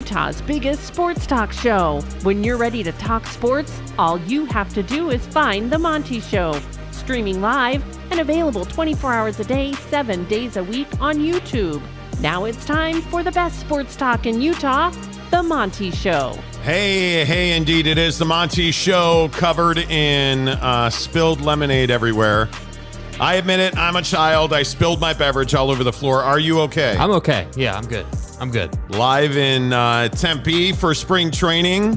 Utah's biggest sports talk show. When you're ready to talk sports, all you have to do is find The Monty Show. Streaming live and available 24 hours a day, 7 days a week on YouTube. Now it's time for the best sports talk in Utah, The Monty Show. Hey, indeed it is The Monty Show, covered in spilled lemonade everywhere. I admit it, I'm a child. I spilled my beverage all over the floor. Are you okay? I'm okay. Yeah, I'm good. Live in Tempe for spring training.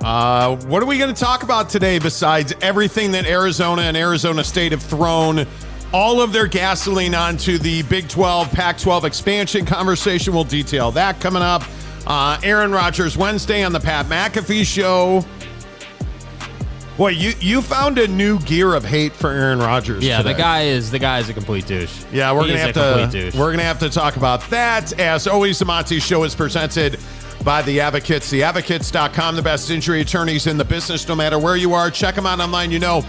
What are we going to talk about today besides everything that Arizona and Arizona State have thrown all of their gasoline onto the Big 12, Pac-12 expansion conversation? We'll detail that coming up. Aaron Rodgers Wednesday on the Pat McAfee Show. Boy, you found a new gear of hate for Aaron Rodgers. Yeah, today. the guy is a complete douche. Yeah, we're gonna have to talk about that. As always, the Monty Show is presented by The Advocates. TheAdvocates.com, the best injury attorneys in the business, no matter where you are. Check them out online. You know,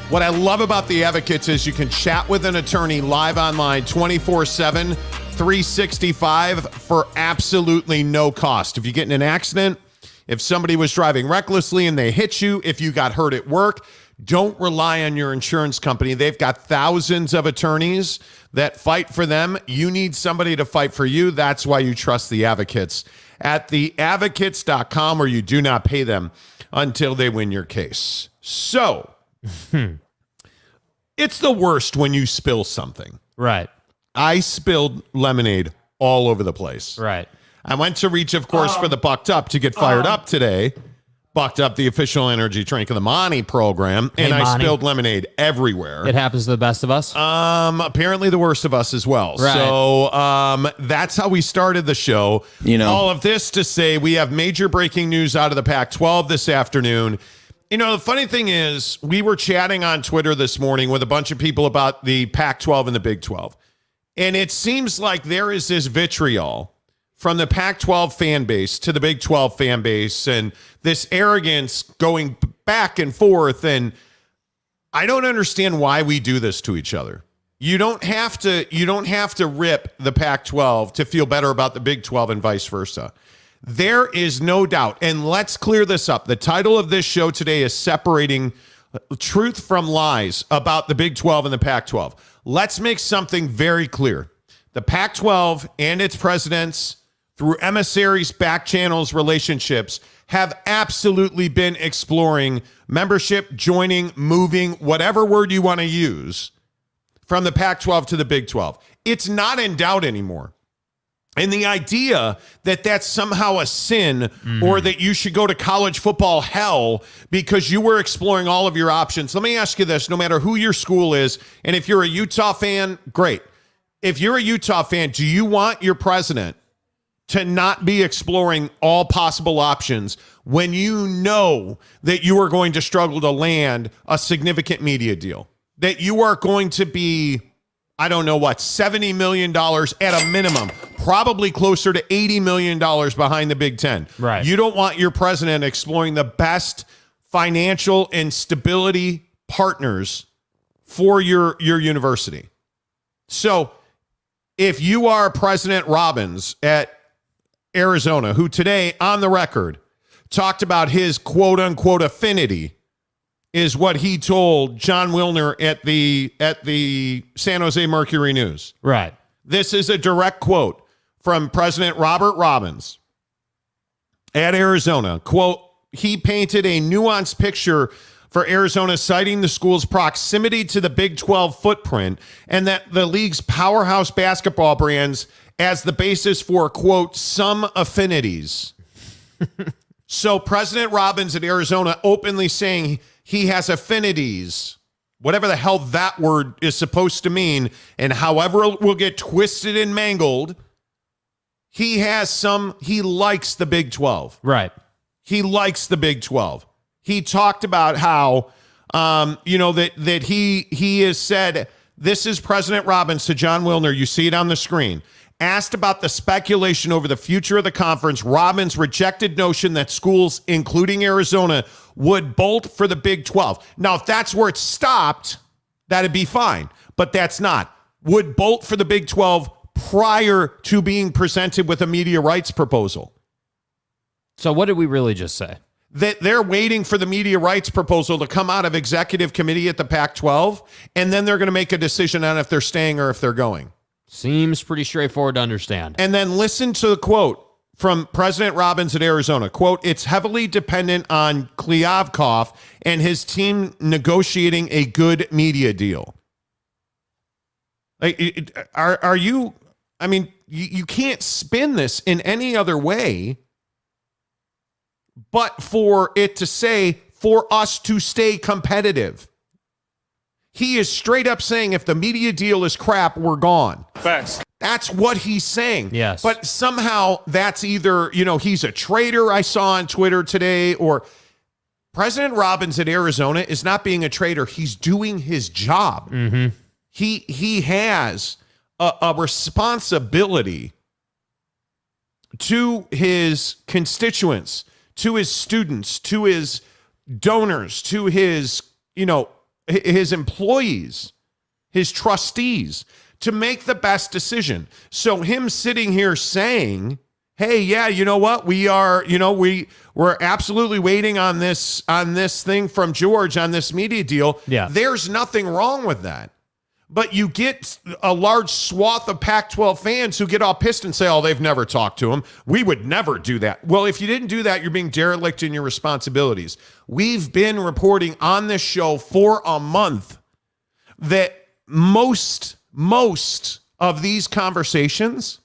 what I love about The Advocates is you can chat with an attorney live online 24/7, 365 for absolutely no cost. If you get in an accident, if somebody was driving recklessly and they hit you, if you got hurt at work, don't rely on your insurance company. They've got thousands of attorneys that fight for them. You need somebody to fight for you. That's why you trust The Advocates at theadvocates.com, where you do not pay them until they win your case. So it's the worst when you spill something. Right. I spilled lemonade all over the place. Right. I went to reach, of course, for the Bucked Up to get fired up today. Bucked Up, the official energy drink of the Monty program, and I spilled lemonade everywhere. It happens to the best of us. Apparently the worst of us as well. Right. So that's how we started the show. You know, all of this to say we have major breaking news out of the Pac-12 this afternoon. You know, the funny thing is we were chatting on Twitter this morning with a bunch of people about the Pac-12 and the Big 12. And it seems like there is this vitriol from the Pac-12 fan base to the Big 12 fan base, and this arrogance going back and forth. And I don't understand why we do this to each other. You don't have to rip the Pac-12 to feel better about the Big 12 and vice versa. There is no doubt. And let's clear this up. The title of this show today is Separating Truth from Lies about the Big 12 and the Pac-12. Let's make something very clear. The Pac-12 and its presidents, through emissaries, back channels, relationships, have absolutely been exploring membership, joining, moving, whatever word you want to use, from the Pac-12 to the Big 12. It's not in doubt anymore. And the idea that that's somehow a sin or that you should go to college football hell because you were exploring all of your options. Let me ask you this, no matter who your school is, and if you're a Utah fan, great. If you're a Utah fan, do you want your president to not be exploring all possible options when you know that you are going to struggle to land a significant media deal? That you are going to be, I don't know what, $70 million at a minimum, probably closer to $80 million behind the Big Ten. Right. You don't want your president exploring the best financial and stability partners for your university. So if you are President Robbins at Arizona, who today on the record talked about his quote unquote affinity, is what he told John Wilner at the San Jose Mercury News. Right. This is a direct quote from President Robert Robbins at Arizona. Quote, he painted a nuanced picture for Arizona, citing the school's proximity to the Big 12 footprint and that the league's powerhouse basketball brands as the basis for, quote, some affinities. So President Robbins at Arizona openly saying he has affinities, whatever the hell that word is supposed to mean, and however it will get twisted and mangled, he likes the Big 12. Right. He likes the Big 12. He talked about how, that he has said, this is President Robbins to John Wilner. You see it on the screen. Asked about the speculation over the future of the conference, Robbins' rejected notion that schools, including Arizona, would bolt for the Big 12. Now, if that's where it stopped, that'd be fine. But that's not. Would bolt for the Big 12 prior to being presented with a media rights proposal. So what did we really just say? That they're waiting for the media rights proposal to come out of executive committee at the Pac-12, and then they're going to make a decision on if they're staying or if they're going. Seems pretty straightforward to understand. And then listen to the quote from President Robbins at Arizona. Quote, "It's heavily dependent on Kliavkoff and his team negotiating a good media deal." Are you, I mean, you can't spin this in any other way but for it to say, for us to stay competitive. He is straight up saying if the media deal is crap, we're gone. Facts. That's what he's saying. Yes. But somehow that's either, he's a traitor, I saw on Twitter today, or President Robbins at Arizona is not being a traitor. He's doing his job. Mm-hmm. He has a responsibility to his constituents, to his students, to his donors, to his, his employees, his trustees, to make the best decision. So him sitting here saying, hey, yeah, you know what? We are, we're absolutely waiting on this thing from George on this media deal. Yeah. There's nothing wrong with that. But you get a large swath of Pac-12 fans who get all pissed and say, oh, they've never talked to him. We would never do that. Well, if you didn't do that, you're being derelict in your responsibilities. We've been reporting on this show for a month that most of these conversations,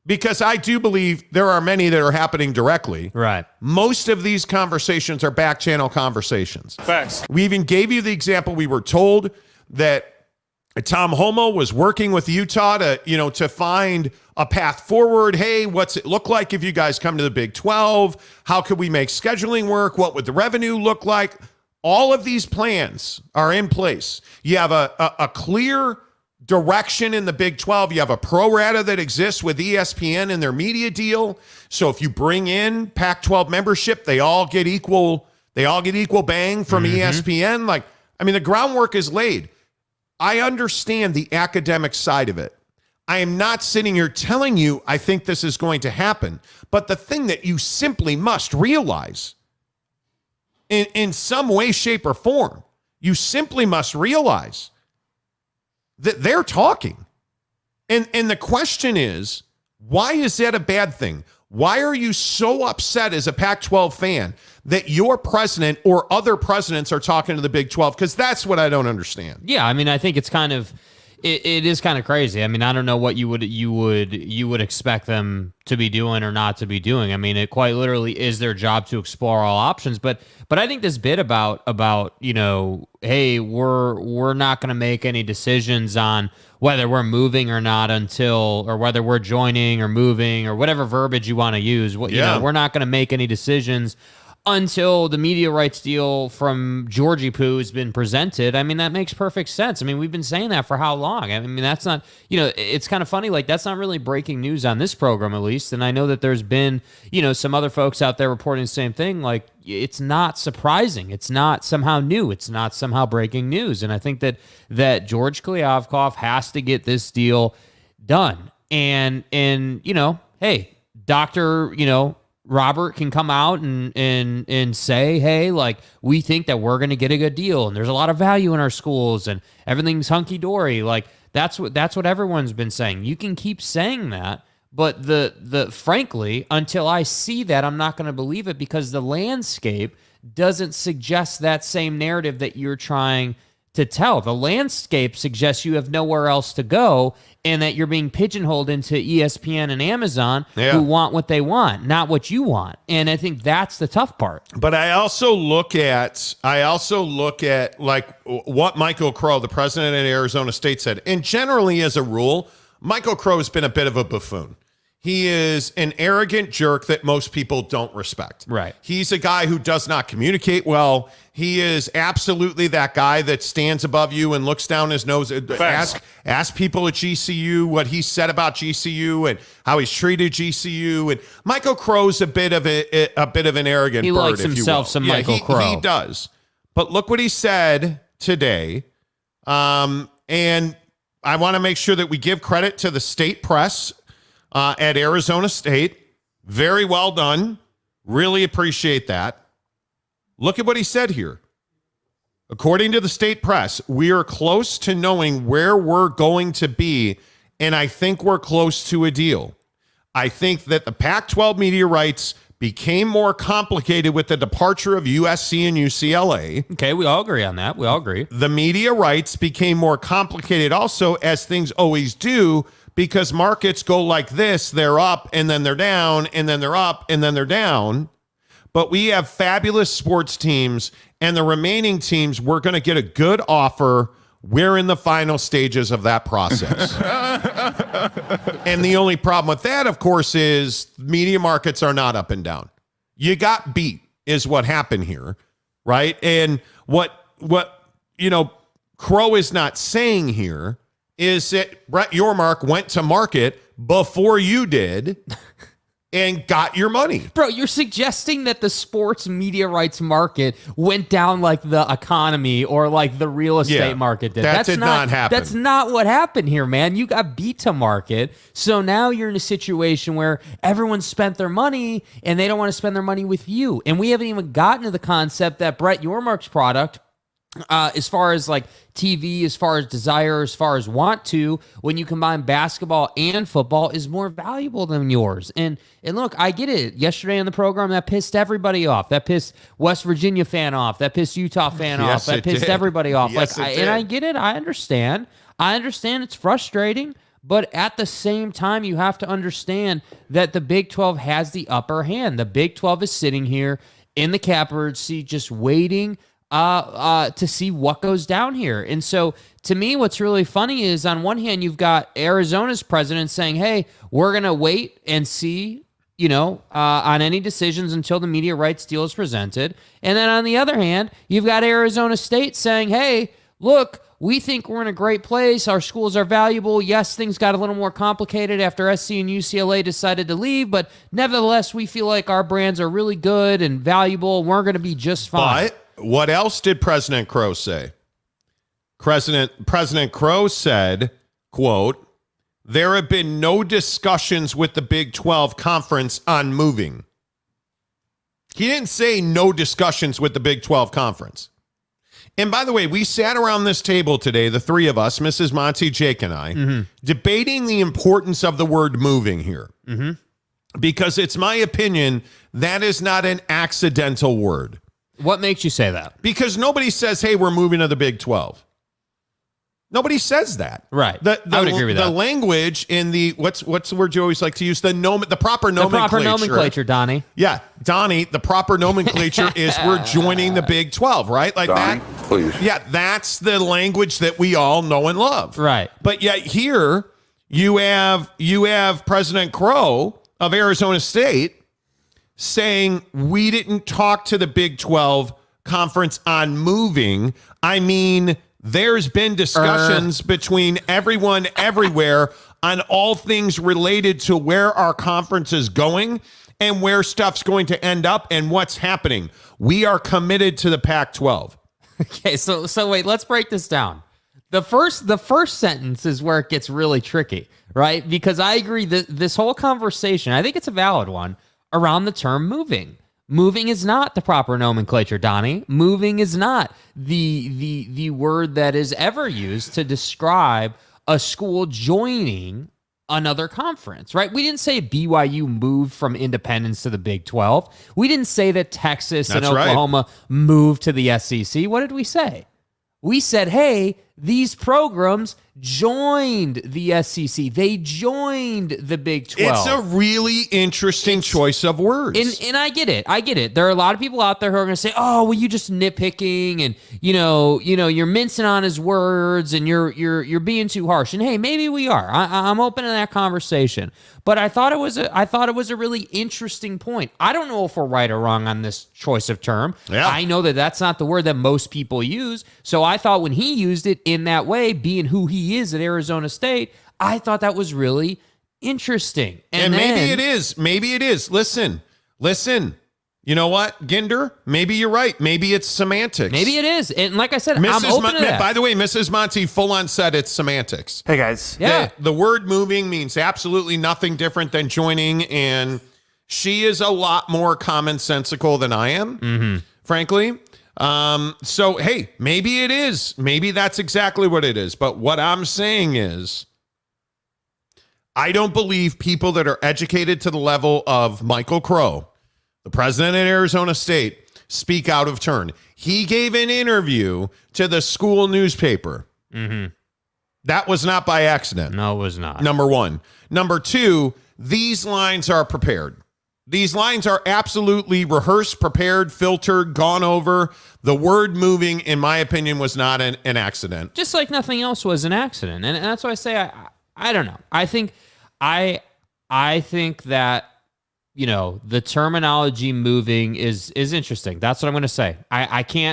because I do believe there are many that are happening directly. Right. Most of these conversations are back channel conversations. Facts. We even gave you the example. We were told that Tom Homo was working with Utah to find a path forward. Hey, what's it look like if you guys come to the Big 12? How could we make scheduling work? What would the revenue look like? All of these plans are in place. You have a clear direction in the Big 12. You have a pro rata that exists with ESPN and their media deal. So if you bring in Pac-12 membership, they all get equal bang from ESPN. The groundwork is laid. I understand the academic side of it. I am not sitting here telling you I think this is going to happen. But the thing that you simply must realize in some way, shape, or form, you simply must realize that they're talking. And the question is, why is that a bad thing? Why are you so upset as a Pac-12 fan that your president or other presidents are talking to the Big 12? Because that's what I don't understand. Yeah, I think it's kind of it is kind of crazy. I don't know what you would expect them to be doing or not to be doing. It quite literally is their job to explore all options. But I think this bit about hey, we're not going to make any decisions on whether we're moving or not or whether we're joining or moving or whatever verbiage you want to use. We're not going to make any decisions until the media rights deal from Georgie Poo has been presented. That makes perfect sense. We've been saying that for how long? That's not, it's kind of funny. That's not really breaking news on this program, at least. And I know that there's been, some other folks out there reporting the same thing. It's not surprising. It's not somehow new. It's not somehow breaking news. And I think that George Kliavkoff has to get this deal done. And hey, Dr., Robert can come out and say, hey, we think that we're going to get a good deal and there's a lot of value in our schools and everything's hunky-dory. That's what everyone's been saying. You can keep saying that, but the frankly, until I see that, I'm not going to believe it because the landscape doesn't suggest that same narrative that you're trying to tell. The landscape suggests you have nowhere else to go and that you're being pigeonholed into ESPN and Amazon who want what they want, not what you want. And I think that's the tough part. But I also look at what Michael Crow, the president of Arizona State, said. And generally, as a rule, Michael Crow has been a bit of a buffoon. He is an arrogant jerk that most people don't respect. Right. He's a guy who does not communicate well. He is absolutely that guy that stands above you and looks down his nose. Ask people at GCU what he said about GCU and how he's treated GCU. And Michael Crow's a bit of an arrogant bird. He likes if you himself will. some Michael Crow. He does. But look what he said today. And I want to make sure that we give credit to the state press at Arizona State. Very well done. Really appreciate that. Look at what he said here. According to the state press, we are close to knowing where we're going to be, and I think we're close to a deal. I think that the Pac-12 media rights became more complicated with the departure of USC and UCLA. Okay, we all agree on that. We all agree. The media rights became more complicated also, as things always do, because markets go like this. They're up, and then they're down, and then they're up, and then they're down. But we have fabulous sports teams, and the remaining teams, we're going to get a good offer. We're in the final stages of that process. And the only problem with that, of course, is media markets are not up and down. You got beat is what happened here, right? And what Crow is not saying here is that Brett Yormark went to market before you did and got your money. Bro, you're suggesting that the sports media rights market went down like the economy or like the real estate market did. That did not happen. That's not what happened here, man. You got beat to market. So now you're in a situation where everyone spent their money and they don't want to spend their money with you. And we haven't even gotten to the concept that Brett Yormark's product, as far as like TV, as far as desire, as far as want to, when you combine basketball and football, is more valuable than yours. And look, I get it. Yesterday on the program, that pissed everybody off. That pissed West Virginia fan off. That pissed Utah fan off. That pissed everybody off. Yes, and I get it. I understand. It's frustrating. But at the same time, you have to understand that the Big 12 has the upper hand. The Big 12 is sitting here in the catbird seat just waiting to see what goes down here. And so to me, what's really funny is on one hand, you've got Arizona's president saying, hey, we're going to wait and see, on any decisions until the media rights deal is presented. And then on the other hand, you've got Arizona State saying, hey, look, we think we're in a great place. Our schools are valuable. Yes, things got a little more complicated after SC and UCLA decided to leave, but nevertheless, we feel like our brands are really good and valuable. We're going to be just fine. But what else did President Crow say? President Crow said, quote, there have been no discussions with the Big 12 conference on moving. He didn't say no discussions with the Big 12 conference. And by the way, we sat around this table today, the three of us, Mrs. Monty Jake and I, debating the importance of the word moving here. Because it's my opinion, that is not an accidental word. What makes you say that? Because nobody says, hey, we're moving to the Big 12. Nobody says that. Right. I would agree with that. The language in the, what's the word you always like to use? The proper nomenclature. The proper nomenclature, Donnie. Yeah, Donnie, the proper nomenclature is we're joining the Big 12, right? Like Donnie, that. Please. Yeah, that's the language that we all know and love. Right. But yet here you have President Crow of Arizona State saying we didn't talk to the Big 12 conference on moving. I mean, there's been discussions between everyone everywhere on all things related to where our conference is going and where stuff's going to end up and what's happening. We are committed to the Pac-12. Okay, so wait, let's break this down. The first sentence is where it gets really tricky, right? Because I agree that this whole conversation, I think it's a valid one, around the term moving. Moving is not the proper nomenclature, Donnie. Moving is not the word that is ever used to describe a school joining another conference, right? We didn't say BYU moved from independence to the Big 12. We didn't say that Texas and Oklahoma moved to the SEC. What did we say? We said, hey, these programs joined the SEC. They joined the Big 12. It's a really interesting choice of words. And I get it. There are a lot of people out there who are going to say, oh, well, you just nitpicking and, you're mincing on his words and you're being too harsh. And hey, maybe we are. I'm open to that conversation. But I thought it was a really interesting point. I don't know if we're right or wrong on this choice of term. Yeah. I know that that's not the word that most people use. So I thought when he used it in that way, being who he is at Arizona State, I thought that was really interesting. And maybe it is. Maybe it is. Listen. You know what, Ginder? Maybe you're right. Maybe it's semantics. Maybe it is. And like I said, I'm open to that. By the way, Mrs. Monty full on said it's semantics. Hey, guys. Yeah. The word moving means absolutely nothing different than joining, and she is a lot more commonsensical than I am, frankly. So, hey, maybe it is. Maybe that's exactly what it is. But what I'm saying is, I don't believe people that are educated to the level of Michael Crow, the president of Arizona State, speak out of turn. He gave an interview to the school newspaper. That was not by accident. No, it was not. Number one. Number two, these lines are prepared. These lines are absolutely rehearsed, prepared, filtered, gone over. The word moving, in my opinion, was not an accident. Just like nothing else was an accident. And that's why I say, I don't know. I think that, you know, the terminology moving is interesting. That's what I'm going to say.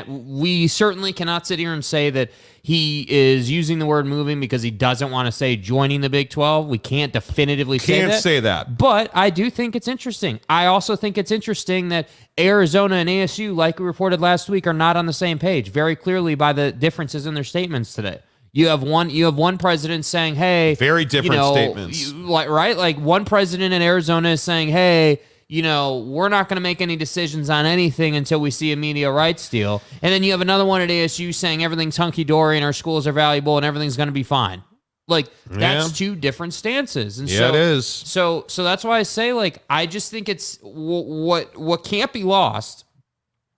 We certainly cannot sit here and say that he is using the word moving because he doesn't want to say joining the Big 12. We can't definitively say that. But I do think it's interesting. I also think it's interesting that Arizona and ASU, like we reported last week, are not on the same page very clearly by the differences in their statements today. You have one president saying, "Hey," very different statements. Like one president in Arizona is saying, "Hey, you know, we're not going to make any decisions on anything until we see a media rights deal." And then you have another one at ASU saying everything's hunky-dory and our schools are valuable and everything's going to be fine. Like, that's two different stances. And it is. So that's why I say, like, I just think it's what can't be lost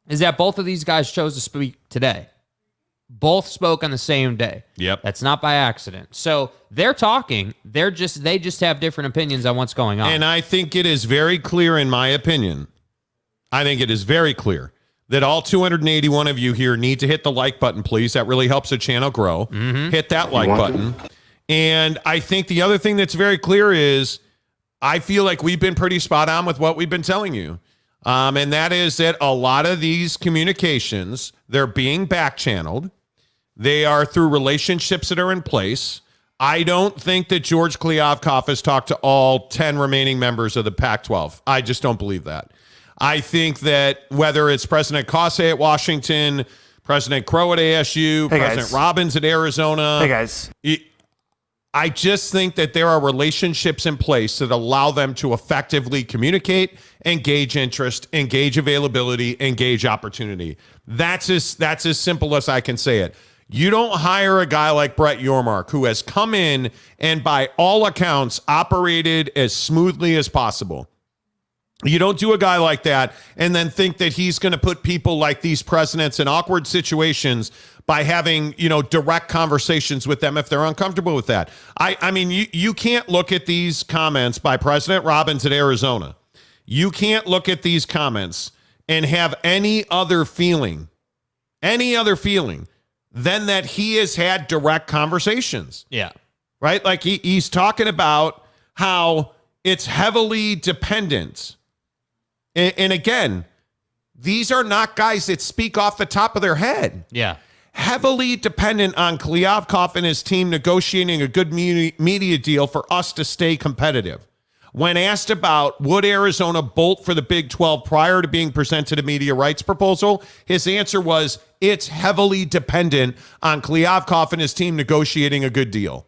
is that both of these guys chose to speak today. Both spoke on the same day. Yep. That's not by accident. So they're talking. They just have different opinions on what's going on. And I think it is very clear, in my opinion, I think it is very clear that all 281 of you here need to hit the like button, please. That really helps the channel grow. Hit that like button. And I think the other thing that's very clear is I feel like we've been pretty spot on with what we've been telling you. And that is that a lot of these communications, they're being back channeled. They are through relationships that are in place. I don't think that George Kliavkoff has talked to all 10 remaining members of the Pac-12. I just don't believe that. I think that whether it's President Kase at Washington, President Crow at ASU, President Robbins at Arizona. Hey, guys. I just think that there are relationships in place that allow them to effectively communicate, engage interest, engage availability, engage opportunity. That's as simple as I can say it. You don't hire a guy like Brett Yormark, who has come in and by all accounts operated as smoothly as possible. You don't do a guy like that and then think that he's going to put people like these presidents in awkward situations by having, you know, direct conversations with them if they're uncomfortable with that. I mean, you can't look at these comments by President Robbins at Arizona. You can't look at these comments and have any other feeling than that he has had direct conversations. Yeah. Right? Like he's talking about how it's heavily dependent. And again, these are not guys that speak off the top of their head. Yeah. Heavily dependent on Kliavkoff and his team negotiating a good media deal for us to stay competitive. When asked about would Arizona bolt for the Big 12 prior to being presented a media rights proposal, his answer was it's heavily dependent on Kliavkoff and his team negotiating a good deal.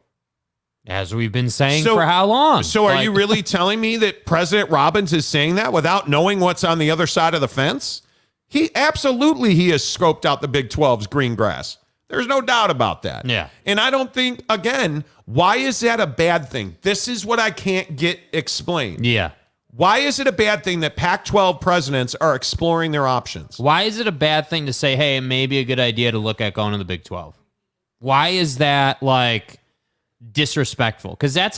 As we've been saying for how long? So are you really telling me that President Robbins is saying that without knowing what's on the other side of the fence? He has scoped out the Big 12's green grass. There's no doubt about that. Yeah. And I don't think, again, why is that a bad thing? This is what I can't get explained. Yeah. Why is it a bad thing that Pac-12 presidents are exploring their options? Why is it a bad thing to say, hey, it may be a good idea to look at going to the Big 12? Why is that, like, disrespectful? Because that's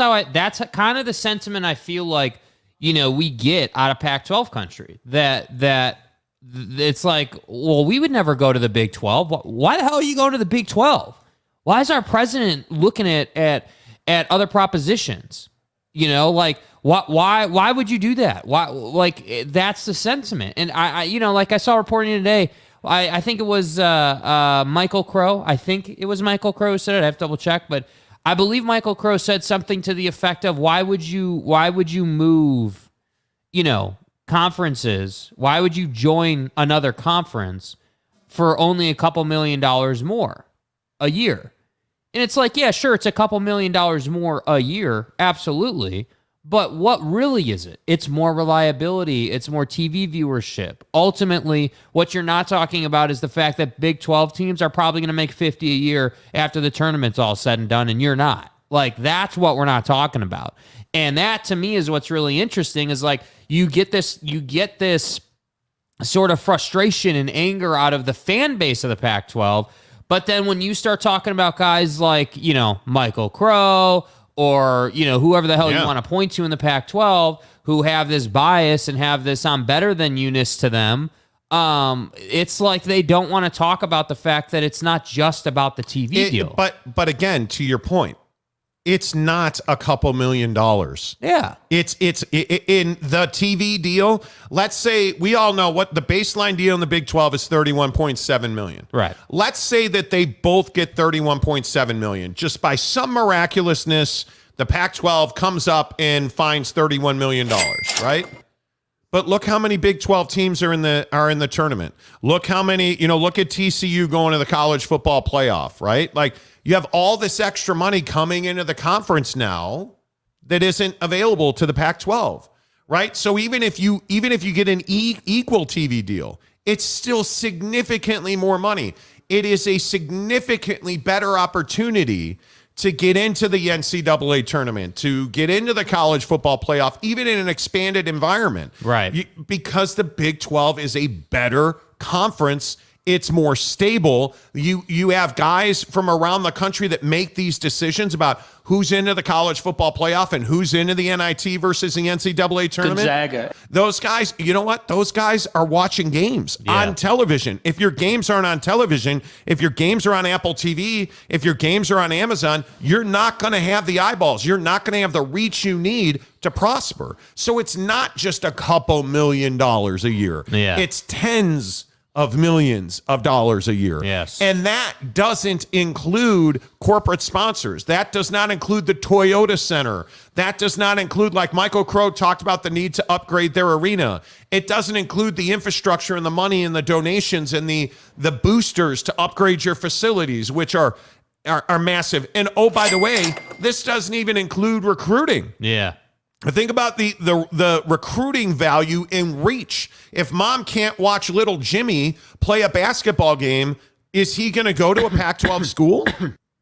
kind of the sentiment I feel like, you know, we get out of Pac-12 country. That it's like, well, we would never go to the Big 12. Why the hell are you going to the Big 12? Why is our president looking at other propositions? You know, like, why would you do that? Why, like, that's the sentiment. And I you know, like I saw reporting today, I think it was Michael Crow. I think it was Michael Crow who said it. I have to double check, but I believe Michael Crow said something to the effect of, why would you move, you know, conferences, why would you join another conference for only a couple $1 million more a year? And it's like, yeah, sure, it's a couple $1 million more a year. Absolutely. But what really is it? It's more reliability. It's more TV viewership. Ultimately, what you're not talking about is the fact that Big 12 teams are probably going to make 50 a year after the tournament's all said and done, and you're not. Like, that's what we're not talking about. And that, to me, is what's really interesting is, like, you get this sort of frustration and anger out of the fan base of the Pac-12. But then when you start talking about guys like, Michael Crow or, whoever the hell you want to point to in the Pac-12 who have this bias and have this I'm better than you-ness to them, it's like they don't want to talk about the fact that it's not just about the TV deal. But again, to your point, it's not a couple $1 million. Yeah. It's in the TV deal. Let's say we all know what the baseline deal in the Big 12 is, $31.7 million. Right. Let's say that they both get $31.7 million. Just by some miraculousness, the Pac-12 comes up and finds $31 million, right? But look how many Big 12 teams are in the tournament. Look how many, look at TCU going to the college football playoff, right? Like, you have all this extra money coming into the conference now that isn't available to the Pac-12, right? So even if you get an equal TV deal, it's still significantly more money. It is a significantly better opportunity to get into the NCAA tournament, to get into the college football playoff, even in an expanded environment. Right. Because the Big 12 is a better conference. It's more stable. You have guys from around the country that make these decisions about who's into the college football playoff and who's into the NIT versus the NCAA tournament. Gonzaga. Those guys, you know what? Those guys are watching games on television. If your games aren't on television, if your games are on Apple TV, if your games are on Amazon, you're not going to have the eyeballs. You're not going to have the reach you need to prosper. So it's not just a couple $1 million a year. Yeah. It's tens of millions of dollars a year. Yes. And that doesn't include corporate sponsors. That does not include the Toyota Center. That does not include, like Michael Crow talked about, the need to upgrade their arena. It doesn't include the infrastructure and the money and the donations and the boosters to upgrade your facilities, which are massive. And oh, by the way, this doesn't even include recruiting. Yeah. Think about the recruiting value in reach. If mom can't watch little Jimmy play a basketball game, is he going to go to a Pac-12 school?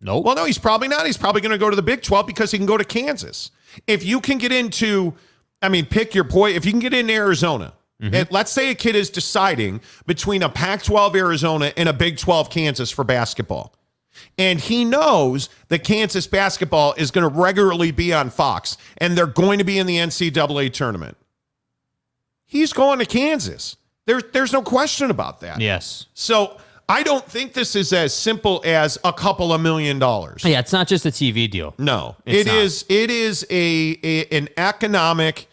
Nope. Well, no, he's probably not. He's probably going to go to the Big 12 because he can go to Kansas. If you can get into, pick your point. If you can get into Arizona, and let's say a kid is deciding between a Pac-12 Arizona and a Big 12 Kansas for basketball, and he knows that Kansas basketball is going to regularly be on Fox and they're going to be in the NCAA tournament, he's going to Kansas. There's no question about that. Yes. So I don't think this is as simple as a couple $1 million. Yeah, it's not just a TV deal. No, It's not. It is an economic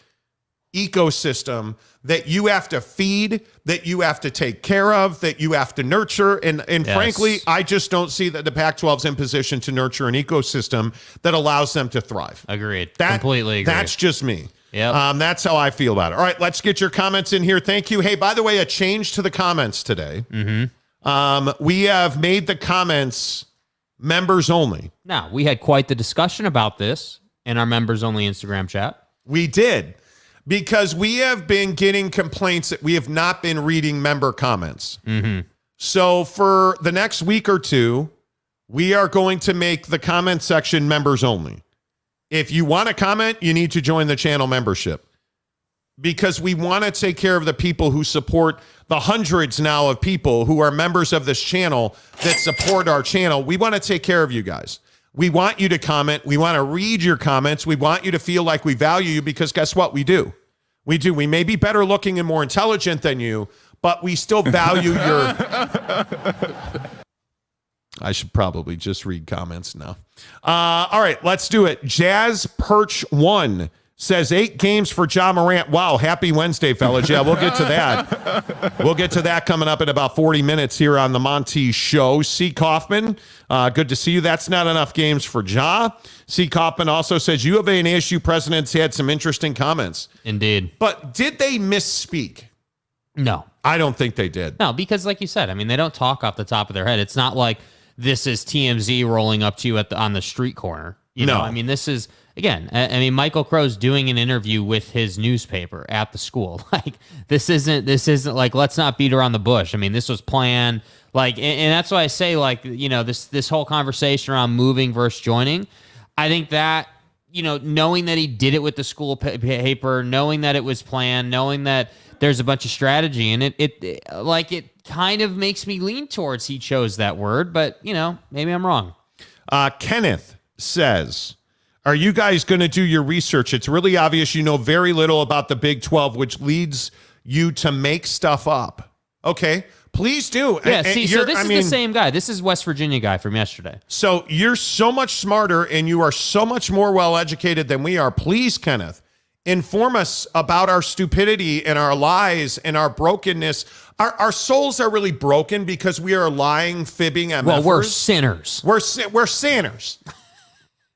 ecosystem that you have to feed, that you have to take care of, that you have to nurture. And Yes. frankly, I just don't see that the Pac-12 is in position to nurture an ecosystem that allows them to thrive. Agreed. Completely agree. That's just me. Yep. That's how I feel about it. All right, let's get your comments in here. Thank you. Hey, by the way, a change to the comments today. We have made the comments members only. Now, we had quite the discussion about this in our members only Instagram chat. We did. Because we have been getting complaints that we have not been reading member comments. So for the next week or two, we are going to make the comment section members only. If you want to comment, you need to join the channel membership. Because we want to take care of the people who support the hundreds now of people who are members of this channel that support our channel. We want to take care of you guys. We want you to comment. We want to read your comments. We want you to feel like we value you because guess what? We do. We do. We may be better looking and more intelligent than you, but we still value your... I should probably just read comments now. All right, let's do it. Jazz Perch 1 says 8 games for Ja Morant. Wow, happy Wednesday, fellas. Yeah, we'll get to that. We'll get to that coming up in about 40 minutes here on the Monty Show. C. Kaufman, good to see you. That's not enough games for Ja. C. Kaufman also says U of A and ASU presidents had some interesting comments. Indeed. But did they misspeak? No. I don't think they did. No, because like you said, I mean, they don't talk off the top of their head. It's not like this is TMZ rolling up to you on the street corner. You know, I mean, this is, again, I mean, Michael Crow's doing an interview with his newspaper at the school. Like, this isn't like, let's not beat around the bush. I mean, this was planned. Like, and that's why I say, like, you know, this whole conversation around moving versus joining, I think that, you know, knowing that he did it with the school paper, knowing that it was planned, knowing that there's a bunch of strategy, and it kind of makes me lean towards he chose that word, but, you know, maybe I'm wrong. Kenneth says, are you guys going to do your research? It's really obvious you know very little about the Big 12, which leads you to make stuff up. Okay, please do. Yeah, see, so this is the same guy. This is West Virginia guy from yesterday. So you're so much smarter and you are so much more well-educated than we are. Please, Kenneth, inform us about our stupidity and our lies and our brokenness. Our souls are really broken because we are lying, fibbing, MFers. Well, we're sinners. We're sinners.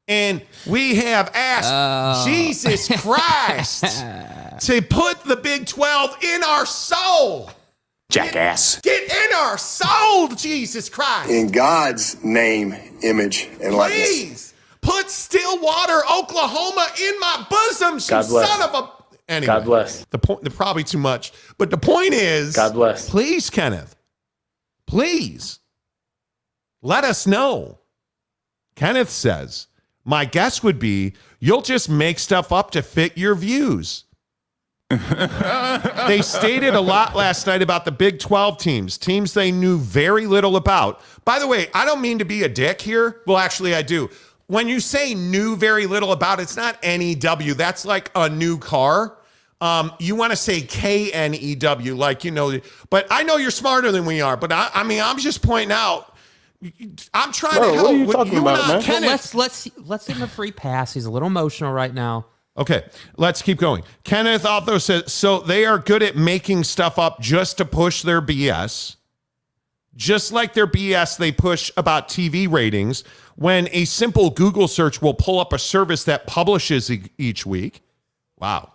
And we have asked Jesus Christ to put the Big 12 in our soul. Jackass. Get in our soul, Jesus Christ. In God's name, image, and likeness. Please put Stillwater, Oklahoma in my bosom, you God bless. son of a... Anyway, God bless. The point, probably too much, but the point is... God bless. Please, Kenneth, please let us know. Kenneth says, my guess would be you'll just make stuff up to fit your views. They stated a lot last night about the Big 12 teams they knew very little about. By the way, I don't mean to be a dick here. Well, actually, I do. When you say knew very little about, it's not NEW. That's like a new car. You want to say KNEW, like, you know, but I know you're smarter than we are. But I mean, I'm just pointing out. I'm trying to help. What are you talking about, man? Well, let's give him a free pass. He's a little emotional right now. Okay, let's keep going. Kenneth also says, so they are good at making stuff up just to push their BS. Just like their BS they push about TV ratings when a simple Google search will pull up a service that publishes each week. Wow.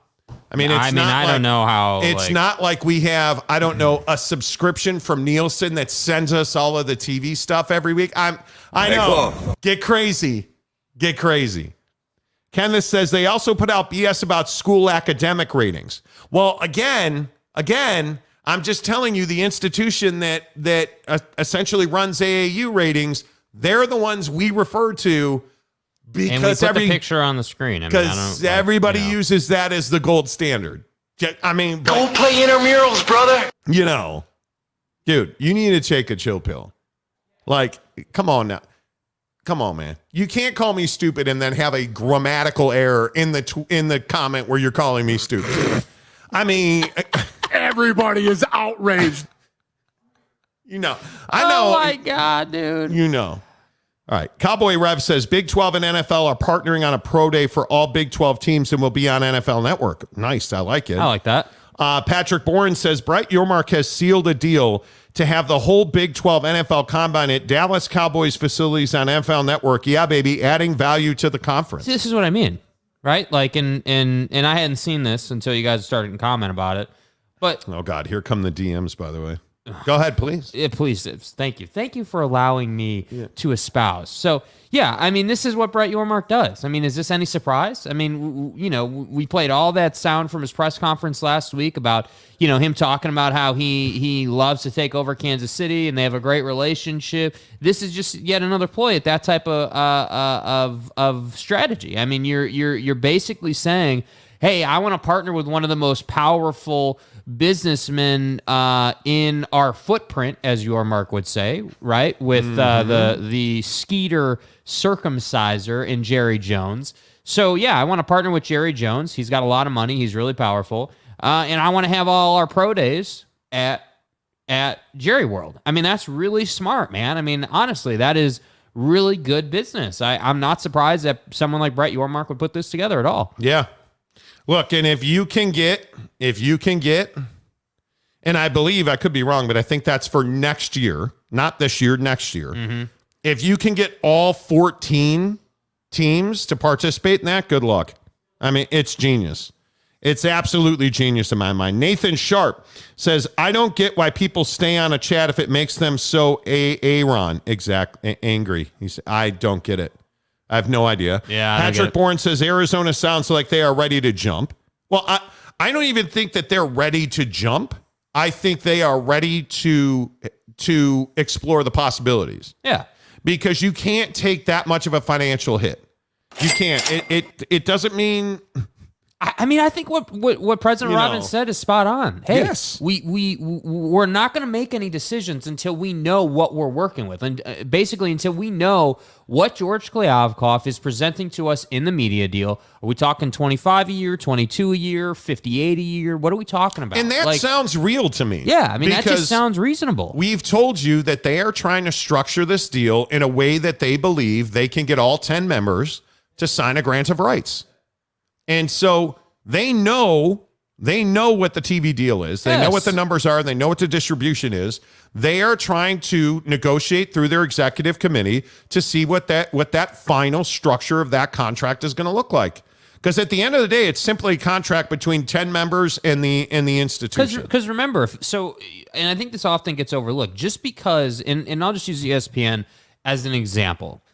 I mean, I don't know how. It's not like we have, I don't know, a subscription from Nielsen that sends us all of the TV stuff every week. I know. Get crazy. Get crazy. Kenneth says they also put out BS about school academic ratings. Well, again, I'm just telling you the institution that essentially runs AAU ratings, they're the ones we refer to because and we put the picture on the screen. Because everybody uses that as the gold standard. I mean, Don't play intramurals, brother. You know, dude, you need to take a chill pill. Like, come on now. Come on, man. You can't call me stupid and then have a grammatical error in the comment where you're calling me stupid. I mean, Everybody is outraged. You know. I know. Oh, my God, dude. You know. All right. Cowboy Rev says Big 12 and NFL are partnering on a pro day for all Big 12 teams and will be on NFL Network. Nice. I like it. I like that. Patrick Boren says Brett Yormark has sealed a deal to have the whole Big 12 NFL Combine at Dallas Cowboys facilities on NFL Network. Yeah, baby, adding value to the conference. See, this is what I mean, right? Like, and I hadn't seen this until you guys started to comment about it. But oh God, here come the DMs. By the way, go ahead, please. Yeah, please, thank you for allowing me to espouse. So yeah, I mean, this is what Brett Yormark does. I mean, is this any surprise? I mean, you know, we played all that sound from his press conference last week about, you know, him talking about how he loves to take over Kansas City and they have a great relationship. This is just yet another ploy at that type of strategy. I mean, you're basically saying, hey, I want to partner with one of the most powerful businessmen in our footprint, as Yormark would say, right? With the Skeeter circumciser in Jerry Jones. So yeah, I want to partner with Jerry Jones. He's got a lot of money. He's really powerful. And I want to have all our pro days at Jerry World. I mean, that's really smart, man. I mean, honestly, that is really good business. I'm not surprised that someone like Brett Yormark would put this together at all. Yeah. Look, and if you can get, and I believe, I could be wrong, but I think that's for next year, not this year, next year. Mm-hmm. If you can get all 14 teams to participate in that, good luck. I mean, it's genius. It's absolutely genius in my mind. Nathan Sharp says, I don't get why people stay on a chat if it makes them so Aaron angry. He said, I don't get it. I have no idea. Yeah, Patrick Bourne says, Arizona sounds like they are ready to jump. Well, I don't even think that they're ready to jump. I think they are ready to explore the possibilities. Yeah. Because you can't take that much of a financial hit. You can't. It doesn't mean... I mean, I think what President Robbins said is spot on. Hey, yes. we're not going to make any decisions until we know what we're working with. And basically until we know what George Kliavkoff is presenting to us in the media deal. Are we talking 25 a year, 22 a year, 58 a year? What are we talking about? And that sounds real to me. Yeah, I mean, that just sounds reasonable. We've told you that they are trying to structure this deal in a way that they believe they can get all 10 members to sign a grant of rights. And so they know what the TV deal is. They know what the numbers are. They know what the distribution is. They are trying to negotiate through their executive committee to see what that final structure of that contract is going to look like. Because at the end of the day, it's simply a contract between 10 members and the institution. Because remember, and I think this often gets overlooked, just because, and I'll just use ESPN as an example.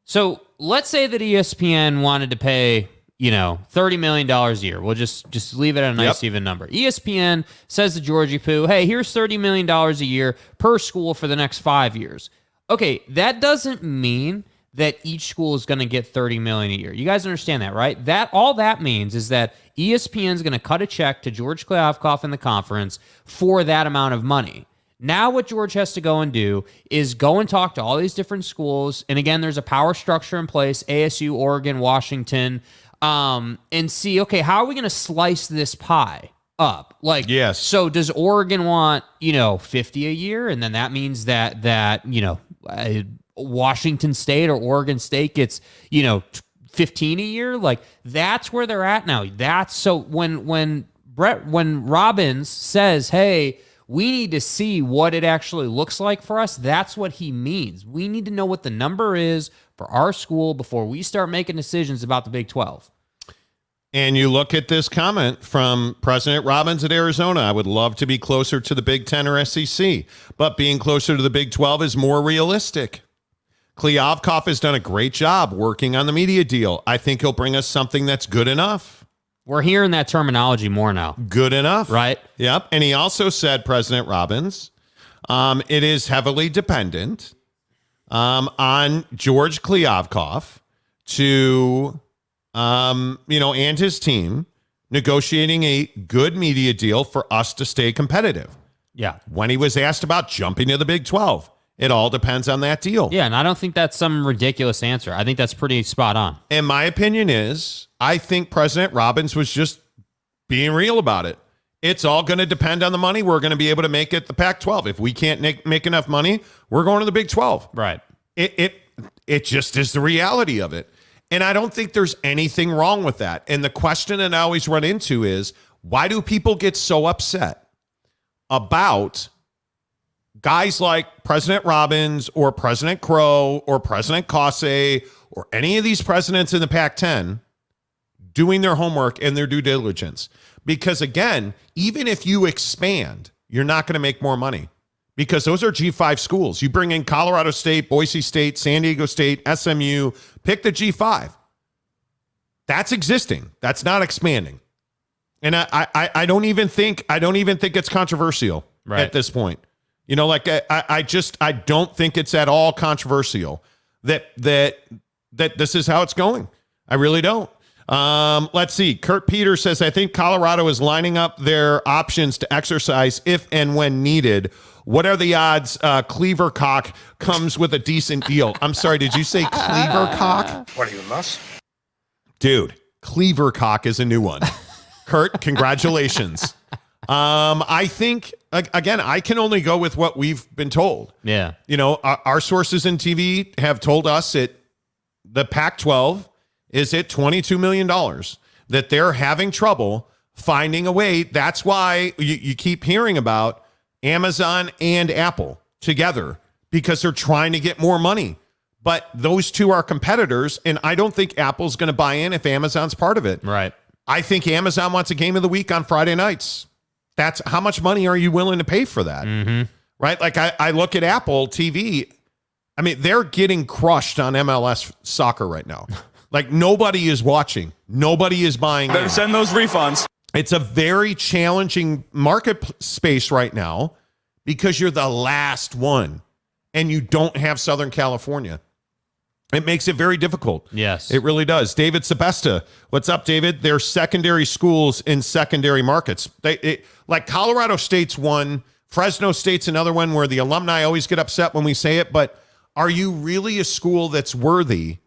So let's say that ESPN wanted to pay, $30 million a year. We'll just leave it at a nice even number. ESPN says to Georgie Poo, hey, here's $30 million a year per school for the next 5 years. Okay, that doesn't mean that each school is going to get $30 million a year. You guys understand that, right? All that means is that ESPN is going to cut a check to George Kliavkoff in the conference for that amount of money. Now what George has to go and do is go and talk to all these different schools. And again, there's a power structure in place, ASU, Oregon, Washington, and see, okay, how are we going to slice this pie up? Yes. So does Oregon want, 50 a year? And then that means that Washington State or Oregon State gets, 15 a year. That's where they're at now. That's so when Robbins says, hey, we need to see what it actually looks like for us, that's what he means. We need to know what the number is for our school before we start making decisions about the Big 12. And you look at this comment from President Robbins at Arizona. I would love to be closer to the Big 10 or SEC, but being closer to the Big 12 is more realistic. Kliavkoff has done a great job working on the media deal. I think he'll bring us something that's good enough. We're hearing that terminology more now. Good enough. Right. Yep. And he also said, President Robbins, it is heavily dependent on George Kliavkoff to, and his team negotiating a good media deal for us to stay competitive. Yeah. When he was asked about jumping to the Big 12, it all depends on that deal. Yeah, and I don't think that's some ridiculous answer. I think that's pretty spot on. And my opinion is, I think President Robbins was just being real about it. It's all going to depend on the money we're going to be able to make at the Pac-12. If we can't make enough money, we're going to the Big 12. Right. It just is the reality of it. And I don't think there's anything wrong with that. And the question that I always run into is, why do people get so upset about guys like President Robbins or President Crow or President Kase or any of these presidents in the Pac-10 doing their homework and their due diligence? Because again, even if you expand, you're not going to make more money because those are G5 schools. You bring in Colorado State, Boise State, San Diego State, SMU, pick the G5. That's existing. That's not expanding. And I don't even think it's controversial at this point. I don't think it's at all controversial that this is how it's going. I really don't. Let's see. Kurt Peters says, I think Colorado is lining up their options to exercise if and when needed. What are the odds Cleaver Cock comes with a decent deal? I'm sorry, did you say Cleaver Cock? What are you, nuts? Dude, Cleaver Cock is a new one. Kurt, congratulations. I think, again, I can only go with what we've been told. Yeah. Our sources in TV have told us the Pac-12 is at $22 million. that they're having trouble finding a way. That's why you keep hearing about Amazon and Apple together, because they're trying to get more money. But those two are competitors, and I don't think Apple's going to buy in if Amazon's part of it. Right. I think Amazon wants a game of the week on Friday nights. That's how much money are you willing to pay for that? Mm-hmm. Right? Like I look at Apple TV. I mean, they're getting crushed on MLS soccer right now. Like nobody is watching. Nobody is buying. Better send those refunds. It's a very challenging market space right now because you're the last one and you don't have Southern California. It makes it very difficult. Yes. It really does. David Sebesta. What's up, David? They're secondary schools in secondary markets. Like Colorado State's one, Fresno State's another one where the alumni always get upset when we say it, but are you really a school that's worthy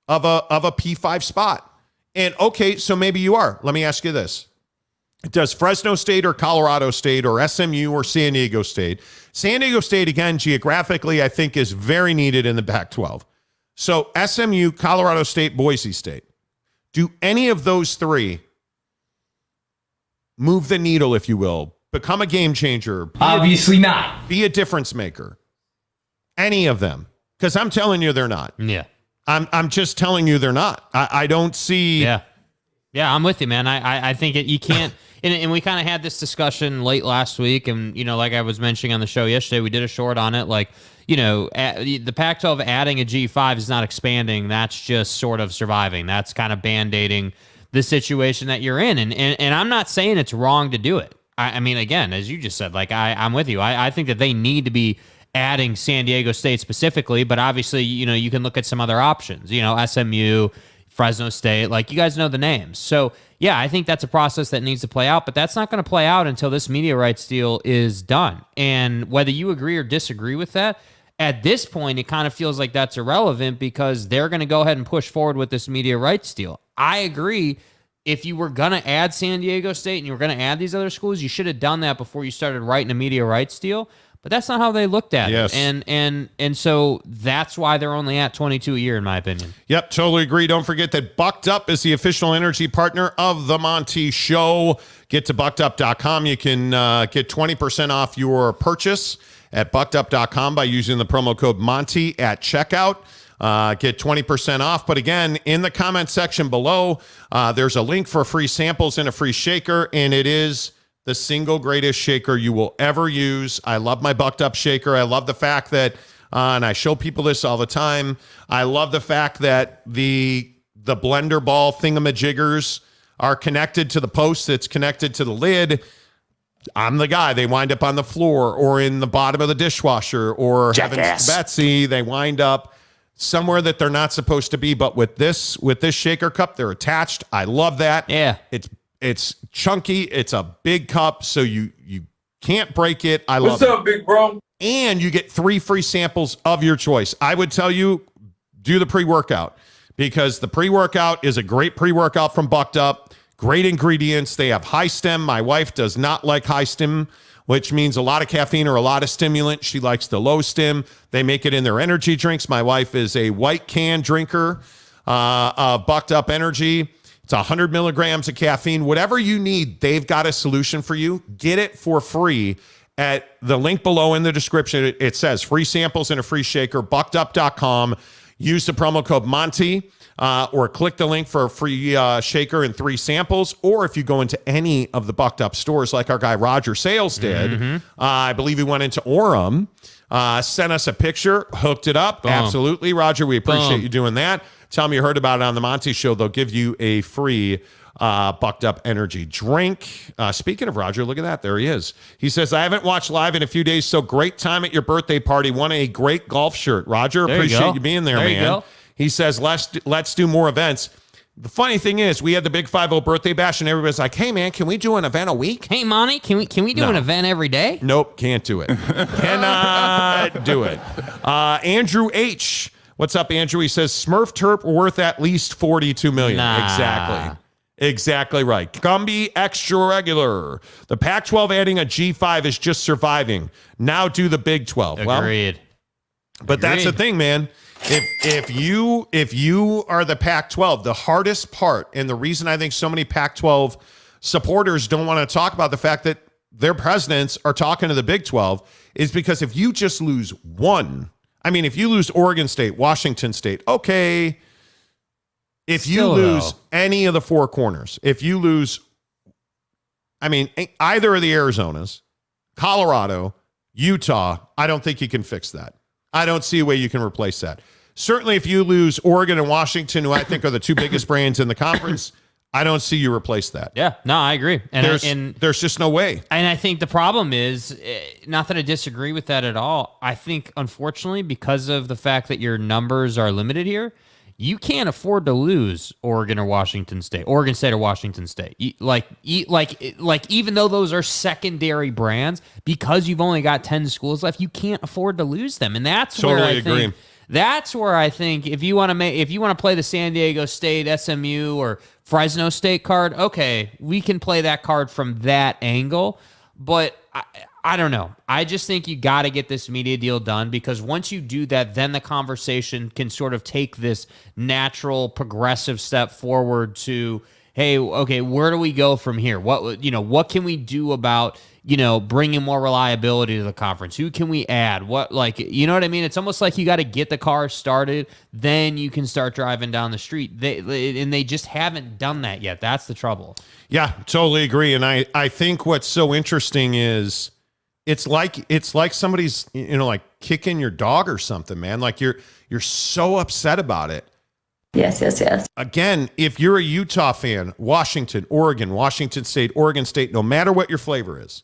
of a P5 spot? And okay, so maybe you are. Let me ask you this. Does Fresno State or Colorado State or SMU or San Diego State? San Diego State, again, geographically, I think is very needed in the Pac-12. So SMU, Colorado State, Boise State. Do any of those three move the needle, if you will, become a game changer? Obviously not. Be a difference maker. Any of them. Because I'm telling you they're not. Yeah. I'm just telling you they're not. I don't see. Yeah, I'm with you, man. I think you can't. And we kind of had this discussion late last week, and like I was mentioning on the show yesterday, we did a short on it. Like, the Pac-12 adding a G5 is not expanding. That's just sort of surviving. That's kind of band-aiding the situation that you're in. And I'm not saying it's wrong to do it. I mean, again, as you just said, like I'm with you. I think that they need to be adding San Diego State specifically, but obviously, you can look at some other options, SMU, Fresno State, like you guys know the names. So yeah, I think that's a process that needs to play out, but that's not going to play out until this media rights deal is done. And whether you agree or disagree with that, at this point, it kind of feels like that's irrelevant because they're going to go ahead and push forward with this media rights deal. I agree. If you were going to add San Diego State and you were going to add these other schools, you should have done that before you started writing a media rights deal. But that's not how they looked at it. And so that's why they're only at 22 a year, in my opinion. Yep, totally agree. Don't forget that Bucked Up is the official energy partner of the Monty Show. Get to buckedup.com. You can get 20% off your purchase at buckedup.com by using the promo code Monty at checkout. Get 20% off. But again, in the comment section below, there's a link for free samples and a free shaker, and it is the single greatest shaker you will ever use. I love my Bucked Up shaker. I love the fact that, and I show people this all the time, I love the fact that the blender ball thingamajiggers are connected to the post that's connected to the lid. I'm the guy. They wind up on the floor or in the bottom of the dishwasher, or heavens to Betsy, they wind up somewhere that they're not supposed to be. But with this shaker cup, they're attached. I love that. Yeah. It's chunky. It's a big cup, so you can't break it. I love it. What's up, big bro? And you get 3 free samples of your choice. I would tell you, do the pre-workout, because the pre-workout is a great pre-workout from Bucked Up. Great ingredients. They have high stem. My wife does not like high stem, which means a lot of caffeine or a lot of stimulant. She likes the low stem. They make it in their energy drinks. My wife is a white can drinker, Bucked Up Energy. It's 100 milligrams of caffeine. Whatever you need, they've got a solution for you. Get it for free at the link below in the description. It says free samples and a free shaker, buckedup.com. Use the promo code Monty, or click the link for a free shaker and 3 samples. Or if you go into any of the Bucked Up stores, like our guy Roger Sales did, I believe he went into Orem, sent us a picture, hooked it up. Boom. Absolutely, Roger. We appreciate you doing that. Tell me you heard about it on the Monty Show. They'll give you a free Bucked Up energy drink. Speaking of Roger, look at that. There he is. He says, I haven't watched live in a few days, so great time at your birthday party. Won a great golf shirt. Roger, appreciate you being there, man. You go. He says, let's do more events. The funny thing is, we had the Big 5-0 birthday bash, and everybody's like, hey, man, can we do an event a week? Hey, Monty, can we do an event every day? Nope, can't do it. Cannot do it. Andrew H. What's up, Andrew? He says, Smurf Terp worth at least $42 million. Nah. Exactly right. Gumby extra regular. The Pac-12 adding a G5 is just surviving. Now do the Big 12. Agreed. But that's the thing, man. If you are the Pac-12, the hardest part, and the reason I think so many Pac-12 supporters don't want to talk about the fact that their presidents are talking to the Big 12 is because if you just lose one, I mean, if you lose Oregon State, Washington State, okay. If you lose any of the four corners, if you lose, I mean, either of the Arizonas, Colorado, Utah, I don't think you can fix that. I don't see a way you can replace that. Certainly, if you lose Oregon and Washington, who I think are the two biggest brands in the conference, I don't see you replace that. Yeah, no, I agree. And there's just no way. And I think the problem is, not that I disagree with that at all. I think, unfortunately, because of the fact that your numbers are limited here, you can't afford to lose Oregon or Washington State, Oregon State or Washington State. Even though those are secondary brands, because you've only got 10 schools left, you can't afford to lose them. And that's totally where I agree. think that's where I think if you want to play the San Diego State, SMU, or Fresno State card, okay, we can play that card from that angle. But I don't know. I just think you got to get this media deal done, because once you do that, then the conversation can sort of take this natural progressive step forward to, hey, okay, where do we go from here? What can we do about, bringing more reliability to the conference? Who can we add? You know what I mean? It's almost like you got to get the car started, then you can start driving down the street. They just haven't done that yet. That's the trouble. Yeah, totally agree. And I think what's so interesting is it's like somebody's, like kicking your dog or something, man. Like you're so upset about it. Yes. Again, if you're a Utah fan, Washington, Oregon, Washington State, Oregon State, no matter what your flavor is,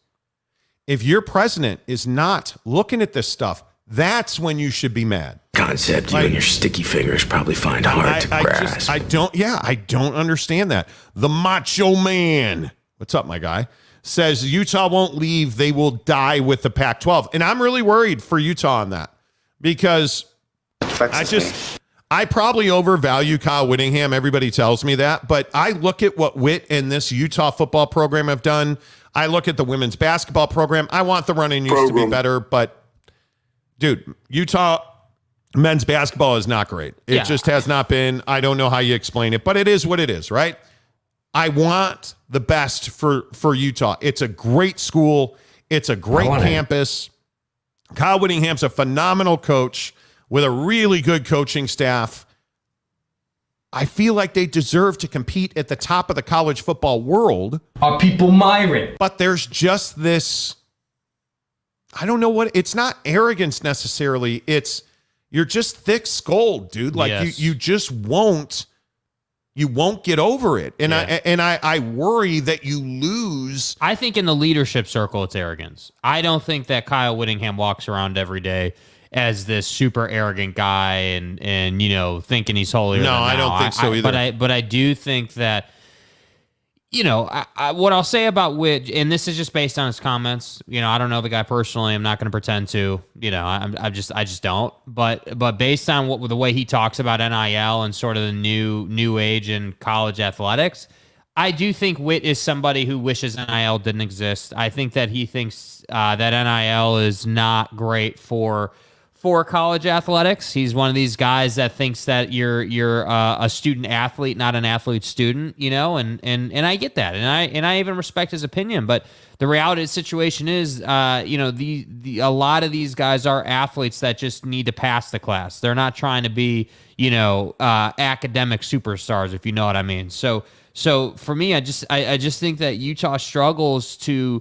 if your president is not looking at this stuff, that's when you should be mad. Concept you and your sticky fingers probably find hard to grasp. I don't understand that. The Macho Man, what's up, my guy, says Utah won't leave. They will die with the Pac-12. And I'm really worried for Utah on that, because I probably overvalue Kyle Whittingham. Everybody tells me that, but I look at what Witt and this Utah football program have done. I look at the women's basketball program. I want the running use to be better, but dude, Utah men's basketball is not great. It just has not been. I don't know how you explain it, but it is what it is, right? I want the best for Utah. It's a great school. It's a great campus. Kyle Whittingham's a phenomenal coach with a really good coaching staff. I feel like they deserve to compete at the top of the college football world. Are people Myron? But there's just this, I don't know what, it's not arrogance necessarily. It's, you're just thick-skulled, dude. Like you just won't get over it. And I worry that you lose. I think in the leadership circle, it's arrogance. I don't think that Kyle Whittingham walks around every day as this super arrogant guy and thinking he's holier than thou. I don't think so either. But I do think that, what I'll say about Witt, and this is just based on his comments. I don't know the guy personally. I'm not going to pretend to. I just don't. But based on the way he talks about NIL and sort of the new age in college athletics, I do think Witt is somebody who wishes NIL didn't exist. I think that he thinks that NIL is not great for college athletics. He's one of these guys that thinks that you're a student athlete, not an athlete student, and I get that. And I even respect his opinion, but the reality of the situation is, a lot of these guys are athletes that just need to pass the class. They're not trying to be, academic superstars, if you know what I mean. So for me, I just think that Utah struggles to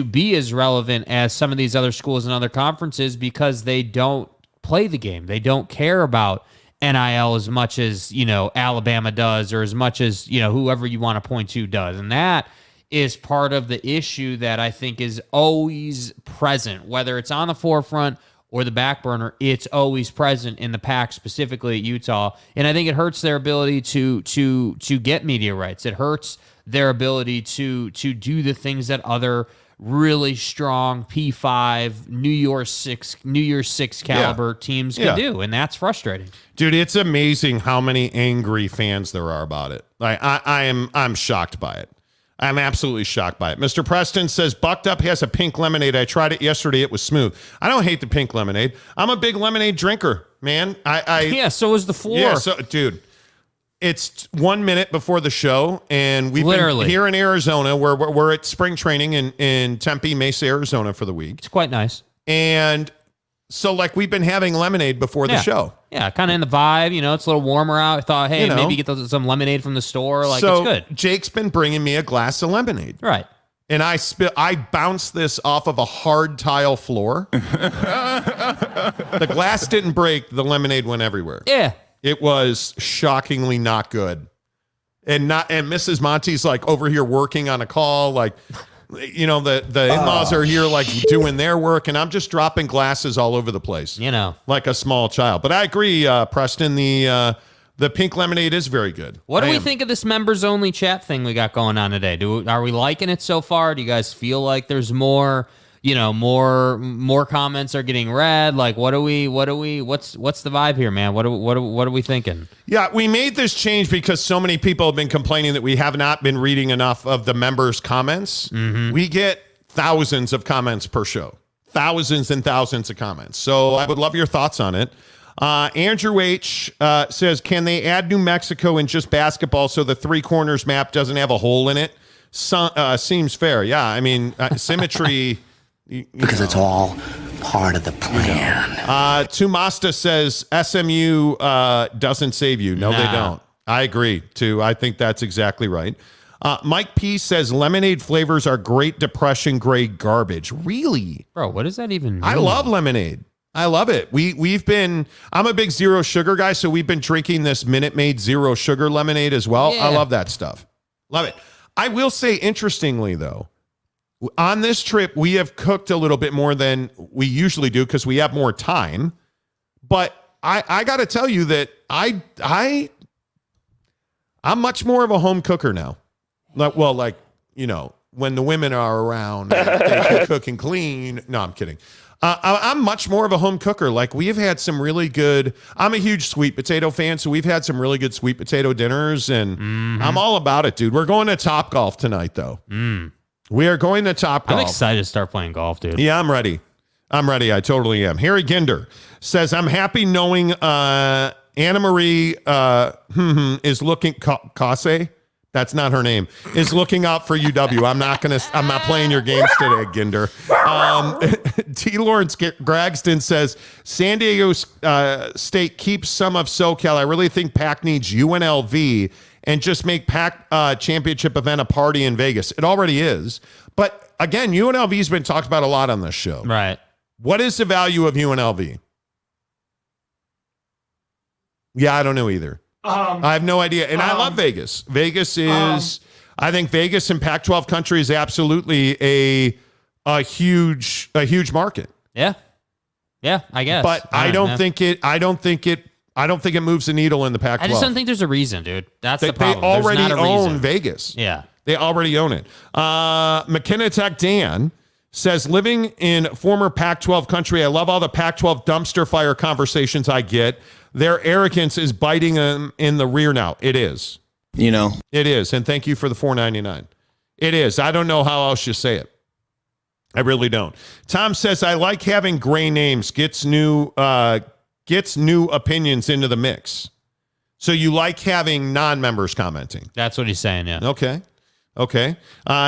be as relevant as some of these other schools and other conferences because they don't play the game. They don't care about NIL as much as, Alabama does, or as much as, whoever you want to point to does. And that is part of the issue that I think is always present, whether it's on the forefront or the back burner. It's always present in the PAC, specifically at Utah. And I think it hurts their ability to get media rights. It hurts their ability to do the things that other really strong P5 New Year's six caliber teams can do, and that's frustrating. Dude, it's amazing how many angry fans there are about it. Like I'm shocked by it. I'm absolutely shocked by it. Mr. Preston says, Bucked Up has a pink lemonade. I tried it yesterday. It was smooth. I don't hate the pink lemonade. I'm a big lemonade drinker, man. Yeah, so is the floor. Yeah, so, dude, it's 1 minute before the show, and we've been here in Arizona. We're at spring training in Tempe, Mesa, Arizona for the week. It's quite nice. And so, like, we've been having lemonade before the show. Yeah, kind of in the vibe. You know, it's a little warmer out. I thought, hey, maybe get some lemonade from the store. Like, it's good. Jake's been bringing me a glass of lemonade. Right. And I bounced this off of a hard tile floor. The glass didn't break. The lemonade went everywhere. Yeah. It was shockingly not good. And Mrs. Monty's like over here working on a call, like, you know, the in-laws are here like doing their work, and I'm just dropping glasses all over the place. You know, like a small child. But I agree, Preston, the pink lemonade is very good. What do we think of this members only chat thing we got going on today? Are we liking it so far? Do you guys feel like there's more, more comments are getting read? Like, what's the vibe here, man? What are we thinking? Yeah, we made this change because so many people have been complaining that we have not been reading enough of the members' comments. Mm-hmm. We get thousands of comments per show, thousands and thousands of comments. So I would love your thoughts on it. Andrew H. Says, can they add New Mexico in just basketball so the three corners map doesn't have a hole in it? Seems fair. Yeah, I mean, symmetry... Because it's all part of the plan. Tumasta says SMU doesn't save you. No, they don't. I agree, too. I think that's exactly right. Mike P says lemonade flavors are Great Depression grade garbage. Really? Bro, what does that even mean? I love lemonade. I love it. I'm a big zero sugar guy, so we've been drinking this Minute Maid zero sugar lemonade as well. Yeah. I love that stuff. Love it. I will say, interestingly, though, on this trip, we have cooked a little bit more than we usually do because we have more time. But I got to tell you that I'm much more of a home cooker now. When the women are around, they can cook and clean. No, I'm kidding. I'm much more of a home cooker. Like, we have had some really good, I'm a huge sweet potato fan, so we've had some really good sweet potato dinners, and I'm all about it, dude. We're going to Topgolf tonight, though. We are going to Topgolf. I'm excited to start playing golf, dude. Yeah, I'm ready. I totally am. Harry Ginder says, I'm happy knowing Anna Marie is looking, Kase? That's not her name. Is looking out for UW. I'm not playing your games today, Ginder. T. Lawrence Gragston says, San Diego State keeps some of SoCal. I really think PAC needs UNLV and just make PAC championship event a party in Vegas. It already is. But again, UNLV has been talked about a lot on this show. Right. What is the value of UNLV? Yeah, I don't know either. I have no idea. And I love Vegas. Vegas is, I think Vegas in Pac-12 country is absolutely a huge market. Yeah. Yeah, I guess. But I don't think it moves the needle in the Pac-12. I just don't think there's a reason, dude. That's the problem. They already own Vegas. Yeah. They already own it. McKenna Tech Dan says, living in former Pac-12 country, I love all the Pac-12 dumpster fire conversations I get. Their arrogance is biting them in the rear now. It is. It is. And thank you for the $4.99. It is. I don't know how else you say it. I really don't. Tom says, I like having gray names. Gets new opinions into the mix. So you like having non-members commenting. That's what he's saying, yeah. Okay.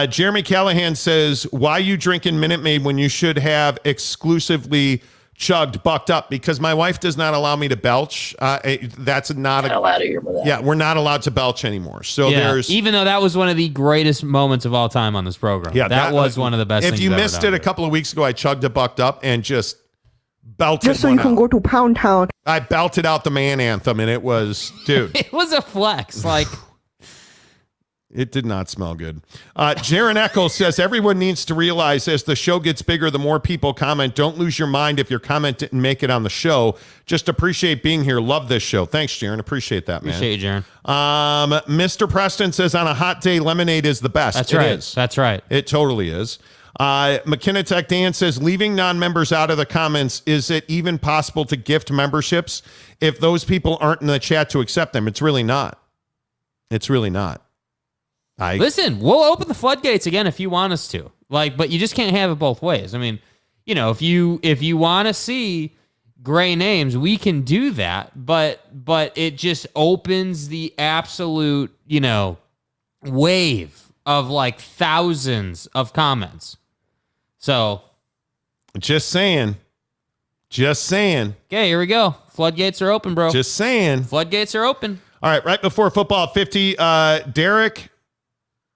Jeremy Callahan says, why you drinking Minute Maid when you should have exclusively chugged Bucked Up? Because my wife does not allow me to belch. That's not hell out of here with that. Yeah, we're not allowed to belch anymore. So there's, even though that was one of the greatest moments of all time on this program. Yeah, that was one of the best things. If you missed it a couple of weeks ago, I chugged a Bucked Up and just belted just so you can go to Pound Town. I belted out the man anthem, and it was, dude. It was a flex. Like, it did not smell good. Jaron Eccles says, everyone needs to realize as the show gets bigger, the more people comment. Don't lose your mind if your comment didn't make it on the show. Just appreciate being here. Love this show. Thanks, Jaron. Appreciate that, man. Appreciate you, Jaron. Mr. Preston says, on a hot day, lemonade is the best. That's right. That's right. It totally is. McKenna Tech Dan says, leaving non-members out of the comments, is it even possible to gift memberships if those people aren't in the chat to accept them? It's really not. It's really not. Listen, we'll open the floodgates again if you want us to. But you just can't have it both ways. I mean, if you want to see gray names, we can do that, but it just opens the absolute, wave of thousands of comments. So just saying. Okay, here we go. Floodgates are open, bro. Just saying. Floodgates are open. All right, right before football 50, Derek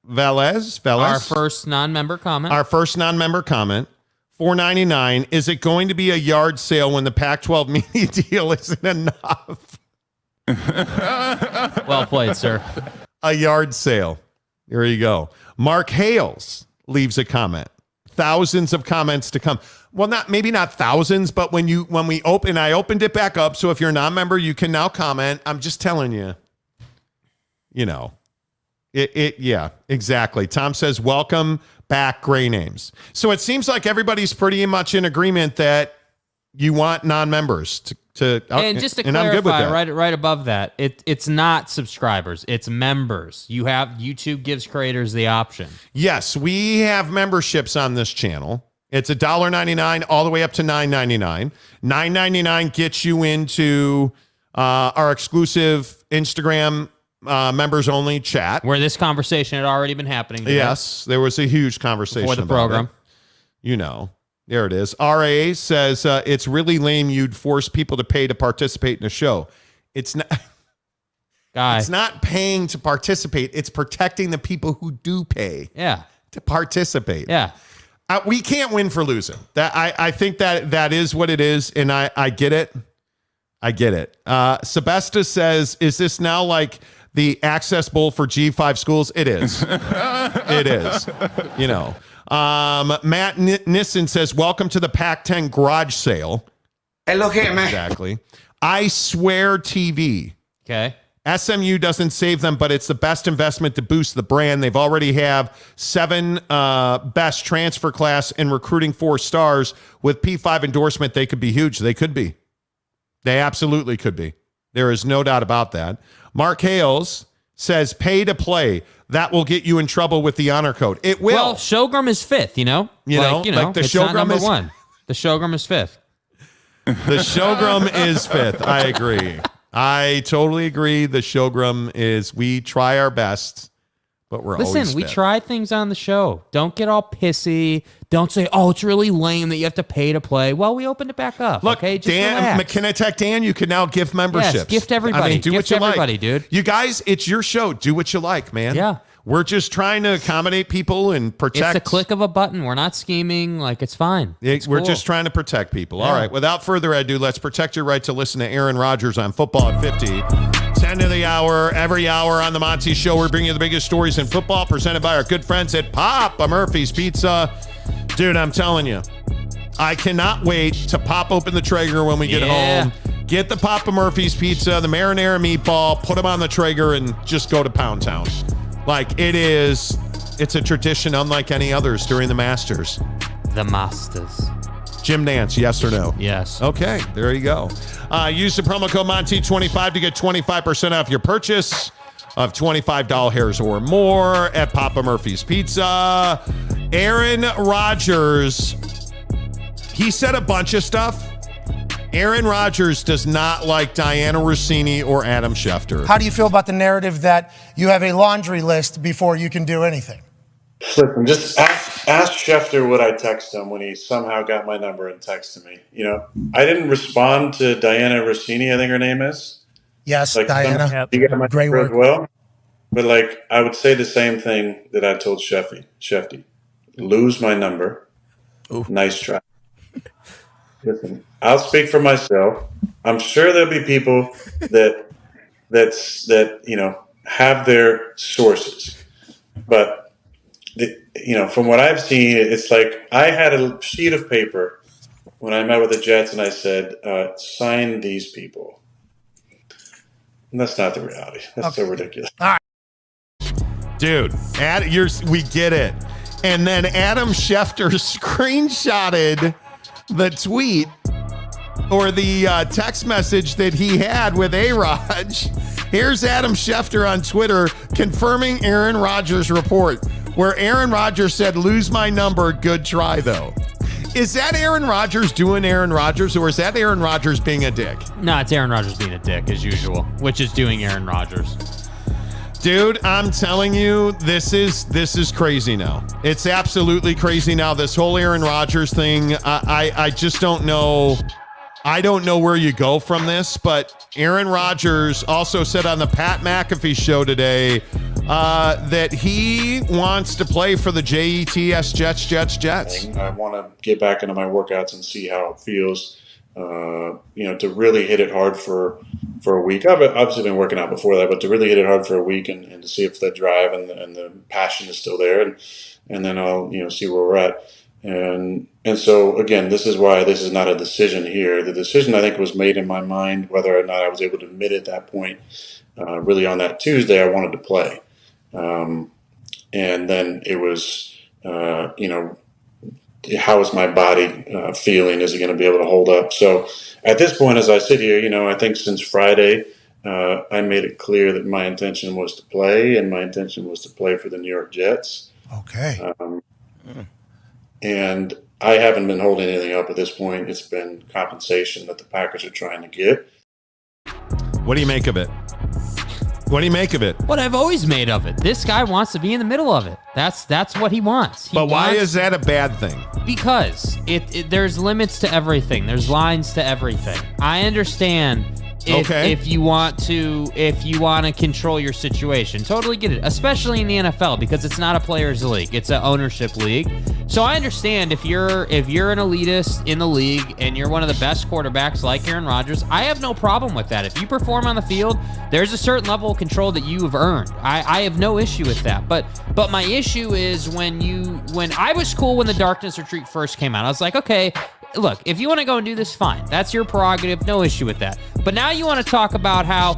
Velez. Our first non-member comment. $4.99. Is it going to be a yard sale when the Pac-12 media deal isn't enough? Well played, sir. A yard sale. There you go. Mark Hales leaves a comment. Thousands of comments to come. Well, maybe not thousands, but when we open, I opened it back up. So if you're a non-member, you can now comment. I'm just telling you. Yeah, exactly. Tom says, welcome back, gray names. So it seems like everybody's pretty much in agreement that you want non-members to and just to clarify, right above that, it's not subscribers, it's members. YouTube gives creators the option. Yes, we have memberships on this channel. It's $1.99 all the way up to $9.99. $9.99 gets you into our exclusive Instagram members only chat, where this conversation had already been happening today. Yes, there was a huge conversation before the about program. There it is. RA says it's really lame you'd force people to pay to participate in a show. It's not. It's not paying to participate. It's protecting the people who do pay. To participate. Yeah. We can't win for losing. I think that is what it is, and I get it. Sebesta says, is this now like the Access Bowl for G5 schools? It is. It is. Matt Nissen says, welcome to the Pac-10 garage sale. Hello, man. Exactly. I swear TV. Okay. SMU doesn't save them, but it's the best investment to boost the brand. They've already have 7 best transfer class and recruiting 4 stars. With P5 endorsement, they could be huge. They could be. They absolutely could be. There is no doubt about that. Mark Hales says, pay to play. That will get you in trouble with the honor code. It will. Well, Showgram is 5th, Like the it's Showgram not is 1. The Showgram is 5th. The Showgram is 5th. I agree. I totally agree. The Showgram is, we try our best, but we're always Listen, we try things on the show. Don't get all pissy. Don't say, it's really lame that you have to pay to play. Well, we opened it back up. Look, okay? Just Dan, relax. McKenna Tech Dan, you can now gift memberships. Yes, gift everybody. Do gift what you everybody, like. Dude. You guys, it's your show. Do what you like, man. Yeah. We're just trying to accommodate people and protect. It's a click of a button. We're not scheming. It's fine. We're cool. just trying to protect people. All right. Without further ado, let's protect your right to listen to Aaron Rodgers on Football at 50. 10 to the hour. Every hour on the Monty Show, we're bringing you the biggest stories in football, presented by our good friends at Papa Murphy's Pizza. Dude, I'm telling you, I cannot wait to pop open the Traeger when we get home. Get the Papa Murphy's Pizza, the marinara meatball, put them on the Traeger, and just go to Pound Town. It's a tradition unlike any others during the Masters. The Masters. Jim Nance, yes or no? Yes. Okay, there you go. Use the promo code Monty25 to get 25% off your purchase of $25 or more at Papa Murphy's Pizza. Aaron Rodgers, he said a bunch of stuff. Aaron Rodgers does not like Diana Rossini or Adam Schefter. How do you feel about the narrative that you have a laundry list before you can do anything? Listen, just ask Schefter what I text him when he somehow got my number and texted me. I didn't respond to Diana Rossini, I think her name is. Yes, Diana. You got my Great number work. as well. But I would say the same thing that I told Shefty. Lose my number. Ooh. Nice try. Listen, I'll speak for myself. I'm sure there'll be people that have their sources, but from what I've seen, it's like I had a sheet of paper when I met with the Jets, and I said, "Sign these people." And that's not the reality. That's so ridiculous. All right. Dude, we get it. And then Adam Schefter screenshotted the tweet or the text message that he had with A-Rod. Here's Adam Schefter on Twitter confirming Aaron Rodgers' report, where Aaron Rodgers said, "Lose my number, good try though." Is that Aaron Rodgers doing Aaron Rodgers, or is that Aaron Rodgers being a dick? No, it's Aaron Rodgers being a dick as usual, which is doing Aaron Rodgers. Dude, I'm telling you, this is crazy now. It's absolutely crazy now. This whole Aaron Rodgers thing, I just don't know. I don't know where you go from this, but Aaron Rodgers also said on the Pat McAfee Show today that he wants to play for the Jets. I want to get back into my workouts and see how it feels. To really hit it hard for a week. I've obviously been working out before that, but to really hit it hard for a week and to see if the drive and the passion is still there, and then I'll see where we're at. And so again, this is why this is not a decision here. The decision I think was made in my mind whether or not I was able to admit at that point. Really on that Tuesday, I wanted to play, and then it was how is my body feeling? Is it going to be able to hold up? So at this point, as I sit here, I think since Friday, I made it clear that my intention was to play, and my intention was to play for the New York Jets. Okay. And I haven't been holding anything up at this point. It's been compensation that the Packers are trying to get. What do you make of it? What do you make of it? What I've always made of it. This guy wants to be in the middle of it. That's what he wants. Why is that a bad thing? Because there's limits to everything. There's lines to everything. I understand if you want to control your situation. Totally get it. Especially in the NFL, because it's not a players' league. It's an ownership league. So I understand if you're an elitist in the league and you're one of the best quarterbacks like Aaron Rodgers, I have no problem with that. If you perform on the field, there's a certain level of control that you have earned. I have no issue with that. But my issue is when I was cool when the Darkness Retreat first came out. I was like, okay, look, if you want to go and do this, fine. That's your prerogative. No issue with that. But now you want to talk about how,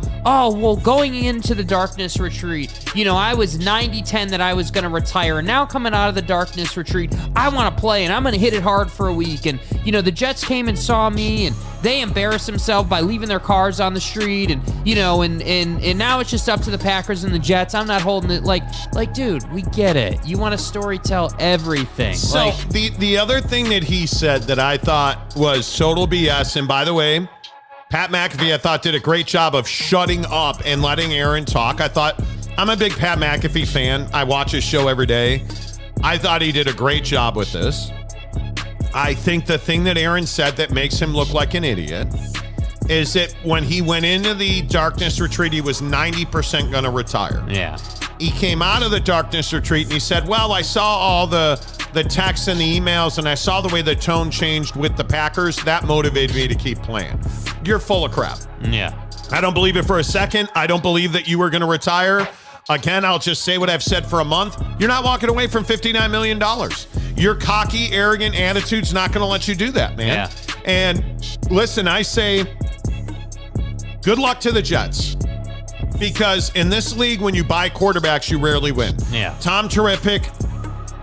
going into the Darkness Retreat, I was 90-10 that I was going to retire. And now coming out of the Darkness Retreat, I want to play and I'm going to hit it hard for a week. And, the Jets came and saw me and they embarrassed themselves by leaving their cars on the street. And, and now it's just up to the Packers and the Jets. I'm not holding it like, dude, we get it. You want to storytell everything. So the other thing that he said that I thought was total BS, and by the way, Pat McAfee, I thought, did a great job of shutting up and letting Aaron talk. I'm a big Pat McAfee fan. I watch his show every day. I thought he did a great job with this. I think the thing that Aaron said that makes him look like an idiot is that when he went into the Darkness Retreat, he was 90% going to retire. Yeah. He came out of the Darkness Retreat and he said, well, I saw all the texts and the emails and I saw the way the tone changed with the Packers. That motivated me to keep playing. You're full of crap. Yeah. I don't believe it for a second. I don't believe that you were going to retire. Again, I'll just say what I've said for a month. You're not walking away from $59 million. Your cocky, arrogant attitude's not going to let you do that, man. Yeah. And listen, I say good luck to the Jets. Because in this league, when you buy quarterbacks, you rarely win. Yeah. Tom Terrific.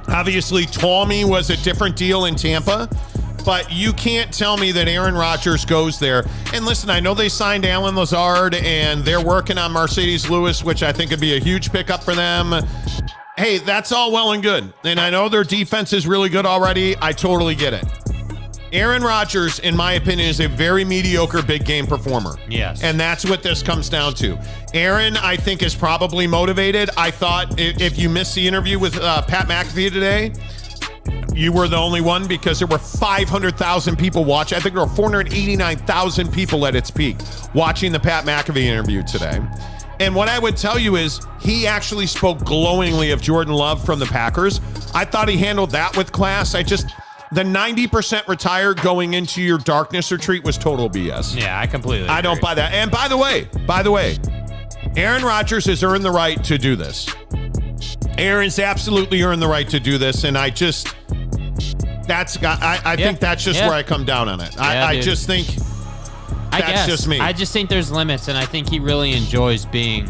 Obviously, Tommy was a different deal in Tampa. But you can't tell me that Aaron Rodgers goes there. And listen, I know they signed Alan Lazard, and they're working on Mercedes Lewis, which I think would be a huge pickup for them. Hey, that's all well and good. And I know their defense is really good already. I totally get it. Aaron Rodgers, in my opinion, is a very mediocre big game performer. Yes. And that's what this comes down to. Aaron, I think, is probably motivated. I thought if you missed the interview with Pat McAfee today, you were the only one because there were 500,000 people watching. I think there were 489,000 people at its peak watching the Pat McAfee interview today. And what I would tell you is he actually spoke glowingly of Jordan Love from the Packers. I thought he handled that with class. The 90% retire going into your Darkness Retreat was total BS. Yeah, I completely agree. I don't buy that. And by the way, Aaron Rodgers has earned the right to do this. Aaron's absolutely earned the right to do this, and I think that's just where I come down on it. I just think that's just me. I just think there's limits, and I think he really enjoys being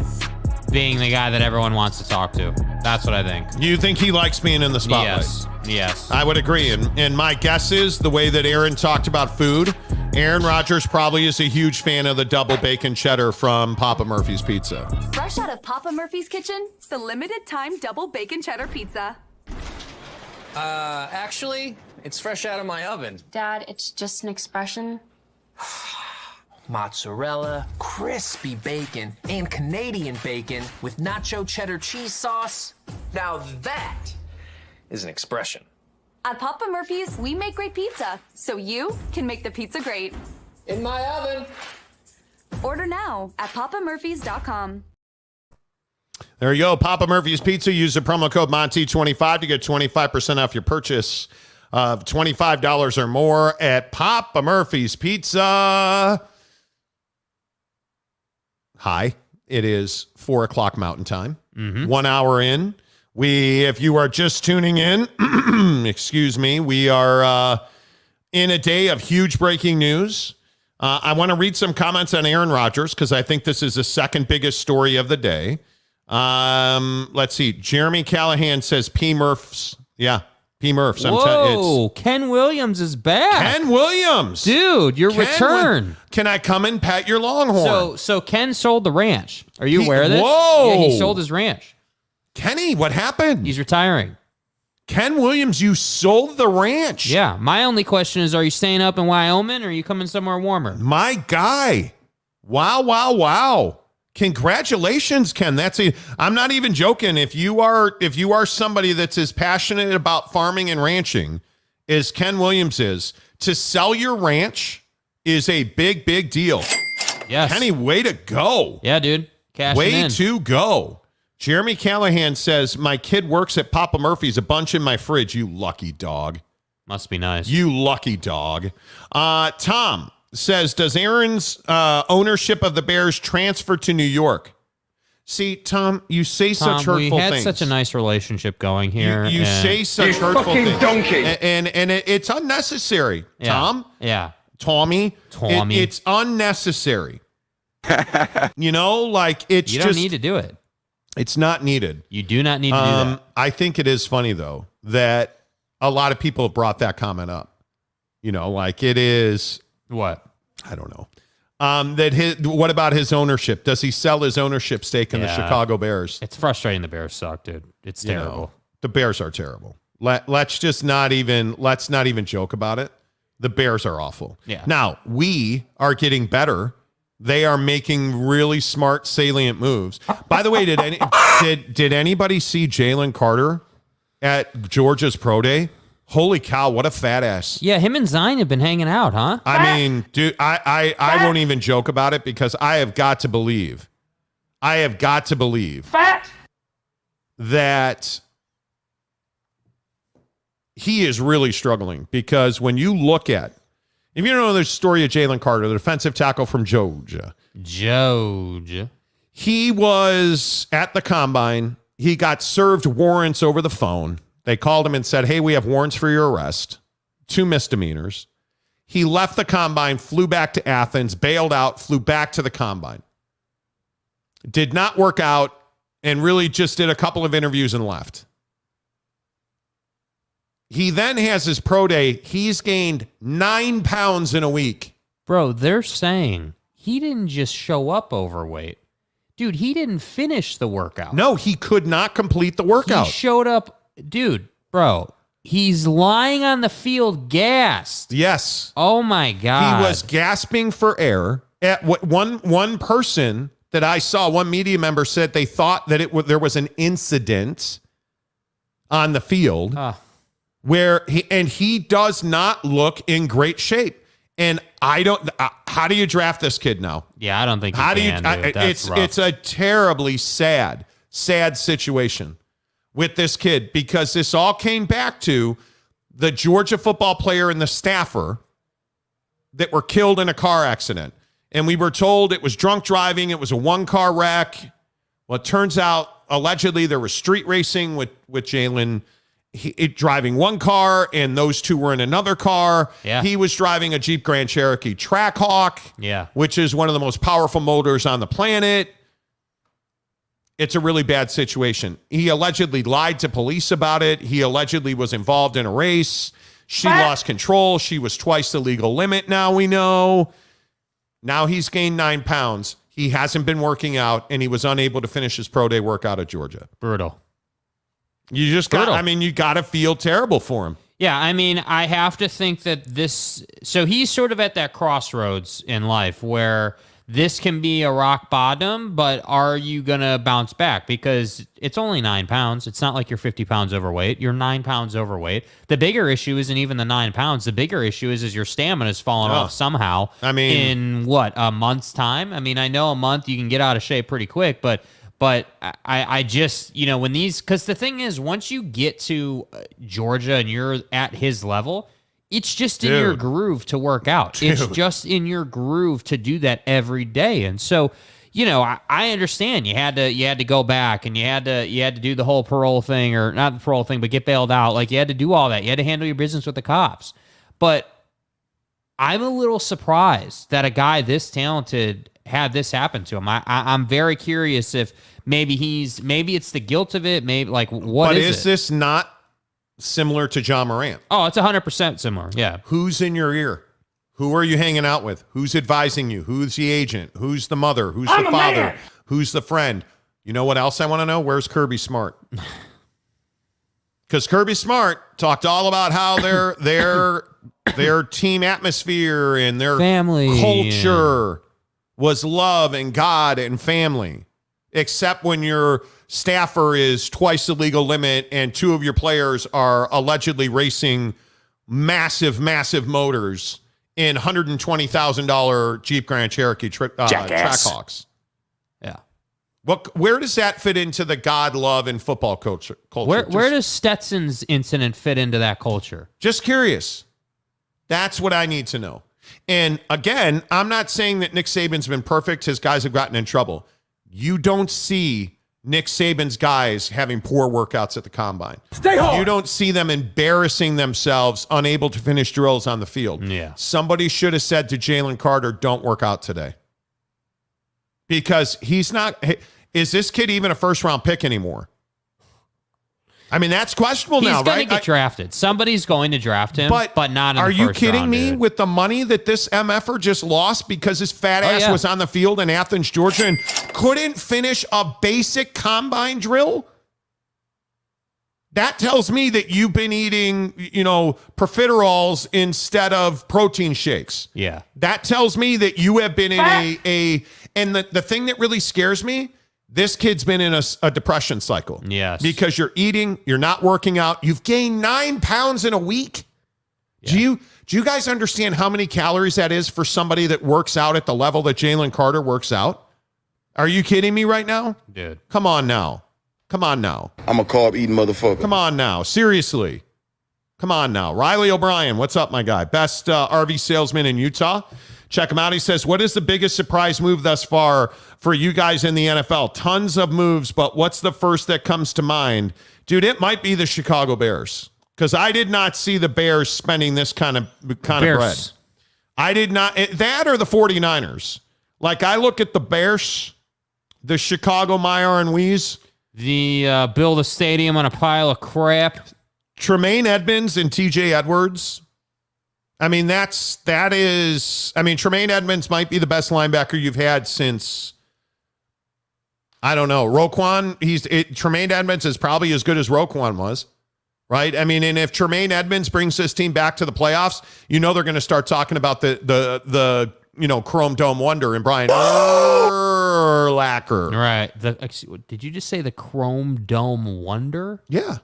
the guy that everyone wants to talk to. That's what I think. You think he likes being in the spotlight? Yes. I would agree. And my guess is the way that Aaron talked about food, Aaron Rodgers probably is a huge fan of the double bacon cheddar from Papa Murphy's Pizza. Fresh out of Papa Murphy's kitchen, the limited time double bacon cheddar pizza. Actually, it's fresh out of my oven. Dad, it's just an expression. Mozzarella, crispy bacon, and Canadian bacon with nacho cheddar cheese sauce. Now that is an expression. At Papa Murphy's, we make great pizza, so you can make the pizza great. In my oven. Order now at papamurphys.com. There you go. Papa Murphy's Pizza. Use the promo code Monty25 to get 25% off your purchase of $25 or more at Papa Murphy's Pizza. Hi, it is 4 o'clock Mountain Time. 1 hour in. If you are just tuning in, excuse me, we are in a day of huge breaking news. I want to read some comments on Aaron Rodgers because I think this is the second biggest story of the day. Let's see. Jeremy Callahan says P. Murphs. Yeah, P. Murphs. Whoa, Ken Williams is back. Ken Williams. Dude, your return. Can I come and pat your longhorn? So Ken sold the ranch. Are you aware of this? Whoa. Yeah, he sold his ranch. Kenny, what happened? He's retiring. Ken Williams, you sold the ranch. Yeah. My only question is, are you staying up in Wyoming or are you coming somewhere warmer? My guy. Wow. Congratulations, Ken. I'm not even joking. If you are somebody that's as passionate about farming and ranching as Ken Williams is, to sell your ranch is a big deal. Yes. Kenny, way to go. Yeah, dude. Way to go. Jeremy Callahan says, my kid works at Papa Murphy's, a bunch in my fridge. You lucky dog. Must be nice. You lucky dog. Tom says, does Aaron's ownership of the Bears transfer to New York? See, Tom, you say such hurtful things. We had such a nice relationship going here. You say such hurtful things. Donkey. And it's unnecessary, Yeah. Tom. Yeah. Tommy. It's unnecessary. You don't need to do it. It's not needed. You do not need to do that. I think it is funny, though, that a lot of people have brought that comment up. It is... What? I don't know. What about his ownership? Does he sell his ownership stake in the Chicago Bears? It's frustrating. The Bears suck, dude. It's terrible. The Bears are terrible. Let's not even joke about it. The Bears are awful. Yeah. Now, we are getting better. They are making really smart, salient moves. By the way, did anybody see Jalen Carter at Georgia's Pro Day? Holy cow, what a fat ass. Yeah, him and Zion have been hanging out, huh? I mean, dude, I won't even joke about it because I have got to believe that he is really struggling, because when you look at, if you don't know the story of Jalen Carter, the defensive tackle from Georgia. He was at the combine. He got served warrants over the phone. They called him and said, hey, we have warrants for your arrest. 2 misdemeanors. He left the combine, flew back to Athens, bailed out, flew back to the combine. Did not work out, and really just did a couple of interviews and left. He then has his pro day. He's gained 9 pounds in a week. Bro, they're saying he didn't just show up overweight. Dude, he didn't finish the workout. No, he could not complete the workout. He showed up. Dude, bro, he's lying on the field gassed. Yes. Oh, my God. He was gasping for air. At one person that I saw, one media member said they thought that there was an incident on the field where he does not look in great shape. And how do you draft this kid now? Yeah, I don't think it's a terribly sad situation with this kid, because this all came back to the Georgia football player and the staffer that were killed in a car accident. And we were told it was drunk driving. It was a 1-car wreck. Well, it turns out, allegedly, there was street racing with Jalen driving 1 car, and those 2 were in another car. Yeah. He was driving a Jeep Grand Cherokee Trackhawk, which is one of the most powerful motors on the planet. It's a really bad situation. He allegedly lied to police about it. He allegedly was involved in a race. She lost control. She was twice the legal limit, now we know. Now he's gained 9 pounds. He hasn't been working out, and he was unable to finish his pro day workout at Georgia. Brutal. You just got, you got to feel terrible for him. Yeah, I mean, I have to think that so he's sort of at that crossroads in life where this can be a rock bottom, but are you going to bounce back? Because it's only 9 pounds. It's not like you're 50 pounds overweight. You're 9 pounds overweight. The bigger issue isn't even the 9 pounds. The bigger issue is your stamina's fallen off somehow. I mean, in what, a month's time? I mean, I know a month you can get out of shape pretty quick, but I just, when because the thing is, once you get to Georgia and you're at his level, it's just in your groove to work out. It's just in your groove to do that every day. And so, I understand you had to go back and you had to do the whole parole thing, or not the parole thing, but get bailed out. Like, you had to do all that. You had to handle your business with the cops. But I'm a little surprised that a guy this talented had this happen to him. I'm very curious if maybe it's the guilt of it. Maybe what but is is this not similar to John Morant? Oh, it's 100% similar. Yeah. Who's in your ear? Who are you hanging out with? Who's advising you? Who's the agent? Who's the mother? Who's the father? Who's the friend? You know what else I want to know? Where's Kirby Smart? Because Kirby Smart talked all about how their team atmosphere and their family culture was love and God and family. Except when your staffer is twice the legal limit and 2 of your players are allegedly racing massive motors in $120,000 Jeep Grand Cherokee Trackhawks. Yeah. Where does that fit into the God, love, and football culture? Where does Stetson's incident fit into that culture? Just curious. That's what I need to know. And again, I'm not saying that Nick Saban's been perfect. His guys have gotten in trouble. You don't see Nick Saban's guys having poor workouts at the combine. Stay home. You don't see them embarrassing themselves, unable to finish drills on the field. Yeah. Somebody should have said to Jalen Carter, don't work out today. Because he's not, is this kid even a first-round pick anymore? I mean, that's questionable now, right? He's going to get drafted. Somebody's going to draft him, but not in the first round. Are you kidding me dude. with the money that this MFer just lost because his fat ass was on the field in Athens, Georgia, and couldn't finish a basic combine drill? That tells me that you've been eating, profiteroles instead of protein shakes. Yeah. That tells me that you have been in and the thing that really scares me, this kid's been in a depression cycle. Yes. Because you're eating, you're not working out. You've gained 9 pounds in a week. Yeah. Do you guys understand how many calories that is for somebody that works out at the level that Jalen Carter works out? Are you kidding me right now? Dude. Come on now. I'm a carb-eating motherfucker. Come on now. Seriously. Come on now. Riley O'Brien, what's up, my guy? Best RV salesman in Utah. Check him out. He says, what is the biggest surprise move thus far for you guys in the NFL? Tons of moves, but what's the first that comes to mind? Dude, it might be the Chicago Bears, because I did not see the Bears spending this kind of bread. I did not. That or the 49ers. Like, I look at the Bears, the Chicago Meyer and Wees. The build a stadium on a pile of crap. Tremaine Edmonds and TJ Edwards. I mean, Tremaine Edmonds might be the best linebacker you've had since, I don't know, Roquan. Tremaine Edmonds is probably as good as Roquan was, right? I mean, and if Tremaine Edmonds brings this team back to the playoffs, they're going to start talking about the Chrome Dome Wonder and Brian Urlacher. Right. Did you just say the Chrome Dome Wonder? Yeah.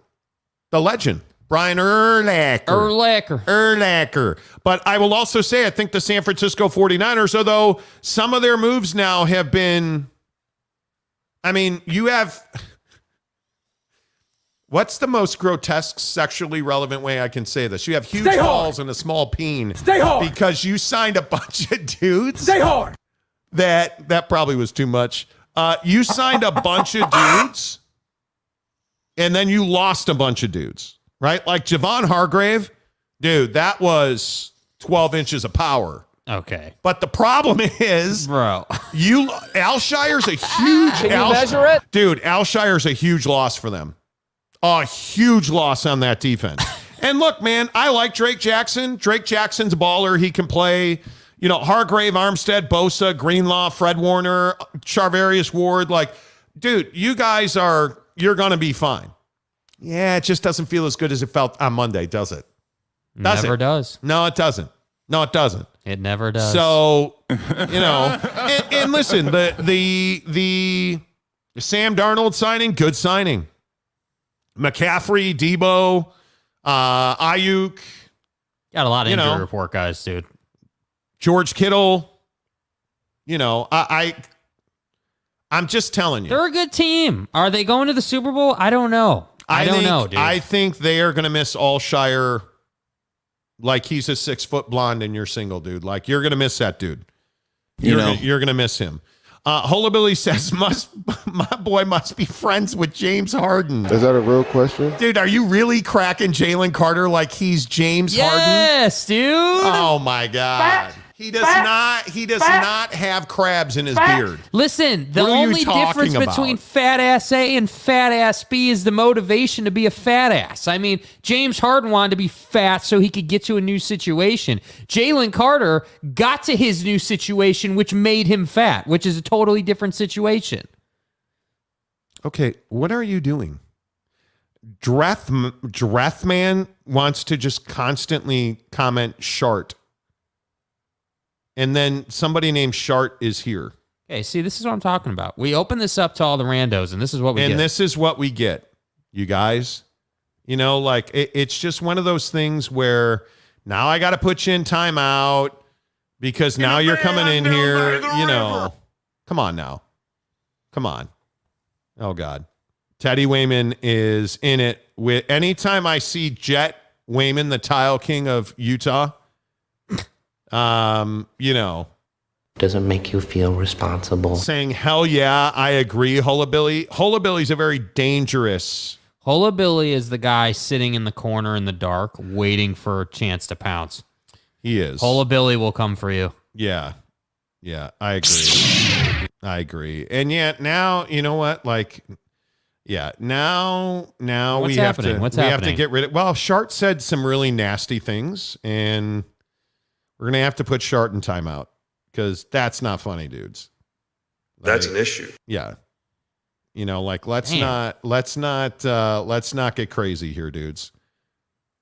The legend. Brian Urlacher. But I will also say, I think the San Francisco 49ers, although some of their moves now have been, you have, what's the most grotesque sexually relevant way I can say this? You have huge balls and a small peen. Stay hard. Because you signed a bunch of dudes. Stay hard. That probably was too much. You signed a bunch of dudes, and then you lost a bunch of dudes. Right? Like Javon Hargrave, dude, that was 12 inches of power. Okay. But the problem is, bro, Alshire's a huge. Can you measure it? Dude, Alshire's a huge loss for them. A huge loss on that defense. And look, man, I like Drake Jackson. Drake Jackson's a baller. He can play, Hargrave, Armstead, Bosa, Greenlaw, Fred Warner, Charvarius Ward. Like, dude, you guys you're going to be fine. Yeah, it just doesn't feel as good as it felt on Monday, does it? Never does. No, it doesn't. No, it doesn't. It never does. So, and listen, the Sam Darnold signing, good signing. McCaffrey, Debo, Ayuk. Got a lot of injury report guys, dude. George Kittle. I'm just telling you. They're a good team. Are they going to the Super Bowl? I don't know. I don't know, dude. I think they are going to miss Alshire like he's a 6-foot blonde and you're single, dude. Like, you're going to miss that dude. You're going to miss him. Hullabilly says, my boy must be friends with James Harden. Is that a real question? Dude, are you really cracking Jalen Carter like he's James Harden? Yes, dude. Oh, my God. He does not have crabs in his beard. Listen, the only difference between fat ass A and fat ass B is the motivation to be a fat ass. I mean, James Harden wanted to be fat so he could get to a new situation. Jalen Carter got to his new situation, which made him fat, which is a totally different situation. Okay, what are you doing? Drethman wants to just constantly comment shart. And then somebody named Shart is here. Okay, see, this is what I'm talking about. We open this up to all the randos, and this is what we get. And this is what we get, you guys. It's just one of those things where now I got to put you in timeout because now you're coming in here, Come on now. Come on. Oh, God. Teddy Wayman is in it. Anytime I see Jet Wayman, the tile king of Utah, doesn't make you feel responsible. Saying, hell yeah, I agree, Hullabilly. Hullabilly's a very dangerous. Hullabilly is the guy sitting in the corner in the dark, waiting for a chance to pounce. He is. Hullabilly will come for you. Yeah. Yeah, I agree. And yet now, you know what? Now What's we happening? have to get rid of. Well, Shart said some really nasty things, and we're going to have to put Shart in timeout because that's not funny, dudes. That's an issue. Yeah. Let's not get crazy here, dudes.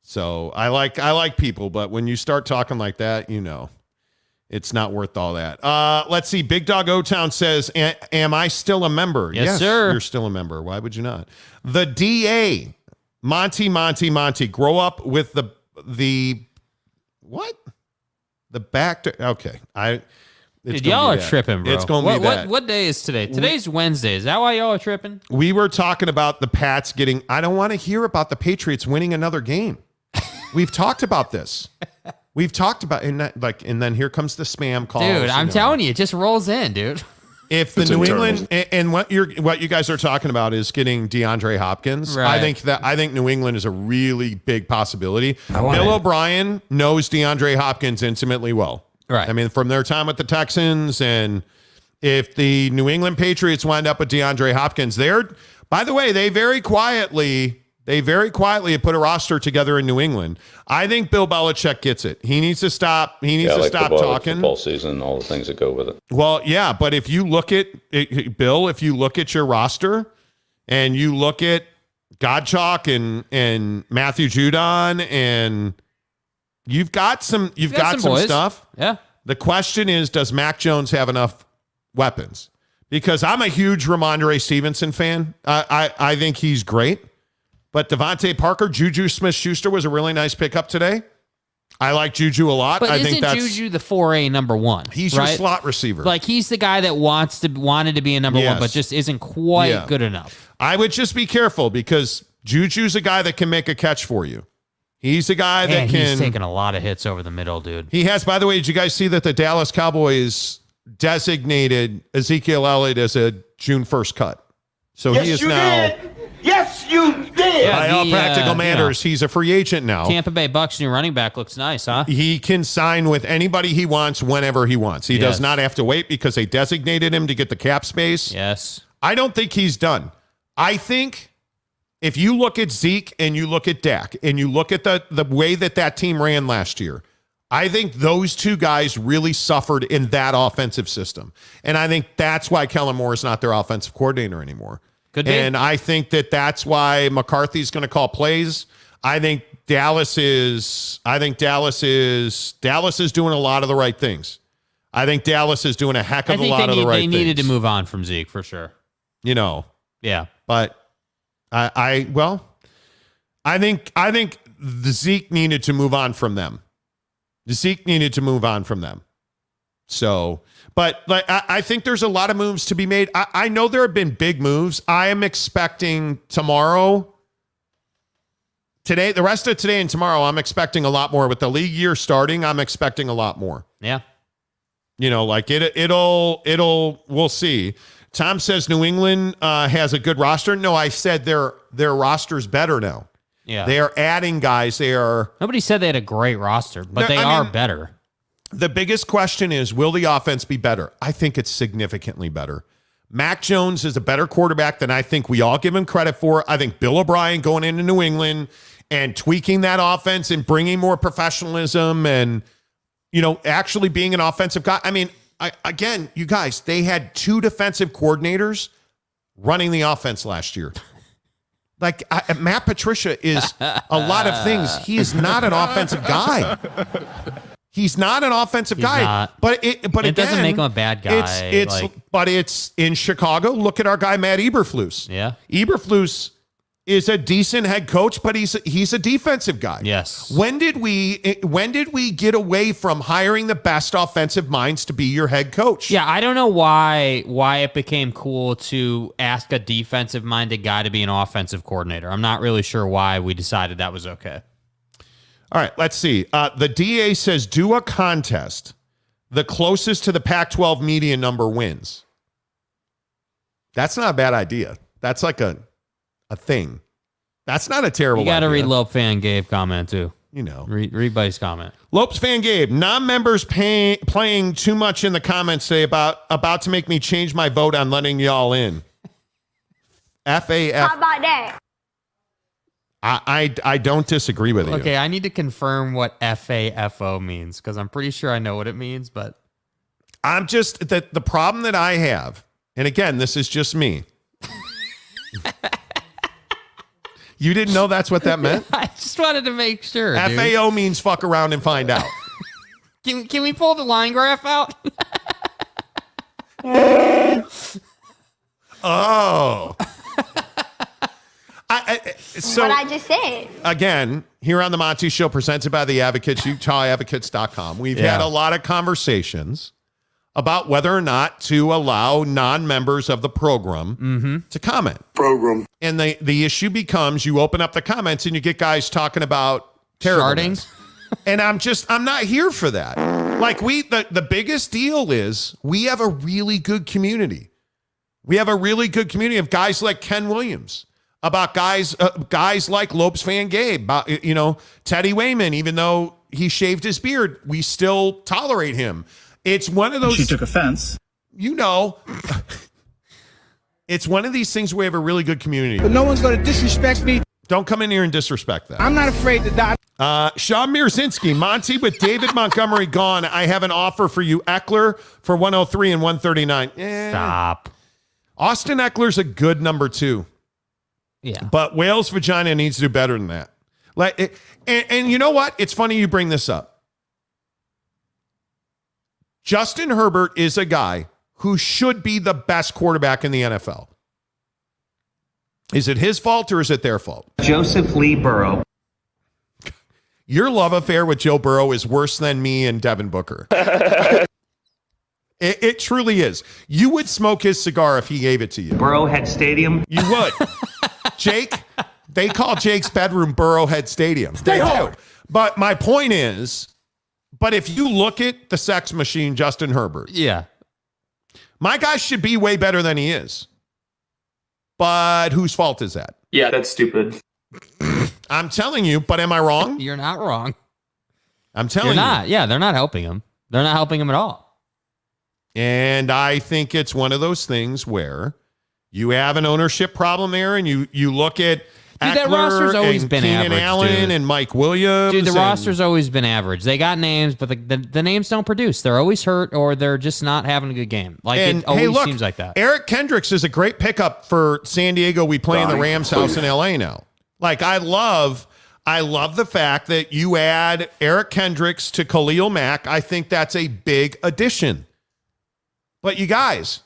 So I like people, but when you start talking like that, it's not worth all that. Let's see. Big Dog O-Town says, am I still a member? Yes, sir. You're still a member. Why would you not? The DA, Monty, grow up with the what? The back to, okay. Dude, y'all are tripping, bro. It's going to be that. What day is today? Today's Wednesday. Is that why y'all are tripping? We were talking about the Pats getting, I don't want to hear about the Patriots winning another game. We've talked about this. We've talked about, and then here comes the spam call. Dude, I'm telling you, it just rolls in, dude. If the New England and what you guys are talking about is getting DeAndre Hopkins, right. I think New England is a really big possibility. Bill O'Brien knows DeAndre Hopkins intimately well. Right. I mean, from their time with the Texans, and if the New England Patriots wind up with DeAndre Hopkins, by the way, they very quietly have put a roster together in New England. I think Bill Belichick gets it. He needs to stop. He needs to stop talking. Football season, all the things that go with it. Well, yeah, but if you look at Bill, if you look at your roster and you look at Godchalk and Matthew Judon, and you've got some stuff. Yeah. The question is, does Mac Jones have enough weapons? Because I'm a huge Ramondre Stevenson fan. I think he's great. But Devontae Parker, Juju Smith-Schuster was a really nice pickup today. I like Juju a lot. But I think that's Juju the 4A number one? He's right? your slot receiver. Like, he's the guy that wanted to be a number one, but just isn't quite good enough. I would just be careful because Juju's a guy that can make a catch for you. He's a guy that can. He's taking a lot of hits over the middle, dude. He has. By the way, did you guys see that the Dallas Cowboys designated Ezekiel Elliott as a June 1st cut? So he is now. Yes, you did. saying. By all practical matters, he's a free agent now. Tampa Bay Bucks new running back looks nice, huh? He can sign with anybody he wants whenever he wants. He does not have to wait because they designated him to get the cap space. Yes. I don't think he's done. I think if you look at Zeke and you look at Dak and you look at the way that team ran last year, I think those two guys really suffered in that offensive system. And I think that's why Kellen Moore is not their offensive coordinator anymore. Could be. And I think that's why McCarthy's going to call plays. I think Dallas is doing a lot of the right things. I think Dallas is doing a heck of a lot of the right things. They needed to move on from Zeke for sure. Yeah. But I think the Zeke needed to move on from them. So, but I think there's a lot of moves to be made. I know there have been big moves. I am expecting today, the rest of today and tomorrow, I'm expecting a lot more. With the league year starting, I'm expecting a lot more. Yeah. We'll see. Tom says New England has a good roster. No, I said their roster's better now. Yeah. They are adding guys. Nobody said they had a great roster, but they are better. The biggest question is, will the offense be better? I think it's significantly better. Mac Jones is a better quarterback than I think we all give him credit for. I think Bill O'Brien going into New England and tweaking that offense and bringing more professionalism and, actually being an offensive guy. I mean, again, you guys, they had 2 defensive coordinators running the offense last year. Matt Patricia is a lot of things. He is not an offensive guy. He's not an offensive guy. Not. But it doesn't make him a bad guy. But it's in Chicago. Look at our guy Matt Eberflus. Yeah, Eberflus is a decent head coach, but he's a defensive guy. Yes. When did we get away from hiring the best offensive minds to be your head coach? Yeah, I don't know why it became cool to ask a defensive-minded guy to be an offensive coordinator. I'm not really sure why we decided that was okay. All right, let's see. The DA says do a contest. The closest to the Pac-12 media number wins. That's not a bad idea. That's like a thing. That's not a terrible idea. You got to read Lope Fan Gabe comment too. Read Buddy's comment. Lopes Fan Gabe, non-members playing too much in the comments today about to make me change my vote on letting y'all in. FAF. How about that? I don't disagree with you. Okay, I need to confirm what FAFO means because I'm pretty sure I know what it means, but I'm just the problem that I have, and again, this is just me. You didn't know that's what that meant? I just wanted to make sure. FAO means fuck around and find out. Can we pull the line graph out? Oh. So what I just said. Again, here on the Monty Show, presented by the Advocates, UtahAdvocates.com, we've had a lot of conversations about whether or not to allow non-members of the program to comment. And the issue becomes you open up the comments and you get guys talking about terribleness. And I'm not here for that. The biggest deal is we have a really good community. We have a really good community of guys like Ken Williams, about guys like Lopes Fan Gabe, about, Teddy Wayman, even though he shaved his beard, we still tolerate him. It's one of those. She took offense. It's one of these things where we have a really good community. But no one's going to disrespect me. Don't come in here and disrespect that. I'm not afraid to die. Sean Mirzinski, Monty, with David Montgomery gone, I have an offer for you. Eckler for 103 and 139. Stop. Austin Eckler's a good number 2. Yeah. But Wales Vagina needs to do better than that. And you know what? It's funny you bring this up. Justin Herbert is a guy who should be the best quarterback in the NFL. Is it his fault or is it their fault? Joseph Lee Burrow. Your love affair with Joe Burrow is worse than me and Devin Booker. It truly is. You would smoke his cigar if he gave it to you. Burrowhead Stadium. You would. Jake, they call Jake's bedroom Burrowhead Stadium. Stay hard. But my point is, if you look at the sex machine, Justin Herbert. Yeah. My guy should be way better than he is. But whose fault is that? Yeah, that's stupid. I'm telling you, but am I wrong? You're not wrong. I'm telling you. You're not. Yeah, they're not helping him. They're not helping him at all. And I think it's one of those things where you have an ownership problem there, and you look at that roster's always been Keenan average, Allen dude. and Mike Williams. Dude, the roster's always been average. They got names, but the names don't produce. They're always hurt, or they're just not having a good game. Like, it always seems like that. Eric Kendricks is a great pickup for San Diego. We play in the Rams house in LA now. Like, I love the fact that you add Eric Kendricks to Khalil Mack. I think that's a big addition. But you guys,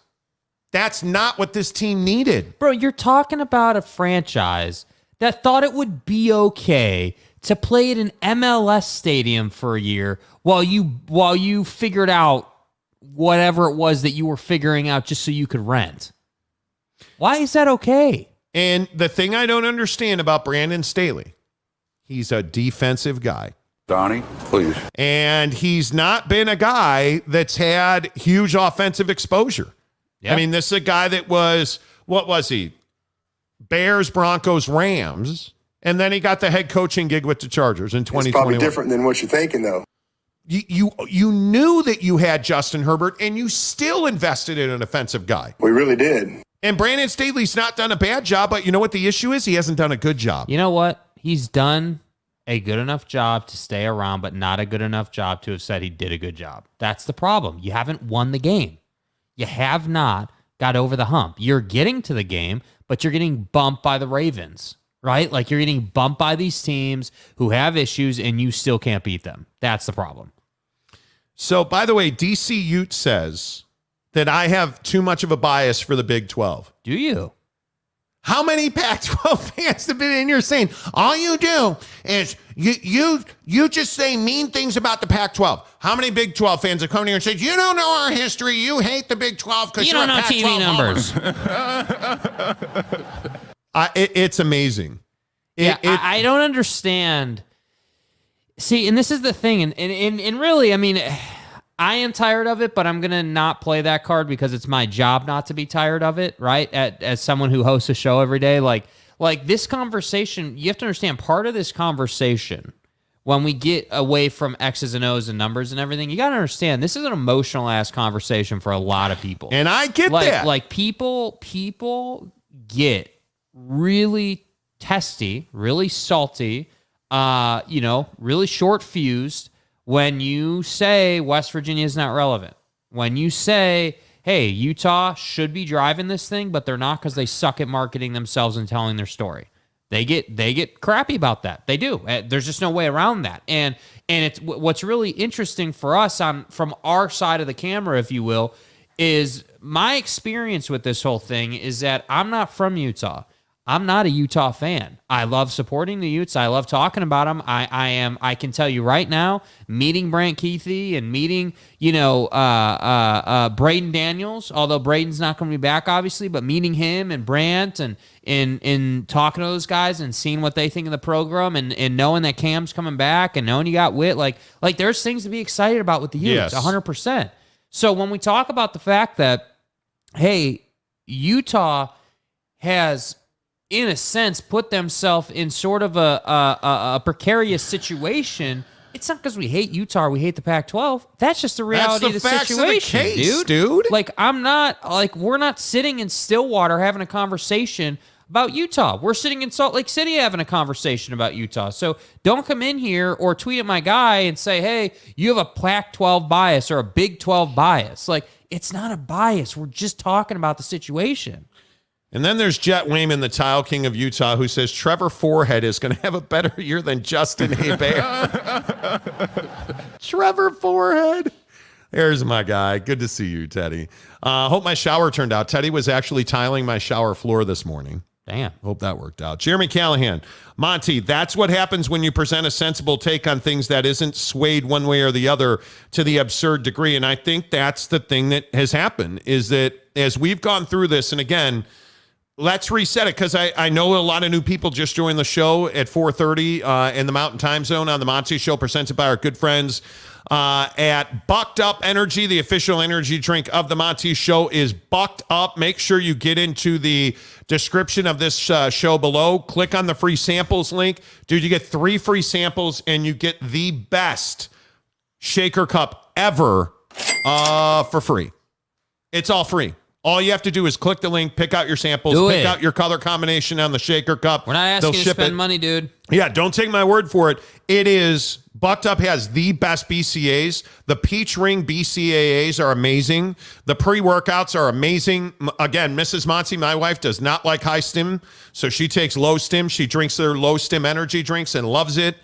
that's not what this team needed. Bro, you're talking about a franchise that thought it would be okay to play at an MLS stadium for a year while you figured out whatever it was that you were figuring out just so you could rent. Why is that okay? And the thing I don't understand about Brandon Staley, he's a defensive guy. Donnie, please. And he's not been a guy that's had huge offensive exposure. Yeah. I mean, this is a guy that was, what was he? Bears, Broncos, Rams. And then he got the head coaching gig with the Chargers in 2021. It's probably different than what you're thinking, though. You knew that you had Justin Herbert, and you still invested in an offensive guy. We really did. And Brandon Staley's not done a bad job, but you know what the issue is? He hasn't done a good job. You know what? He's done a good enough job to stay around, but not a good enough job to have said he did a good job. That's the problem. You haven't won the game. You have not got over the hump. You're getting to the game, but you're getting bumped by the Ravens, right? Like, you're getting bumped by these teams who have issues, and you still can't beat them. That's the problem. So, by the way, DC Ute says that I have too much of a bias for the Big 12. Do you? How many Pac-12 fans have been in here saying, all you do is you just say mean things about the Pac-12? How many Big 12 fans have come here and said, you don't know our history, you hate the Big 12 because you you're don't know TV numbers? It's amazing. I don't understand. See, and this is the thing, and really, I mean, I am tired of it, but I'm going to not play that card because it's my job not to be tired of it, right? As someone who hosts a show every day, like this conversation, you have to understand, part of this conversation, when we get away from X's and O's and numbers and everything, you got to understand, this is an emotional-ass conversation for a lot of people. And I get that. Like, people get really testy, really salty, really short-fused when you say West Virginia is not relevant. When you say, hey, Utah should be driving this thing, but they're not because they suck at marketing themselves and telling their story. They get crappy about that. They do. There's just no way around that. And it's what's really interesting for us from our side of the camera, if you will, is my experience with this whole thing is that I'm not from Utah. I'm not a Utah fan. I love supporting the Utes. I love talking about them. I can tell you right now, meeting Brant Keithy and meeting, Braden Daniels, although Braden's not going to be back, obviously, but meeting him and Brant and in talking to those guys and seeing what they think of the program and knowing that Cam's coming back and knowing you got Witt, like there's things to be excited about with the Utes, 100%. So when we talk about the fact that, hey, Utah has, in a sense, put themselves in sort of a precarious situation, it's not because we hate Utah or we hate the Pac-12. That's just the reality of the situation, dude. Like, we're not sitting in Stillwater having a conversation about Utah. We're sitting in Salt Lake City having a conversation about Utah. So don't come in here or tweet at my guy and say, hey, you have a Pac-12 bias or a Big 12 bias. Like, it's not a bias. We're just talking about the situation. And then there's Jet Wayman, the tile king of Utah, who says Trevor Forehead is going to have a better year than Justin Hebert. Trevor Forehead. There's my guy. Good to see you, Teddy. Hope my shower turned out. Teddy was actually tiling my shower floor this morning. Damn. Hope that worked out. Jeremy Callahan. Monty, that's what happens when you present a sensible take on things that isn't swayed one way or the other to the absurd degree. And I think that's the thing that has happened, is that as we've gone through this, and again, let's reset it because I know a lot of new people just joined the show at 4:30 in the Mountain Time Zone on the Monty Show, presented by our good friends at Bucked Up Energy. The official energy drink of the Monty Show is Bucked Up. Make sure you get into the description of this show below. Click on the free samples link. Dude, you get 3 free samples and you get the best shaker cup ever for free. It's all free. All you have to do is click the link, pick out your samples, pick out your color combination on the shaker cup. We're not asking you to spend money, dude. Yeah, don't take my word for it. It is, Bucked Up has the best BCAAs. The Peach Ring BCAAs are amazing. The pre-workouts are amazing. Again, Mrs. Monty, my wife, does not like high stim, so she takes low stim. She drinks their low stim energy drinks and loves it.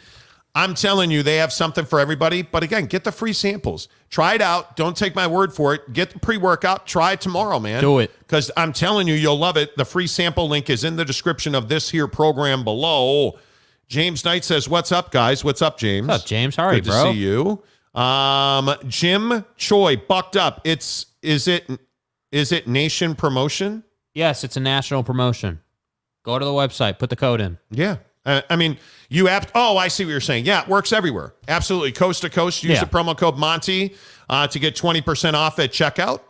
I'm telling you, they have something for everybody. But again, get the free samples. Try it out. Don't take my word for it. Get the pre-workout. Try it tomorrow, man. Do it. Because I'm telling you, you'll love it. The free sample link is in the description of this here program below. James Knight says, what's up, guys? What's up, James? What's up, James? How are you, bro? Good to see you. Jim Choi, Bucked Up. Is it Nation Promotion? Yes, it's a national promotion. Go to the website. Put the code in. Yeah. I mean, I see what you're saying. Yeah, it works everywhere. Absolutely. Coast to coast. Use the promo code Monty to get 20% off at checkout.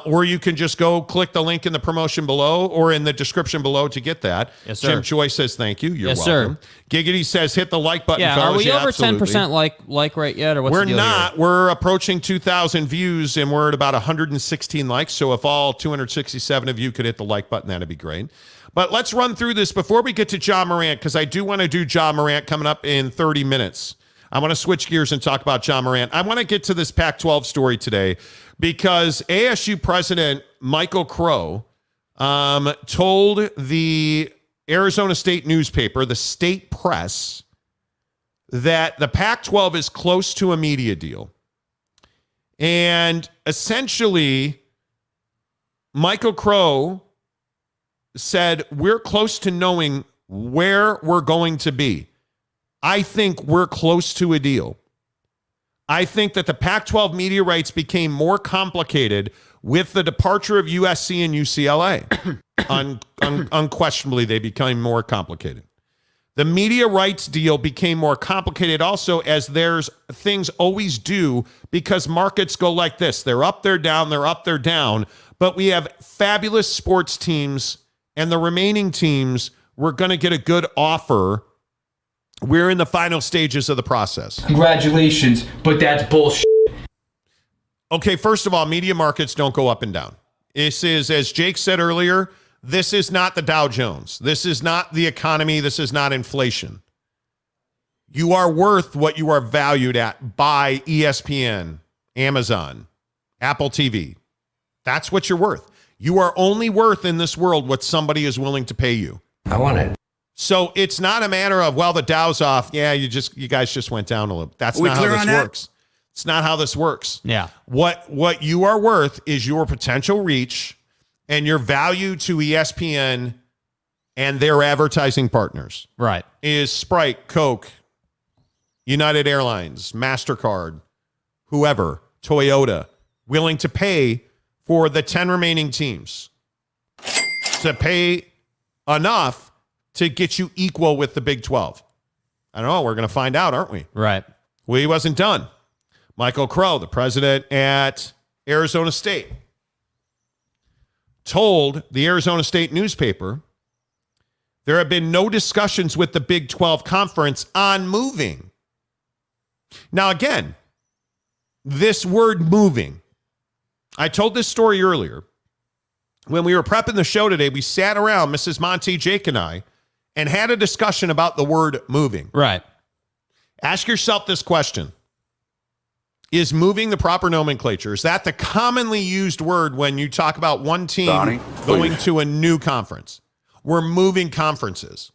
Or you can just go click the link in the promotion below or in the description below to get that. Yes, sir. Jim Choi says thank you. You're yes, welcome. Sir. Giggity says hit the like button, yeah, fellas. are we over absolutely. 10% like rate yet? Or what's we're the deal not. Here? We're approaching 2,000 views, and we're at about 116 likes. So if all 267 of you could hit the like button, that'd be great. But let's run through this before we get to Ja Morant, because I do want to do Ja Morant coming up in 30 minutes. I want to switch gears and talk about Ja Morant. I want to get to this Pac-12 story today because ASU President Michael Crow told the Arizona State newspaper, the State Press, that the Pac-12 is close to a media deal. And essentially, Michael Crow said, we're close to knowing where we're going to be. I think we're close to a deal. I think that the Pac-12 media rights became more complicated with the departure of USC and UCLA. Unquestionably, they became more complicated. The media rights deal became more complicated also, as there's things always do, because markets go like this. They're up, they're down, they're up, they're down. But we have fabulous sports teams, and the remaining teams, we're going to get a good offer. We're in the final stages of the process. Congratulations, but that's bullshit. Okay, first of all, media markets don't go up and down. This is, as Jake said earlier, this is not the Dow Jones. This is not the economy. This is not inflation. You are worth what you are valued at by ESPN, Amazon, Apple TV. That's what you're worth. You are only worth in this world what somebody is willing to pay you. I want it. So it's not a matter of, well, the Dow's off. Yeah, you guys just went down a little. That's not how this works. It's not how this works. Yeah. What you are worth is your potential reach and your value to ESPN and their advertising partners. Right. Is Sprite, Coke, United Airlines, MasterCard, whoever, Toyota, willing to pay for the 10 remaining teams to pay enough to get you equal with the Big 12. I don't know. We're going to find out, aren't we? Right. Well, he wasn't done. Michael Crow, the president at Arizona State, told the Arizona State newspaper there have been no discussions with the Big 12 conference on moving. Now, again, this word moving, I told this story earlier. When we were prepping the show today, we sat around, Mrs. Monty Jake and I, and had a discussion about the word moving. Right. Ask yourself this question. Is moving the proper nomenclature? Is that the commonly used word when you talk about one team going to a new conference? We're moving conferences.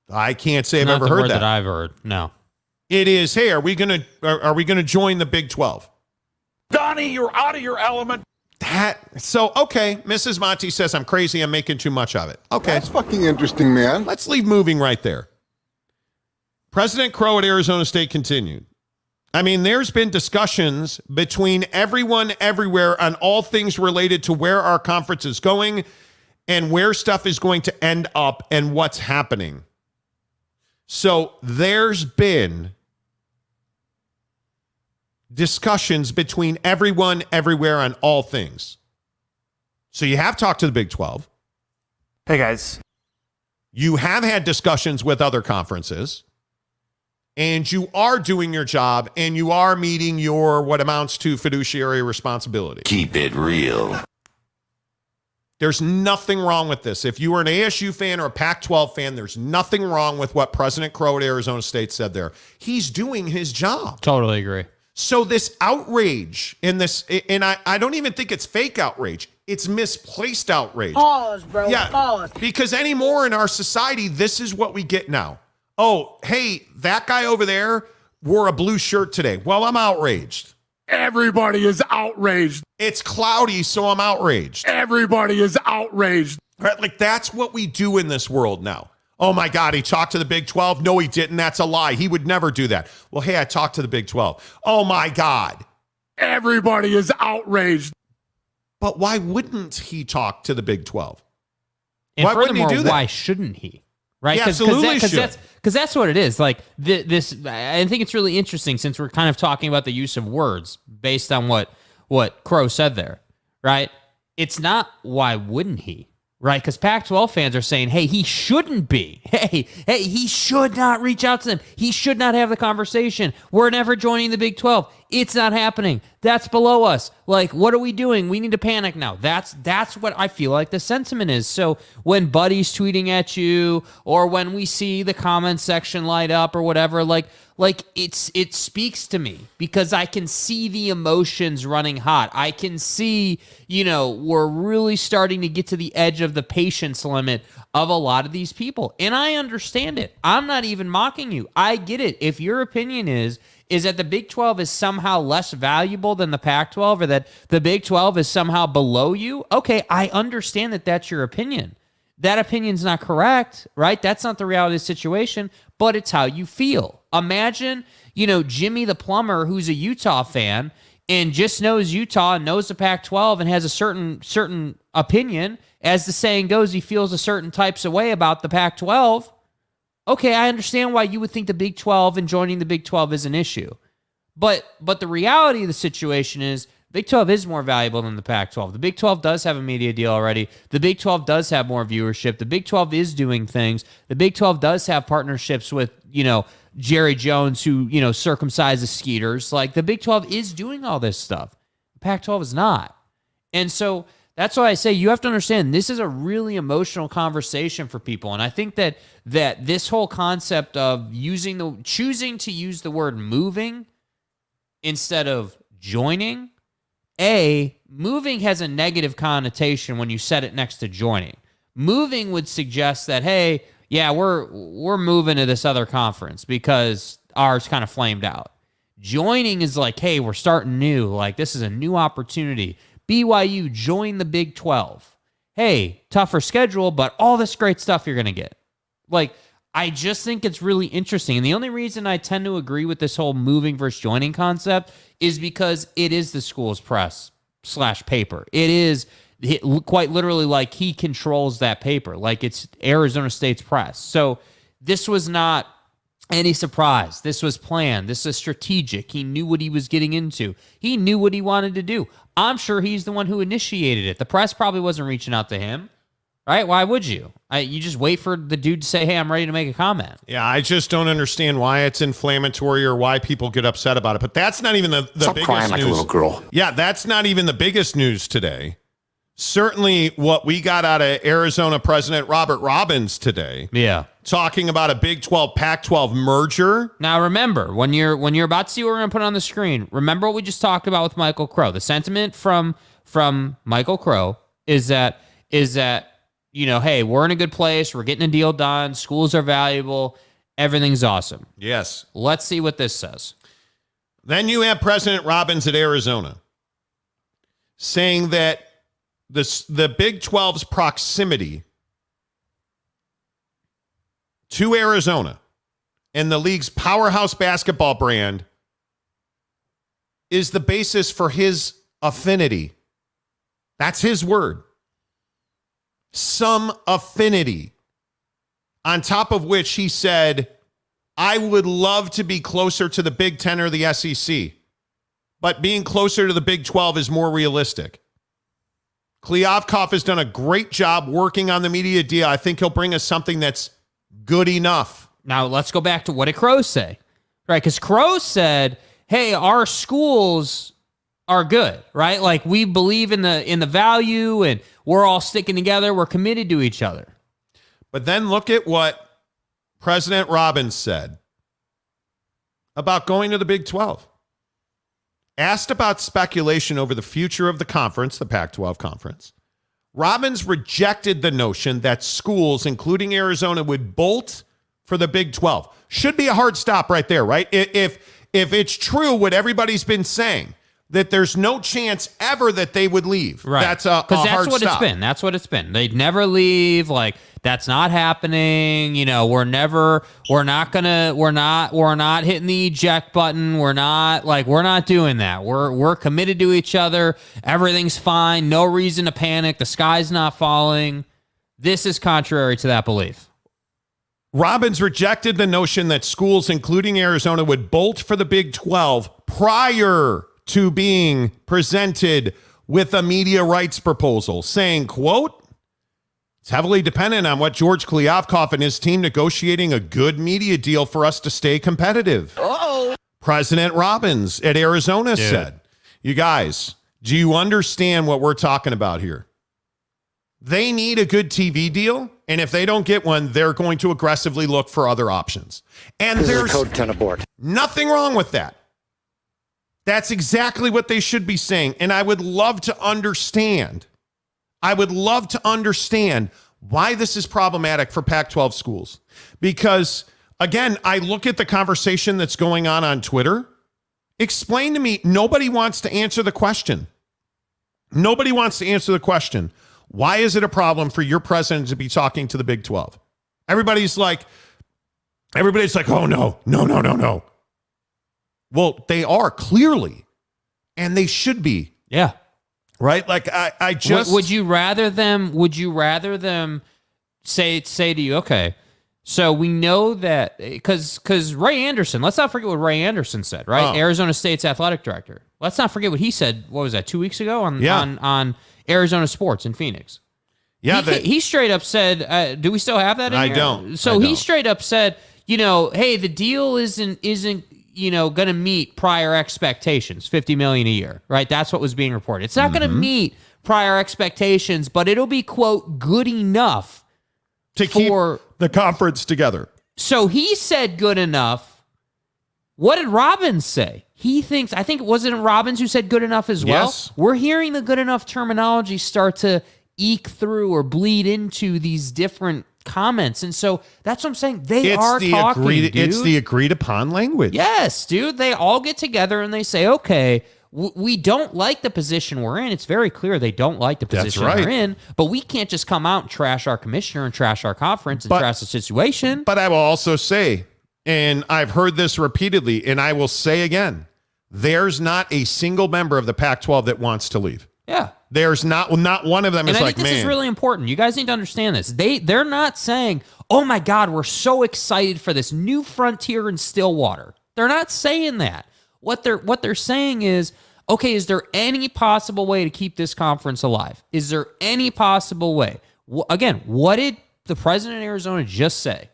I can't say I've ever heard that. I've heard. No. It is, hey, are we gonna join the Big 12? Donnie, you're out of your element. Okay, Mrs. Monty says I'm crazy, I'm making too much of it. Okay. That's fucking interesting, man. Let's leave moving right there. President Crow at Arizona State continued. I mean, there's been discussions between everyone everywhere on all things related to where our conference is going. and where stuff is going to end up and what's happening. So there's been discussions between everyone, everywhere on all things. So you have talked to the Big 12. Hey, guys. You have had discussions with other conferences. And you are doing your job, and you are meeting your what amounts to fiduciary responsibility. Keep it real. There's nothing wrong with this. If you are an ASU fan or a Pac-12 fan, there's nothing wrong with what President Crow at Arizona State said there. He's doing his job. Totally agree. So this outrage in this, and I don't even think it's fake outrage. It's misplaced outrage. Pause, bro. Yeah, Pause. because anymore in our society, this is what we get now. Oh, hey, that guy over there wore a blue shirt today. Well, I'm outraged. Everybody is outraged. It's cloudy, so I'm outraged. Everybody is outraged. Right? Like, that's what we do in this world now. Oh, my God, he talked to the Big 12? No, he didn't. That's a lie. He would never do that. Well, hey, I talked to the Big 12. Oh, my God. Everybody is outraged. But why wouldn't he talk to the Big 12? And Why wouldn't he furthermore, do that? why shouldn't he? Right? Yeah, absolutely should. Because that's what it is. Like this, I think it's really interesting since we're kind of talking about the use of words based on what Crow said there, right? It's not why wouldn't he, right? Because Pac-12 fans are saying, hey, he shouldn't be. Hey, he should not reach out to them. He should not have the conversation. We're never joining the Big 12. It's not happening. That's below us. Like, what are we doing? We need to panic now. That's what I feel like the sentiment is. So when Buddy's tweeting at you, or when we see the comment section light up or whatever, like it speaks to me because I can see the emotions running hot. I can see, we're really starting to get to the edge of the patience limit of a lot of these people. And I understand it. I'm not even mocking you. I get it. If your opinion is that the Big 12 is somehow less valuable than the Pac-12 or that the Big 12 is somehow below you, okay, I understand that that's your opinion. That opinion's not correct, right? That's not the reality of the situation, but it's how you feel. Imagine, Jimmy the plumber who's a Utah fan and just knows Utah and knows the Pac-12 and has a certain opinion. As the saying goes, he feels a certain types of way about the Pac-12. Okay, I understand why you would think the Big 12 and joining the Big 12 is an issue. But the reality of the situation is Big 12 is more valuable than the Pac-12. The Big 12 does have a media deal already. The Big 12 does have more viewership. The Big 12 is doing things. The Big 12 does have partnerships with, Jerry Jones who, circumcises skeeters. Like, the Big 12 is doing all this stuff. The Pac-12 is not. And so that's why I say you have to understand this is a really emotional conversation for people. And I think that this whole concept of choosing to use the word moving instead of joining, moving has a negative connotation when you set it next to joining. Moving would suggest that, hey, yeah, we're moving to this other conference because ours kind of flamed out. Joining is like, hey, we're starting new. Like, this is a new opportunity. BYU, join the Big 12. Hey, tougher schedule, but all this great stuff you're going to get. Like, I just think it's really interesting. And the only reason I tend to agree with this whole moving versus joining concept is because it is the school's press / paper. It is quite literally like he controls that paper. Like, it's Arizona State's press. So this was not any surprise. This was planned. This is strategic. He knew what he was getting into. He knew what he wanted to do. I'm sure he's the one who initiated it. The press probably wasn't reaching out to him, right? Why would you? You just wait for the dude to say, hey, I'm ready to make a comment. Yeah, I just don't understand why it's inflammatory or why people get upset about it. But that's not even the Stop biggest crying like news. a little girl. Yeah, that's not even the biggest news today. Certainly what we got out of Arizona President Robert Robbins today. Yeah. Talking about a Big 12, Pac-12 merger. Now remember, when you're about to see what we're going to put on the screen, remember what we just talked about with Michael Crow. The sentiment from Michael Crow is that, hey, we're in a good place. We're getting a deal done. Schools are valuable. Everything's awesome. Yes. Let's see what this says. Then you have President Robbins at Arizona saying that the Big 12's proximity to Arizona and the league's powerhouse basketball brand is the basis for his affinity. That's his word. some affinity. On top of which he said, I would love to be closer to the Big Ten or the SEC, but being closer to the Big 12 is more realistic. Kliavkoff has done a great job working on the media deal. I think he'll bring us something that's good enough. Now, let's go back to what did Crow say? Right, because Crow said, hey, our schools are good, right? Like, we believe in the value, and we're all sticking together. We're committed to each other. But then look at what President Robbins said about going to the Big 12. Asked about speculation over the future of the conference, the Pac-12 conference, Robbins rejected the notion that schools, including Arizona, would bolt for the Big 12. Should be a hard stop right there, right? If it's true what everybody's been saying, that there's no chance ever that they would leave. Right. That's a hard stop. That's what it's been. They'd never leave. Like, that's not happening. You know, we're not hitting the eject button. We're not doing that. We're committed to each other. Everything's fine. No reason to panic. The sky's not falling. This is contrary to that belief. Robbins rejected the notion that schools, including Arizona, would bolt for the Big 12 prior to being presented with a media rights proposal, saying, quote, it's heavily dependent on what George Kliavkoff and his team negotiating a good media deal for us to stay competitive. Uh-oh. President Robbins at Arizona said, you guys, do you understand what we're talking about here? They need a good TV deal, and if they don't get one, they're going to aggressively look for other options. And there's code 10 abort. Nothing wrong with that. That's exactly what they should be saying. And I would love to understand why this is problematic for Pac-12 schools. Because, again, I look at the conversation that's going on Twitter. Explain to me, nobody wants to answer the question. Nobody wants to answer the question. Why is it a problem for your president to be talking to the Big 12? Everybody's like, oh, no. Well, they are clearly, and they should be. Yeah. Right? Like, I just... Would you rather them say to you, okay, so we know that, because Ray Anderson, let's not forget what Ray Anderson said, right? Arizona State's athletic director. Let's not forget what he said, what was that, 2 weeks ago on Arizona Sports in Phoenix. Yeah. He straight up said, do we still have that in here? I don't. He straight up said, hey, the deal isn't going to meet prior expectations, $50 million a year, right? That's what was being reported. It's not going to meet prior expectations, but it'll be, quote, good enough to keep the conference together. So he said good enough. What did Robbins say? I think it wasn't Robbins who said good enough as well. Yes. We're hearing the good enough terminology start to eke through or bleed into these different comments. And so that's what I'm saying. It's the agreed upon language. Yes, dude. They all get together and they say, okay, we don't like the position we're in. It's very clear they don't like the position we're in, but we can't just come out and trash our commissioner and trash our conference and trash the situation. But I will also say, and I've heard this repeatedly, and I will say again, there's not a single member of the Pac-12 that wants to leave. Yeah. There's not one of them is like, man. And I think this is really important. You guys need to understand this. They're not saying, oh my God, we're so excited for this new frontier in Stillwater. They're not saying that. What they're saying is, okay, is there any possible way to keep this conference alive? Is there any possible way? Again, what did the president of Arizona just say?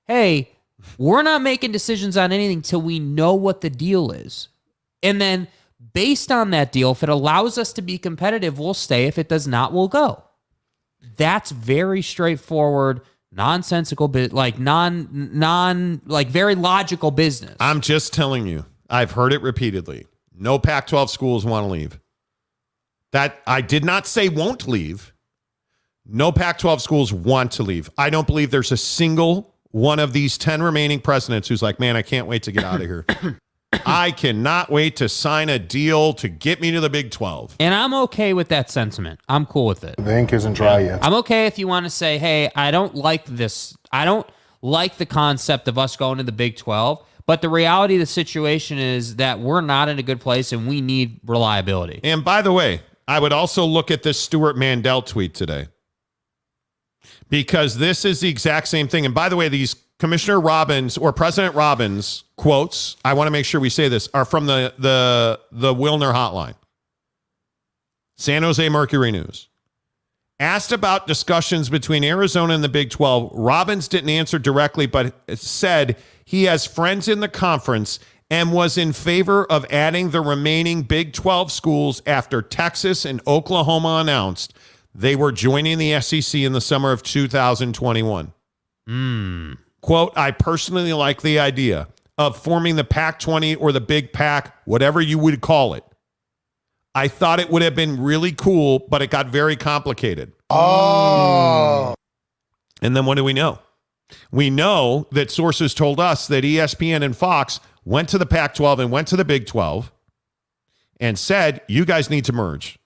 Hey, we're not making decisions on anything till we know what the deal is. And then based on that deal, if it allows us to be competitive, we'll stay. If it does not, we'll go. That's very straightforward, nonsensical, like very logical business. I'm just telling you, I've heard it repeatedly. No Pac-12 schools want to leave. That I did not say won't leave. No Pac-12 schools want to leave. I don't believe there's a single one of these 10 remaining presidents who's like, man, I can't wait to get out of here. I cannot wait to sign a deal to get me to the Big 12. And I'm okay with that sentiment. I'm cool with it. The ink isn't dry yet. I'm okay if you want to say, hey, I don't like this. I don't like the concept of us going to the Big 12. But the reality of the situation is that we're not in a good place and we need reliability. And by the way, I would also look at this Stuart Mandel tweet today. Because this is the exact same thing. And by the way, these Commissioner Robbins or President Robbins quotes, I want to make sure we say this, are from the Wilner hotline. San Jose Mercury News. Asked about discussions between Arizona and the Big 12, Robbins didn't answer directly, but said he has friends in the conference and was in favor of adding the remaining Big 12 schools after Texas and Oklahoma announced they were joining the SEC in the summer of 2021. Quote, I personally like the idea of forming the Pac-20 or the Big Pac, whatever you would call it. I thought it would have been really cool, but it got very complicated. Oh. And then what do we know? We know that sources told us that ESPN and Fox went to the Pac-12 and went to the Big 12 and said, you guys need to merge.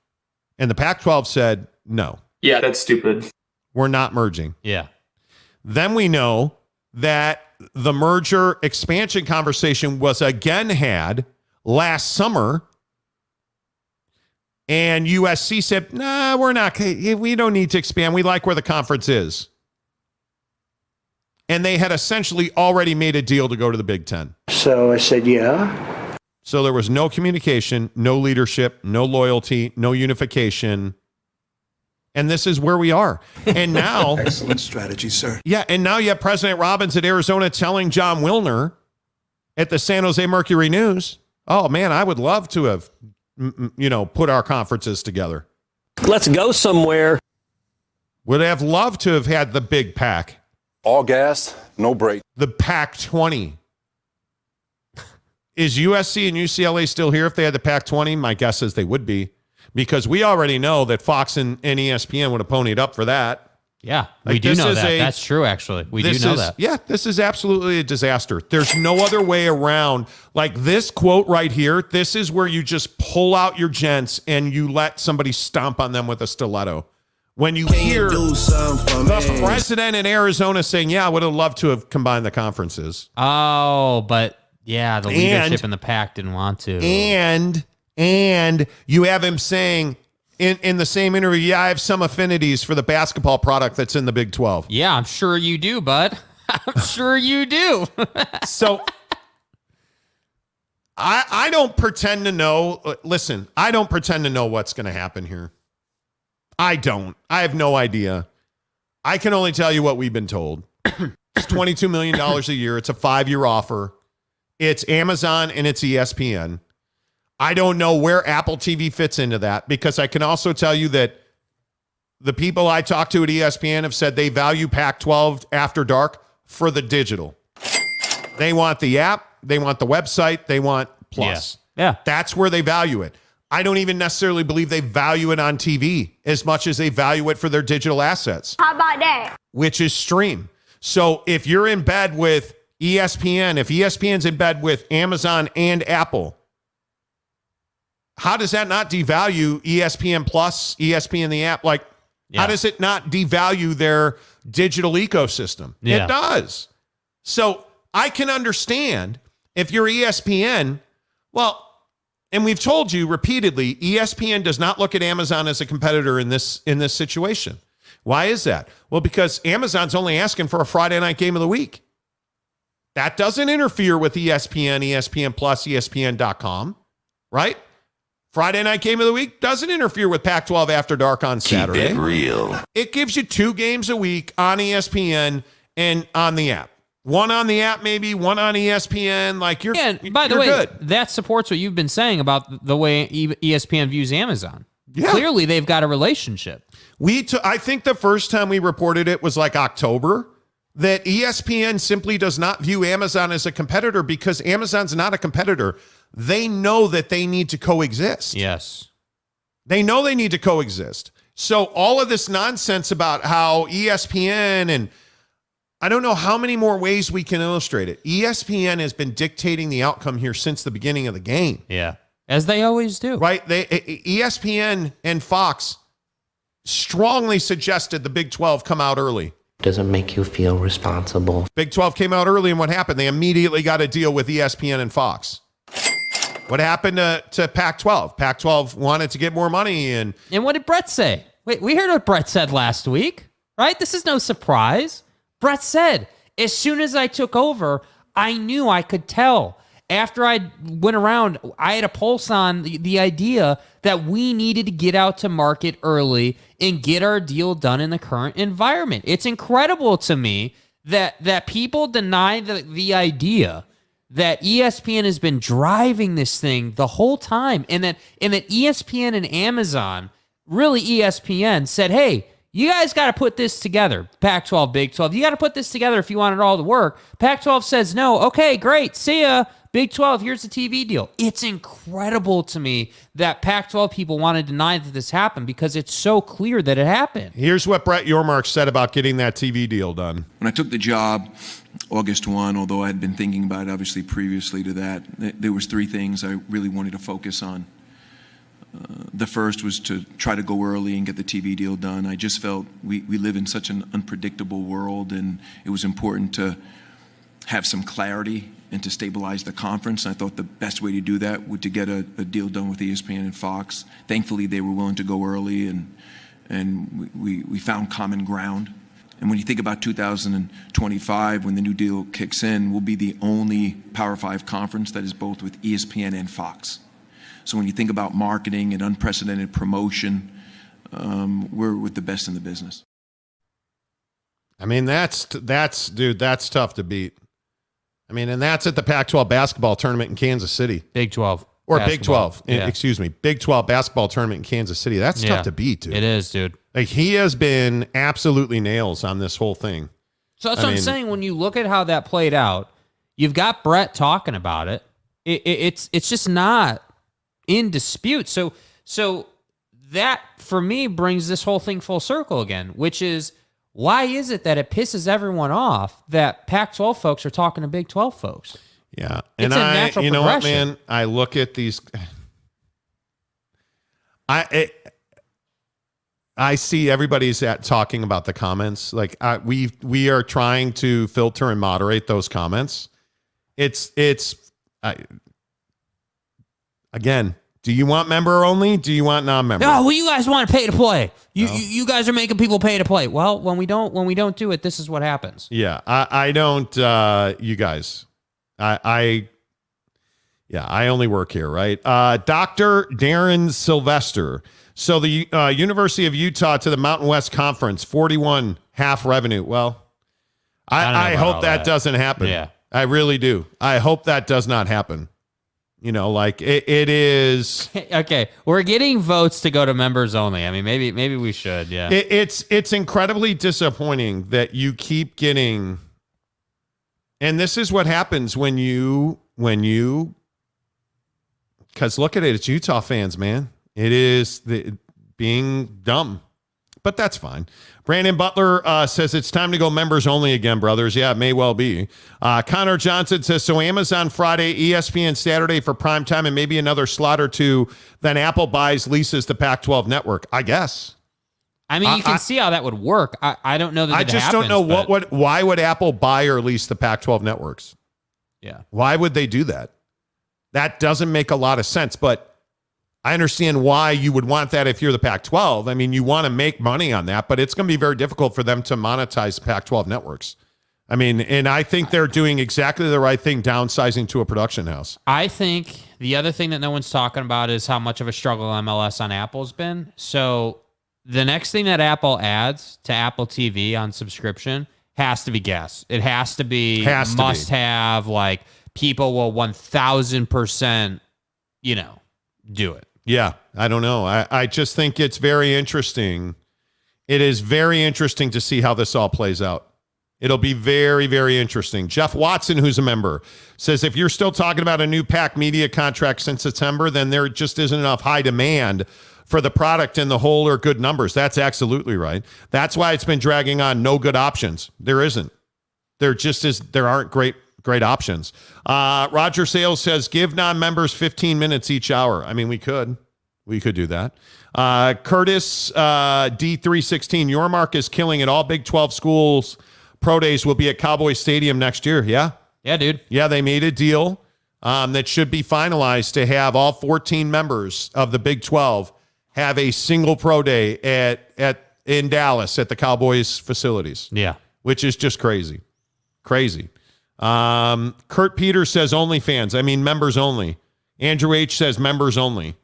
And the Pac-12 said, no. Yeah, that's stupid. We're not merging. Yeah. Then we know that the merger expansion conversation was again had last summer. And USC said, nah, we're not. We don't need to expand. We like where the conference is. And they had essentially already made a deal to go to the Big Ten. So I said, yeah. So there was no communication, no leadership, no loyalty, no unification. And this is where we are. And now. Excellent strategy, sir. Yeah. And now you have President Robbins at Arizona telling John Wilner at the San Jose Mercury News, oh, man, I would love to have, put our conferences together. Let's go somewhere. Would have loved to have had the Big Pac. All gas, no break. The Pac-20. Is USC and UCLA still here if they had the Pac-20? My guess is they would be, because we already know that Fox and ESPN would have ponied up for that. Yeah, we do know that. That's true, actually. We do know that. Yeah, this is absolutely a disaster. There's no other way around. Like this quote right here, this is where you just pull out your gents and you let somebody stomp on them with a stiletto. When you hear the president in Arizona saying, yeah, I would have loved to have combined the conferences. Oh, but yeah, the leadership in the PAC didn't want to. And you have him saying in the same interview, yeah, I have some affinities for the basketball product that's in the Big 12. Yeah, I'm sure you do, bud. I'm sure you do. So I don't pretend to know. Listen, I don't pretend to know what's going to happen here. I don't. I have no idea. I can only tell you what we've been told. It's $22 million a year. It's a 5-year offer. It's Amazon and it's ESPN. I don't know where Apple TV fits into that, because I can also tell you that the people I talked to at ESPN have said they value Pac-12 After Dark for the digital. They want the app. They want the website. They want Plus. Yeah. That's where they value it. I don't even necessarily believe they value it on TV as much as they value it for their digital assets. How about that? Which is stream. So if you're in bed with ESPN, if ESPN's in bed with Amazon and Apple, how does that not devalue ESPN Plus, ESPN the app? Like, how does it not devalue their digital ecosystem? Yeah. It does. So I can understand if you're ESPN, well, and we've told you repeatedly, ESPN does not look at Amazon as a competitor in this situation. Why is that? Well, because Amazon's only asking for a Friday night game of the week. That doesn't interfere with ESPN, ESPN Plus, ESPN.com, right? Friday night game of the week doesn't interfere with Pac-12 After Dark on Saturday. Keep it real. It gives you 2 games a week on ESPN and on the app. One on the app, maybe one on ESPN. Like you're, by the way, good. That supports what you've been saying about the way ESPN views Amazon. Yeah. Clearly, they've got a relationship. I think the first time we reported it was like October, that ESPN simply does not view Amazon as a competitor because Amazon's not a competitor. They know that they need to coexist. Yes. They know they need to coexist. So all of this nonsense about how ESPN, and I don't know how many more ways we can illustrate it. ESPN has been dictating the outcome here since the beginning of the game. Yeah. As they always do. Right? ESPN and Fox strongly suggested the Big 12 come out early. Doesn't make you feel responsible. Big 12 came out early, and what happened? They immediately got a deal with ESPN and Fox. What happened to Pac-12? Pac-12 wanted to get more money. And what did Brett say? Wait, we heard what Brett said last week. right? This is no surprise. Brett said, as soon as I took over, I knew I could tell. After I went around, I had a pulse on the idea that we needed to get out to market early and get our deal done in the current environment. It's incredible to me that people deny the idea that ESPN has been driving this thing the whole time, and that ESPN and Amazon, really ESPN, said, hey, you guys got to put this together. Pac-12, Big 12, you got to put this together if you want it all to work. Pac-12 says no. Okay, great. See ya. Big 12, here's the TV deal. It's incredible to me that Pac-12 people want to deny that this happened because it's so clear that it happened. Here's what Brett Yormark said about getting that TV deal done. When I took the job August 1, although I had been thinking about it obviously previously to that, there was three things I really wanted to focus on. The first was to try to go early and get the TV deal done. I just felt we live in such an unpredictable world, and it was important to have some clarity and to stabilize the conference. I thought the best way to do that would to get a deal done with ESPN and Fox. Thankfully, they were willing to go early, and we found common ground. And when you think about 2025, when the new deal kicks in, we'll be the only Power 5 conference that is both with ESPN and Fox. So when you think about marketing and unprecedented promotion, we're with the best in the business. I mean, that's tough to beat. I mean, and that's at the Pac-12 basketball tournament in Kansas City. Big 12. Or basketball. Big 12. Yeah. Excuse me. Big 12 basketball tournament in Kansas City. That's tough to beat, dude. It is, dude. Like, he has been absolutely nails on this whole thing. So that's what I'm saying. When you look at how that played out, you've got Brett talking about it. It's just not in dispute. So that, for me, brings this whole thing full circle again, which is, why is it that it pisses everyone off that Pac-12 folks are talking to Big 12 folks? Yeah. And you know what, man? I look at these. I see everybody's talking about the comments. Like, we are trying to filter and moderate those comments. Again, do you want member only? Do you want non-member? No, well, you guys want to pay to play. You guys are making people pay to play. Well, when we don't do it, this is what happens. Yeah, I don't. You guys, I only work here, right? Dr. Darren Sylvester. So the University of Utah to the Mountain West Conference, 41 half revenue. Well, I hope that doesn't happen. Yeah, I really do. I hope that does not happen. You know, like it is. Okay, we're getting votes to go to members only. I mean, maybe we should. Yeah, it's incredibly disappointing that you keep getting. And this is what happens when you, because look at it, it's Utah fans, man. It is being dumb, but that's fine. Brandon Butler says it's time to go members only again, brothers. Yeah, it may well be. Connor Johnson says, so Amazon Friday, ESPN Saturday for primetime, and maybe another slot or two. Then Apple buys, leases the Pac-12 network, I guess. I mean, you can see how that would work. I don't know that I just don't know why would Apple buy or lease the Pac-12 networks? Yeah. Why would they do that? That doesn't make a lot of sense, but I understand why you would want that if you're the Pac-12. I mean, you want to make money on that, but it's going to be very difficult for them to monetize Pac-12 networks. I mean, and I think they're doing exactly the right thing, downsizing to a production house. I think the other thing that no one's talking about is how much of a struggle MLS on Apple's been. So the next thing that Apple adds to Apple TV on subscription has to be gas. It has to be must have, like, people will 1,000%, do it. Yeah, I don't know. I just think it's very interesting. It is very interesting to see how this all plays out. It'll be very, very interesting. Jeff Watson, who's a member, says if you're still talking about a new PAC media contract since September, then there just isn't enough high demand for the product in the whole or good numbers. That's absolutely right. That's why it's been dragging on. No good options. There isn't. There aren't great options. Roger Sales says, give non-members 15 minutes each hour. I mean, we could do that. Curtis D316, your mark is killing it. All Big 12 schools pro days will be at Cowboy Stadium next year. Yeah. Yeah, dude. Yeah. They made a deal that should be finalized to have all 14 members of the Big 12 have a single pro day at in Dallas at the Cowboys facilities. Yeah. Which is just crazy. Crazy. Kurt Peters says OnlyFans. I mean, members only. Andrew H. says members only.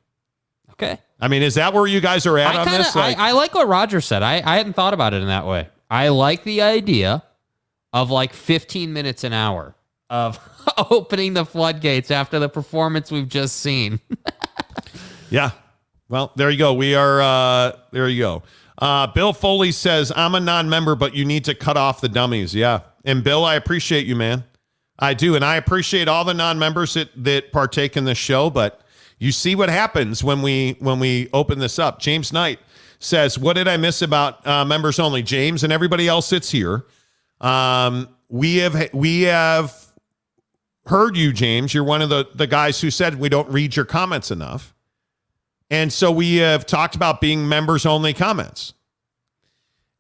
Okay. I mean, is that where you guys are at on this? I like what Roger said. I hadn't thought about it in that way. I like the idea of like 15 minutes an hour of opening the floodgates after the performance we've just seen. Yeah. Well, there you go. We are, there you go. Bill Foley says, I'm a non-member, but you need to cut off the dummies. Yeah. And Bill, I appreciate you, man. I do. And I appreciate all the non-members that partake in this show, but you see what happens when we open this up. James Knight says, what did I miss about members only? James and everybody else that's here. We have heard you, James. You're one of the guys who said we don't read your comments enough. And so we have talked about being members only comments.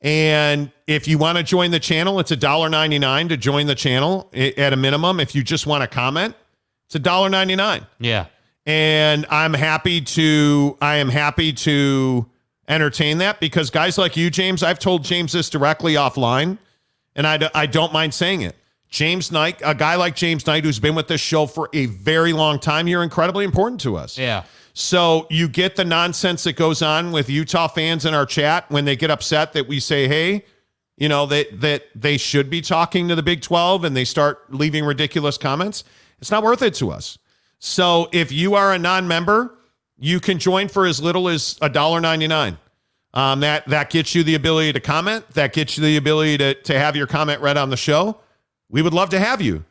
And if you want to join the channel, it's $1.99 to join the channel at a minimum. If you just want to comment, it's $1.99. Yeah. And I am happy to entertain that because guys like you, James, I've told James this directly offline, and I don't mind saying it. James Knight, a guy like James Knight, who's been with this show for a very long time, you're incredibly important to us. Yeah. So you get the nonsense that goes on with Utah fans in our chat when they get upset that we say, hey, you know, that they should be talking to the Big 12 and they start leaving ridiculous comments. It's not worth it to us. So if you are a non-member, you can join for as little as $1.99. That gets you the ability to comment. That gets you the ability to have your comment read on the show. We would love to have you.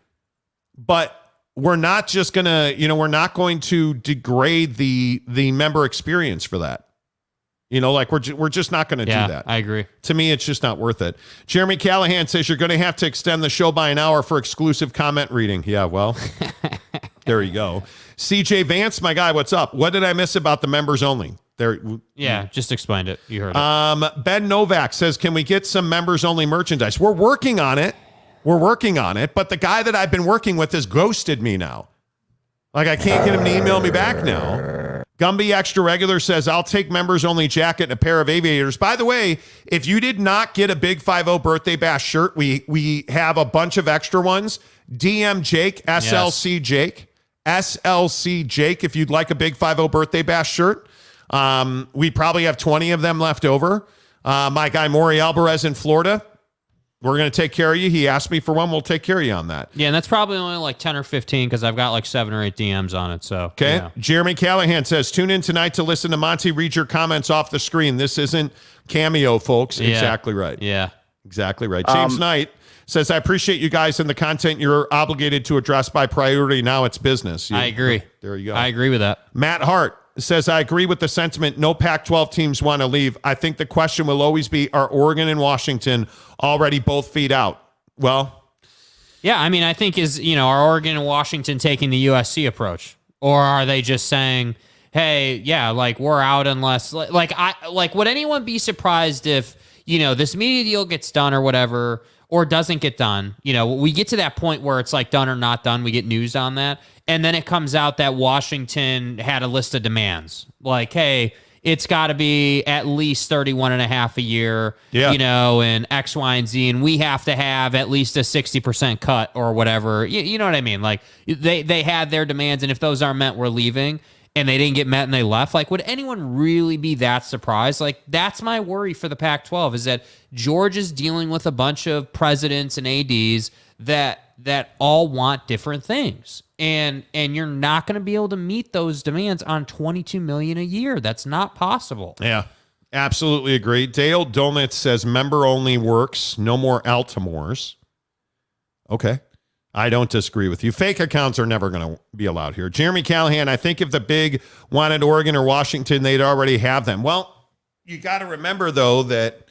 But we're not just going to, we're not going to degrade the member experience for that. Like we're just not going to do that. I agree. To me, it's just not worth it. Jeremy Callahan says you're going to have to extend the show by an hour for exclusive comment reading. Yeah, well, there you go. CJ Vance, my guy, what's up? What did I miss about the members only? Yeah, just explained it. You heard it. Ben Novak says, can we get some members only merchandise? We're working on it. But the guy that I've been working with has ghosted me now. Like, I can't get him to email me back now. Gumby Extra Regular says, I'll take members only jacket and a pair of aviators. By the way, if you did not get a Big 5-0 birthday bash shirt, we have a bunch of extra ones. DM Jake, SLC Jake, SLC Jake, if you'd like a Big 5-0 birthday bash shirt. We probably have 20 of them left over. My guy, Maury Alvarez in Florida, we're going to take care of you. He asked me for one. We'll take care of you on that. Yeah, and that's probably only like 10 or 15 because I've got like 7 or 8 DMs on it. So, okay. Yeah. Jeremy Callahan says, tune in tonight to listen to Monty read your comments off the screen. This isn't Cameo, folks. Yeah. Exactly right. Yeah. Exactly right. James Knight says, I appreciate you guys and the content you're obligated to address by priority. Now it's business. I agree. There you go. I agree with that. Matt Hart says, I agree with the sentiment. No Pac-12 teams want to leave. I think the question will always be, are Oregon and Washington already both feet out? Well, yeah, I mean, I think are Oregon and Washington taking the USC approach, or are they just saying, hey, yeah, like we're out unless would anyone be surprised if, this media deal gets done or whatever, or doesn't get done? We get to that point where it's like done or not done. We get news on that. And then it comes out that Washington had a list of demands like, hey, it's got to be at least 31.5 a year, and X, Y, and Z. And we have to have at least a 60% cut or whatever. You know what I mean? Like they had their demands. And if those aren't met, we're leaving. And they didn't get met and they left. Like, would anyone really be that surprised? Like, that's my worry for the Pac-12 is that George is dealing with a bunch of presidents and ADs that all want different things. And you're not going to be able to meet those demands on $22 million a year. That's not possible. Yeah, absolutely agree. Dale Donitz says member only works. No more Altamores. Okay. I don't disagree with you. Fake accounts are never going to be allowed here. Jeremy Callahan, I think if the Big wanted Oregon or Washington, they'd already have them. Well, you got to remember, though, that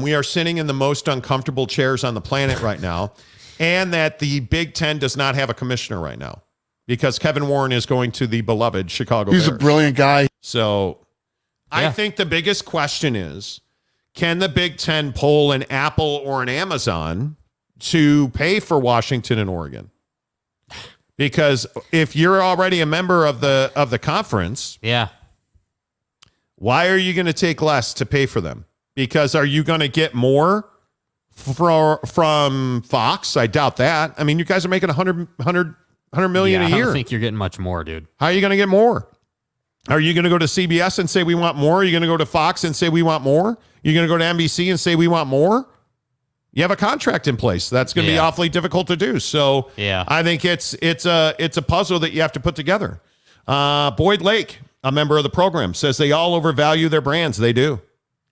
we are sitting in the most uncomfortable chairs on the planet right now, and that the Big Ten does not have a commissioner right now because Kevin Warren is going to the beloved Chicago Bears. He's a brilliant guy. So I think the biggest question is, can the Big Ten pull an Apple or an Amazon to pay for Washington and Oregon? Because if you're already a member of the conference, yeah, why are you going to take less to pay for them? Because are you going to get more from Fox? I doubt that. I mean, you guys are making $100 million a year. I don't think you're getting much more, dude. How are you going to get more? Are you going to go to CBS and say we want more? Are you going to go to Fox and say we want more? You're going to go to NBC and say we want more? You have a contract in place. That's going to be awfully difficult to do. So I think it's a puzzle that you have to put together. Boyd Lake, a member of the program, says they all overvalue their brands. They do.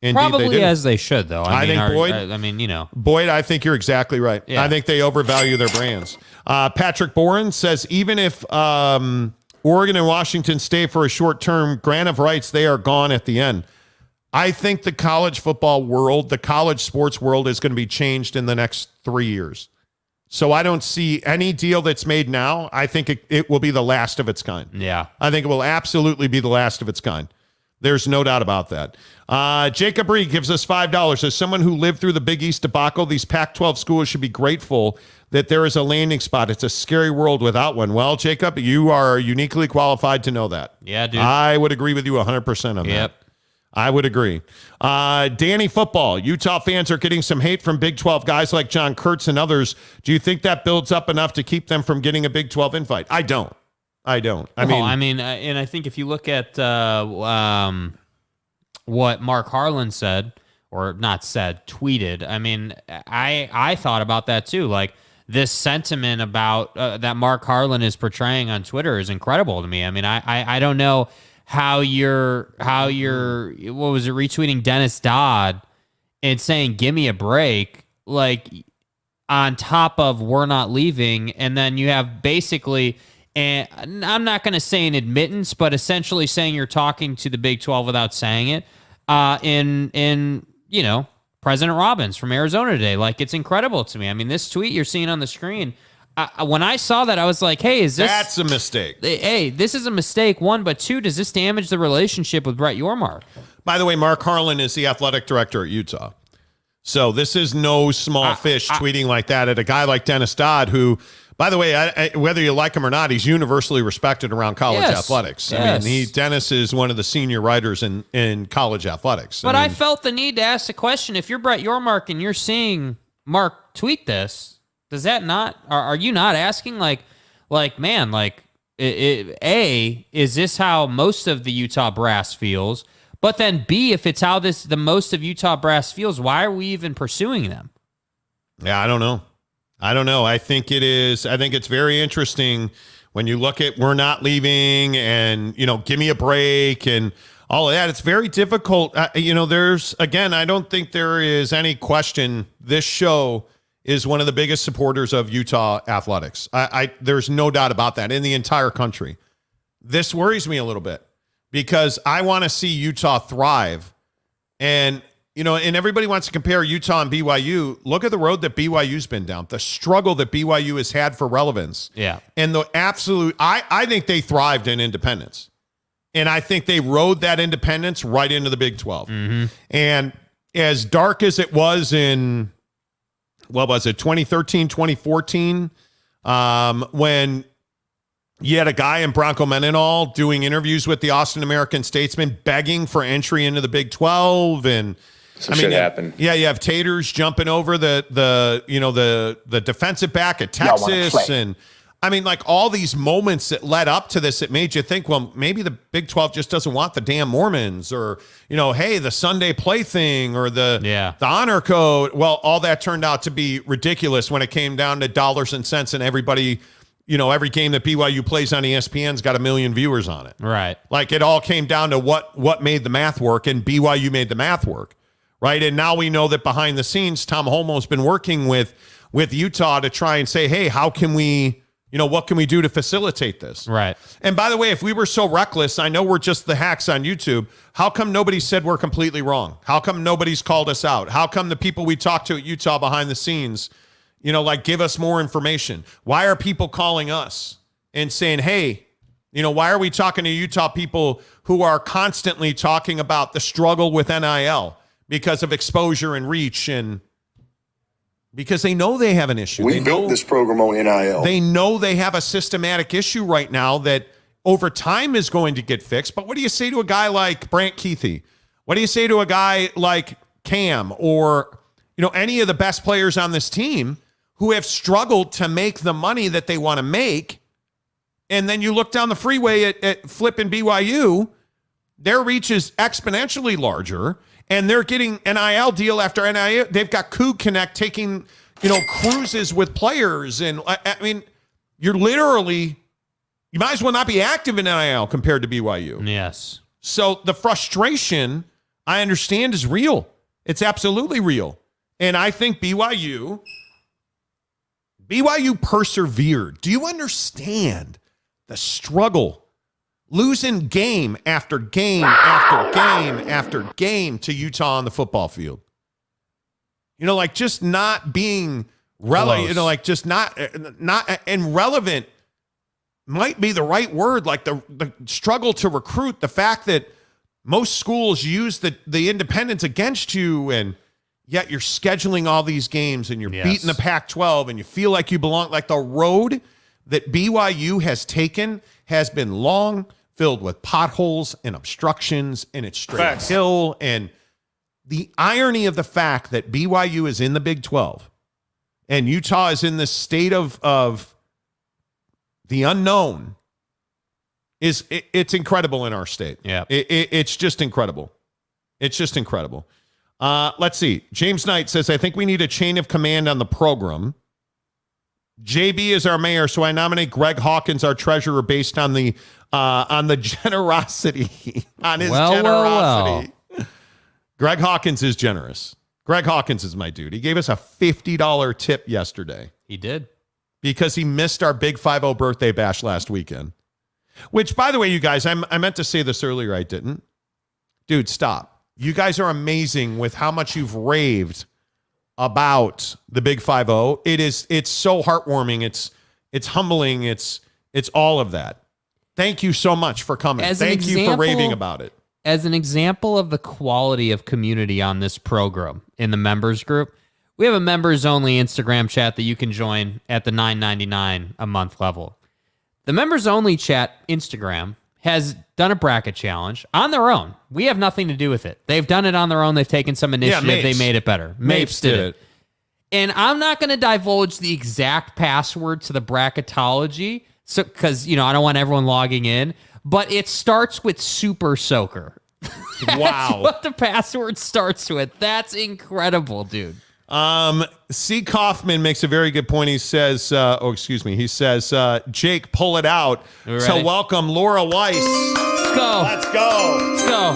Indeed, Probably they do. as they should, though. I mean, think Boyd, I think you're exactly right. Yeah. I think they overvalue their brands. Patrick Boren says even if Oregon and Washington stay for a short-term grant of rights, they are gone at the end. I think the college football world, the college sports world is going to be changed in the next 3 years. So I don't see any deal that's made now. I think it will be the last of its kind. Yeah. I think it will absolutely be the last of its kind. There's no doubt about that. Jacob Reed gives us $5. As someone who lived through the Big East debacle, these Pac-12 schools should be grateful that there is a landing spot. It's a scary world without one. Well, Jacob, you are uniquely qualified to know that. Yeah, dude. I would agree with you 100% on that. I would agree. Danny Football, Utah fans are getting some hate from Big 12 guys like John Kurtz and others. Do you think that builds up enough to keep them from getting a Big 12 invite? I don't. I mean, and I think if you look at what Mark Harlan said, or not said, tweeted, I mean, I thought about that too. Like, this sentiment about that Mark Harlan is portraying on Twitter is incredible to me. I mean, I don't know how you're what was it, retweeting Dennis Dodd and saying give me a break, like, on top of we're not leaving, and then you have basically, and I'm not going to say an admittance, but essentially saying you're talking to the Big 12 without saying it, in President Robbins from Arizona today. Like, it's incredible to me. I mean, this tweet you're seeing on the screen, when I saw that, I was like, hey, is this... That's a mistake. Hey, this is a mistake, one, but two, does this damage the relationship with Brett Yormark? By the way, Mark Harlan is the athletic director at Utah. So this is no small fish tweeting like that at a guy like Dennis Dodd, who, by the way, whether you like him or not, he's universally respected around college athletics. I mean, Dennis is one of the senior writers in college athletics. But I felt the need to ask the question, if you're Brett Yormark and you're seeing Mark tweet this, does that not, are you not asking, like, man, like, is this how most of the Utah brass feels? But then B, if it's how the most of Utah brass feels, why are we even pursuing them? Yeah, I don't know. I think it's very interesting when you look at we're not leaving and, give me a break and all of that. It's very difficult. I don't think there is any question this show is one of the biggest supporters of Utah athletics. There's no doubt about that in the entire country. This worries me a little bit because I want to see Utah thrive. And, and everybody wants to compare Utah and BYU. Look at the road that BYU's been down, the struggle that BYU has had for relevance. Yeah. And the absolute, I think they thrived in independence. And I think they rode that independence right into the Big 12. Mm-hmm. And as dark as it was in, what was it, 2013, 2014, when you had a guy in Bronco Mendenhall doing interviews with the Austin American-Statesman begging for entry into the Big 12. And shit happened. Yeah, you have Taters jumping over the defensive back at Texas. And I mean, like, all these moments that led up to this, it made you think, well, maybe the Big 12 just doesn't want the damn Mormons, or, hey, the Sunday play thing, or the honor code. Well, all that turned out to be ridiculous when it came down to dollars and cents, and everybody, every game that BYU plays on ESPN's got 1 million viewers on it. Right. Like, it all came down to what made the math work, and BYU made the math work. Right. And now we know that behind the scenes, Tom Holmoe's been working with Utah to try and say, hey, how can we, what can we do to facilitate this? Right. And by the way, if we were so reckless, I know we're just the hacks on YouTube. How come nobody said we're completely wrong? How come nobody's called us out? How come the people we talk to at Utah behind the scenes, give us more information? Why are people calling us and saying, hey, why are we talking to Utah people who are constantly talking about the struggle with NIL because of exposure and reach, and because they know they have an issue. We built this program on NIL. They know they have a systematic issue right now that over time is going to get fixed. But what do you say to a guy like Brant Keithy? What do you say to a guy like Cam or, any of the best players on this team who have struggled to make the money that they want to make. And then you look down the freeway at flipping BYU, their reach is exponentially larger, and they're getting NIL deal after NIL. They've got Coug Connect taking, cruises with players. And I mean, you might as well not be active in NIL compared to BYU. Yes. So the frustration, I understand, is real. It's absolutely real. And I think BYU persevered. Do you understand the struggle? Losing game after game after game after game to Utah on the football field. Just not being relevant, just not and relevant might be the right word. Like the struggle to recruit, the fact that most schools use the independents against you, and yet you're scheduling all these games and you're beating the Pac-12 and you feel like you belong. Like the road that BYU has taken has been long, filled with potholes and obstructions, and it's straight hill. And the irony of the fact that BYU is in the Big 12 and Utah is in this state of the unknown it's incredible in our state. Yeah. It's just incredible. It's just incredible. Let's see. James Knight says, I think we need a chain of command on the program. JB is our mayor, so I nominate Greg Hawkins, our treasurer, based on the generosity, on his generosity. Well. Greg Hawkins is generous. Greg Hawkins is my dude. He gave us a $50 tip yesterday. He did. Because he missed our Big 5-0 birthday bash last weekend. Which, by the way, you guys, I meant to say this earlier. I didn't. Dude, stop. You guys are amazing with how much you've raved about the Big 5-0. It's so heartwarming. It's humbling. It's all of that. Thank you so much for coming. Thank you for raving about it. As an example of the quality of community on this program in the members group, we have a members only Instagram chat that you can join at the $9.99 a month level. The members only chat Instagram has done a bracket challenge on their own. We have nothing to do with it. They've done it on their own. They've taken some initiative. Yeah, they made it better. Mapes did it. And I'm not going to divulge the exact password to the bracketology, because I don't want everyone logging in. But it starts with Super Soaker. Wow. What the password starts with. That's incredible, dude. C. Kaufman makes a very good point. He says, he says, Jake, pull it out. So welcome Laura Weiss. Let's go. Let's go. Let's go.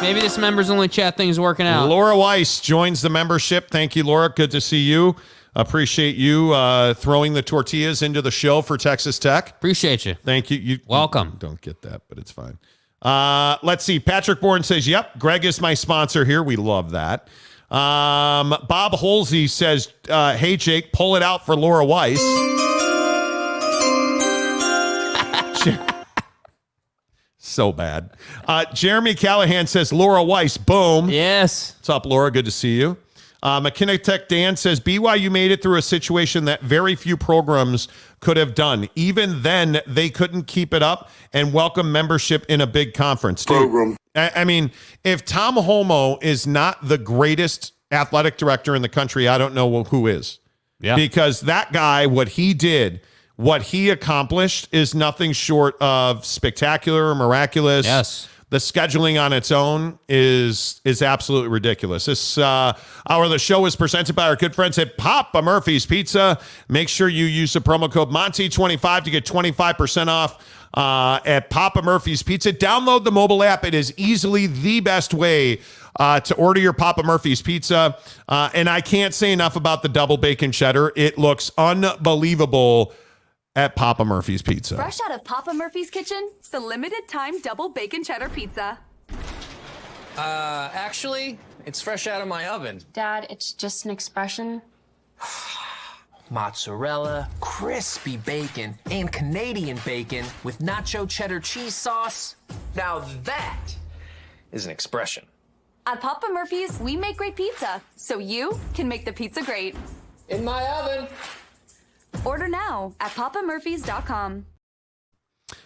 Maybe this members only chat thing's working out. Laura Weiss joins the membership. Thank you, Laura. Good to see you. Appreciate you throwing the tortillas into the show for Texas Tech. Appreciate you. Thank you. Welcome. Don't get that, but it's fine. Let's see. Patrick Bourne says, yep, Greg is my sponsor here. We love that. Bob Holsey says, hey, Jake, pull it out for Laura Weiss. So bad. Jeremy Callahan says, Laura Weiss, boom. Yes. What's up, Laura? Good to see you. McKinnon Tech Dan says, BYU made it through a situation that very few programs could have done. Even then, they couldn't keep it up and welcome membership in a big conference. Dude, I mean, if Tom Holmoe is not the greatest athletic director in the country, I don't know who is. Yeah. Because that guy, what he did, what he accomplished is nothing short of spectacular, miraculous. Yes. The scheduling on its own is absolutely ridiculous. This hour of the show is presented by our good friends at Papa Murphy's Pizza. Make sure you use the promo code Monty25 to get 25% off at Papa Murphy's Pizza. Download the mobile app. It is easily the best way to order your Papa Murphy's Pizza. And I can't say enough about the double bacon cheddar. It looks unbelievable at Papa Murphy's Pizza. Fresh out of Papa Murphy's kitchen, it's the limited time double bacon cheddar pizza. Actually, it's fresh out of my oven. Dad, it's just an expression. Mozzarella, crispy bacon, and Canadian bacon with nacho cheddar cheese sauce. Now that is an expression. At Papa Murphy's, we make great pizza, so you can make the pizza great. In my oven. Order now at papamurphys.com.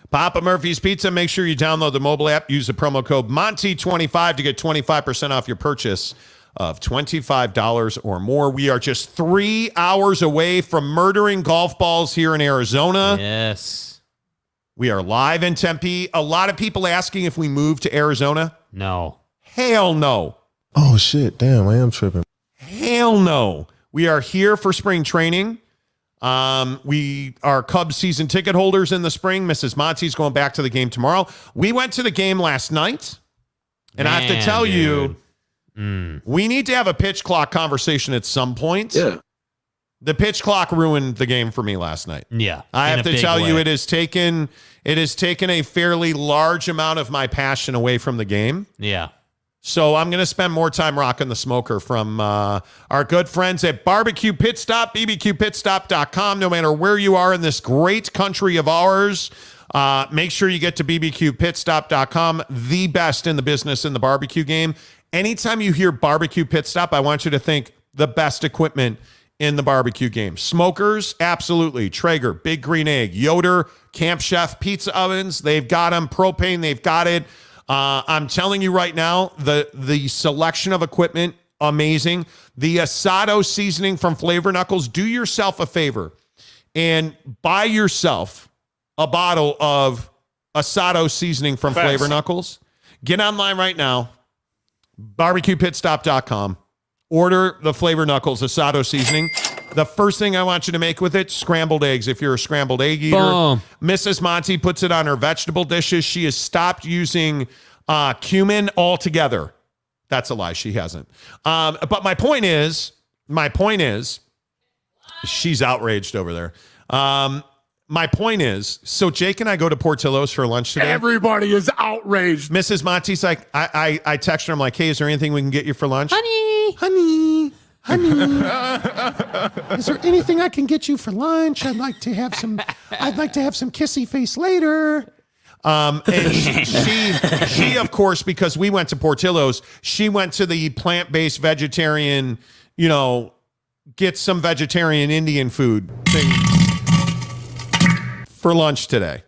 Papa Murphy's Pizza. Make sure you download the mobile app. Use the promo code Monty25 to get 25% off your purchase of $25 or more. We are just 3 hours away from murdering golf balls here in Arizona. Yes. We are live in Tempe. A lot of people asking if we move to Arizona. No. Hell no. Oh, shit. Damn, I am tripping. Hell no. We are here for spring training. We are Cubs season ticket holders in the spring. Mrs. Monty's going back to the game tomorrow. We went to the game last night, and I have to tell you, we need to have a pitch clock conversation at some point. Yeah. The pitch clock ruined the game for me last night. Yeah. I have to tell you, it has taken a fairly large amount of my passion away from the game. Yeah. So I'm going to spend more time rocking the smoker from our good friends at Barbecue Pit Stop, bbqpitstop.com. No matter where you are in this great country of ours, make sure you get to bbqpitstop.com, the best in the business in the barbecue game. Anytime you hear Barbecue Pit Stop, I want you to think the best equipment in the barbecue game. Smokers, absolutely. Traeger, Big Green Egg, Yoder, Camp Chef, pizza ovens, they've got them. Propane, they've got it. I'm telling you right now, the selection of equipment, amazing. The asado seasoning from Flavor Knuckles, do yourself a favor and buy yourself a bottle of asado seasoning from Flavor Knuckles. Get online right now, barbecuepitstop.com. Order the Flavor Knuckles asado seasoning. The first thing I want you to make with it, scrambled eggs. If you're a scrambled egg eater, Boom. Mrs. Monty puts it on her vegetable dishes. She has stopped using cumin altogether. That's a lie. She hasn't. But my point is, she's outraged over there. My point is, so Jake and I go to Portillo's for lunch today. Everybody is outraged. Mrs. Monty's like, I text her. I'm like, hey, is there anything we can get you for lunch? Honey. Is there anything I can get you for lunch? I'd like to have some kissy face later. And she, of course, because we went to Portillo's, she went to the plant-based vegetarian, get some vegetarian Indian food thing for lunch today.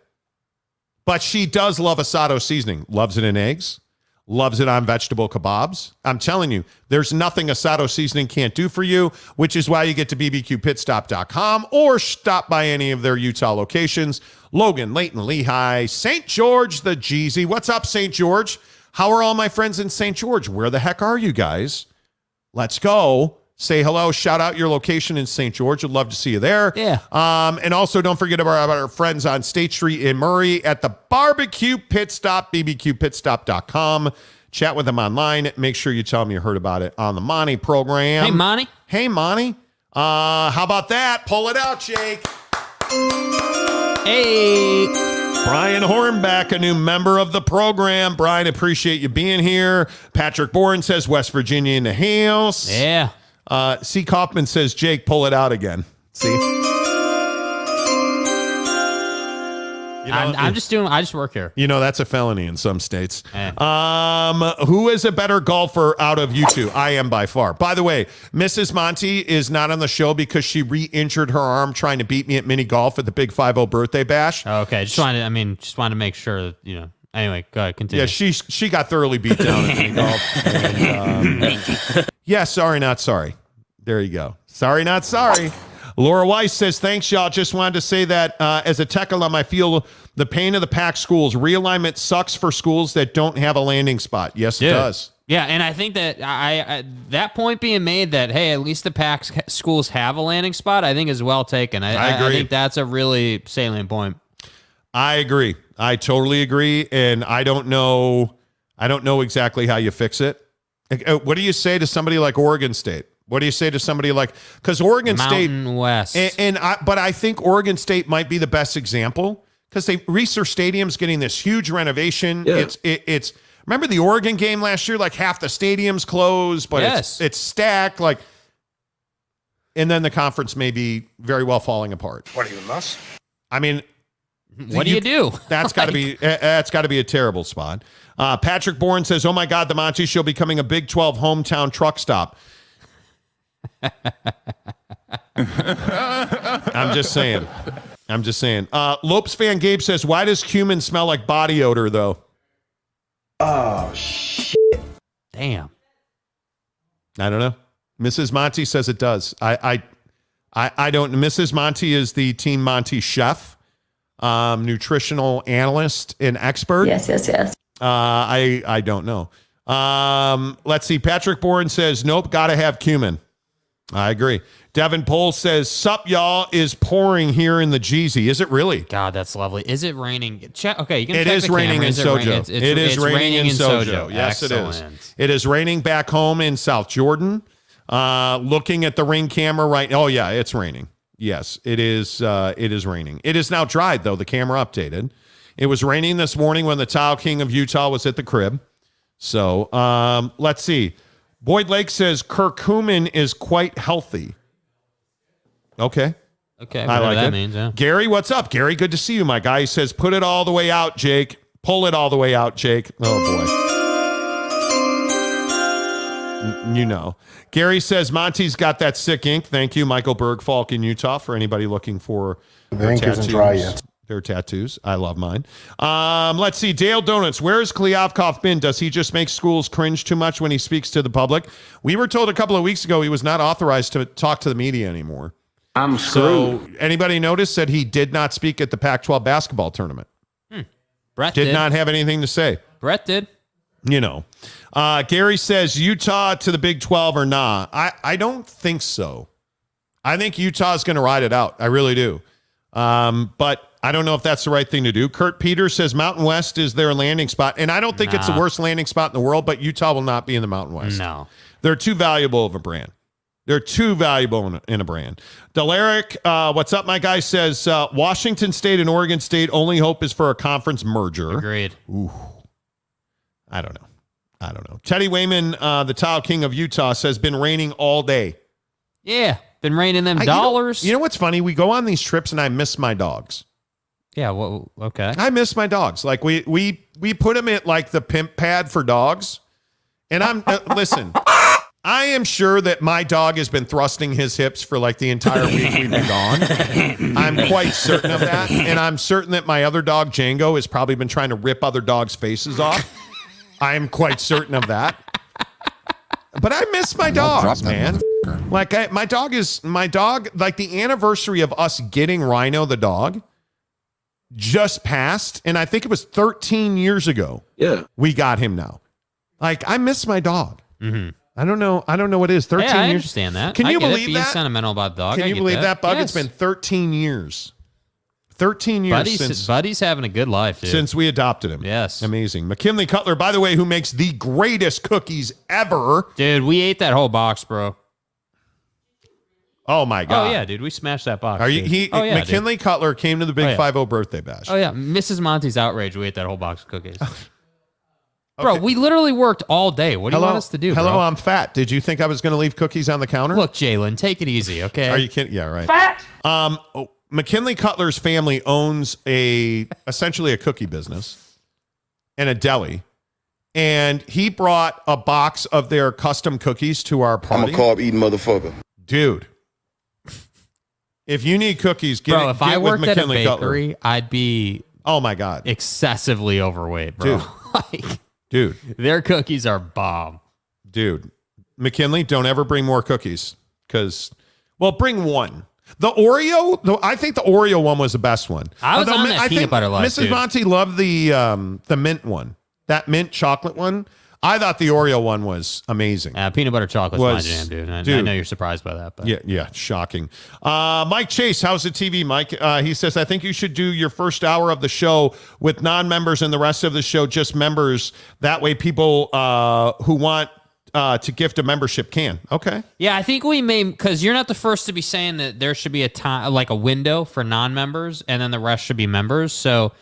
But she does love asado seasoning. Loves it in eggs. Loves it on vegetable kebabs. I'm telling you, there's nothing asado seasoning can't do for you, which is why you get to bbqpitstop.com or stop by any of their Utah locations. Logan, Layton, Lehigh, St. George, the Jeezy. What's up, St. George? How are all my friends in St. George? Where the heck are you guys? Let's go. Say hello. Shout out your location in St. George. I'd love to see you there. Yeah. And also don't forget about our friends on State Street in Murray at the Barbecue Pit Stop, bbqpitstop.com. Chat with them online. Make sure you tell them you heard about it on the Monty program. Hey, Monty. How about that? Pull it out, Jake. Hey. Brian Hornback, a new member of the program. Brian, appreciate you being here. Patrick Bourne says West Virginia in the house. Yeah. C. Kaufman says, Jake, pull it out again. See? I just work here. That's a felony in some states. Who is a better golfer out of you two? I am by far. By the way, Mrs. Monty is not on the show because she re-injured her arm trying to beat me at mini golf at the Big 5-0 birthday bash. Okay. Just wanted to make sure that, Anyway, go ahead, continue. Yeah, she got thoroughly beat down at mini golf. And, yeah, sorry, not sorry. There you go. Sorry, not sorry. Laura Weiss says, thanks, y'all. Just wanted to say that as a tech alum, I feel the pain of the PAC schools. Realignment sucks for schools that don't have a landing spot. Yes, it does. Yeah, and I think that that point being made that, hey, at least the PAC schools have a landing spot, I think is well taken. I agree. I think that's a really salient point. I agree. I totally agree, and I don't know exactly how you fix it. What do you say to somebody like Oregon State? What do you say to somebody like, because Oregon Mountain State West, but I think Oregon State might be the best example because Reser Stadium's getting this huge renovation. Yeah. It's remember the Oregon game last year? Like half the stadium's closed, but it's stacked. Like, and then the conference may be very well falling apart. What are you, nuts? I mean, what do you do? That's got to be a terrible spot. Patrick Bourne says, "Oh my God, the Monty Show becoming a Big 12 hometown truck stop." I'm just saying. Lopes fan Gabe says, "Why does cumin smell like body odor, though?" Oh shit! Damn. I don't know. Mrs. Monty says it does. I don't. Mrs. Monty is the Team Monty chef, nutritional analyst and expert. Yes. I don't know. Let's see. Patrick Bourne says, nope, got to have cumin. I agree. Devin Pohl says, sup, y'all, is pouring here in the Jeezy. Is it really? God, that's lovely. Is it raining? Okay, you can It check is the raining camera. in Is it Sojo. raining? It is It's raining in Sojo. Yes, Excellent. it is. It is raining back home in South Jordan. Looking at the ring camera right now. Oh, yeah, it's raining. Yes, it is. It is raining. It is now dried, though. The camera updated. It was raining this morning when the Tile King of Utah was at the crib. So let's see. Boyd Lake says curcumin is quite healthy. Okay. Okay, I like that it. means, yeah. Gary, what's up? Gary, good to see you, my guy. He says, put it all the way out, Jake. Pull it all the way out, Jake. Oh, boy. You know. Gary says, Monty's got that sick ink. Thank you, Michael Bergfalk in Utah, for anybody looking for The ink isn't dry yet. Their tattoos. I love mine. Let's see. Dale Donuts. Where's Klyavkov been? Does he just make schools cringe too much when he speaks to the public? We were told a couple of weeks ago he was not authorized to talk to the media anymore. I'm screwed. So anybody notice that he did not speak at the Pac-12 basketball tournament? Brett Did not have anything to say. Brett did. You know. Gary says Utah to the Big 12 or nah. I don't think so. I think Utah's going to ride it out. I really do. But I don't know if that's the right thing to do. Kurt Peters says Mountain West is their landing spot. And I don't think it's the worst landing spot in the world, but Utah will not be in the Mountain West. No. They're too valuable of a brand. They're too valuable in a brand. Delaric, what's up, my guy, says Washington State and Oregon State only hope is for a conference merger. Agreed. Ooh. I don't know. Teddy Wayman, the Tile King of Utah, says been raining all day. Yeah. Been raining them dollars. You know what's funny? We go on these trips and I miss my dogs. Yeah, well, okay. I miss my dogs. Like we put them at like the pimp pad for dogs. And I'm listen, I am sure that my dog has been thrusting his hips for like the entire week we've been gone. I'm quite certain of that. And I'm certain that my other dog, Django, has probably been trying to rip other dogs' faces off. I'm quite certain of that. But I miss my dogs, man. Like my dog, like the anniversary of us getting Rhino the dog just passed. And I think it was 13 years ago. Yeah. We got him now. Like I miss my dog. Mm-hmm. I don't know what it is. 13 years. I understand that. Can you believe being that? Sentimental about the dog. Can you believe that, Bug? Yes. It's been 13 years. 13 years Buddy's having a good life, dude. Since we adopted him. Yes. Amazing. McKinley Cutler, by the way, who makes the greatest cookies ever. Dude, we ate that whole box, bro. Oh my God. Oh yeah, dude. We smashed that box. Are you dude. McKinley Cutler came to the Big 5-0 birthday bash. Oh yeah. Mrs. Monty's outrage. We ate that whole box of cookies. Bro, we literally worked all day. What do you want us to do, Hello, bro? I'm fat. Did you think I was going to leave cookies on the counter? Look, Jalen, take it easy, okay? Are you kidding? Yeah, right. Fat. McKinley Cutler's family owns essentially a cookie business and a deli. And he brought a box of their custom cookies to our party. I'm a carb-eating motherfucker. Dude. If you need cookies, get bro, if get I with worked at a McKinley bakery, Cutler. I'd be my God, excessively overweight, bro. Dude, their cookies are bomb. Dude, McKinley, don't ever bring more cookies bring one. The Oreo, I think the Oreo one was the best one. I was on that peanut butter life, Mrs. dude. Monty loved the mint one, that mint chocolate one. I thought the Oreo one was amazing. Peanut butter chocolate's my jam, dude. I know you're surprised by that, but yeah, shocking. Mike Chase, how's the TV, Mike? He says, I think you should do your first hour of the show with non-members and the rest of the show just members. That way, people who want to gift a membership can. Okay. Yeah, I think we may, because you're not the first to be saying that there should be a time, like a window for non-members, and then the rest should be members. So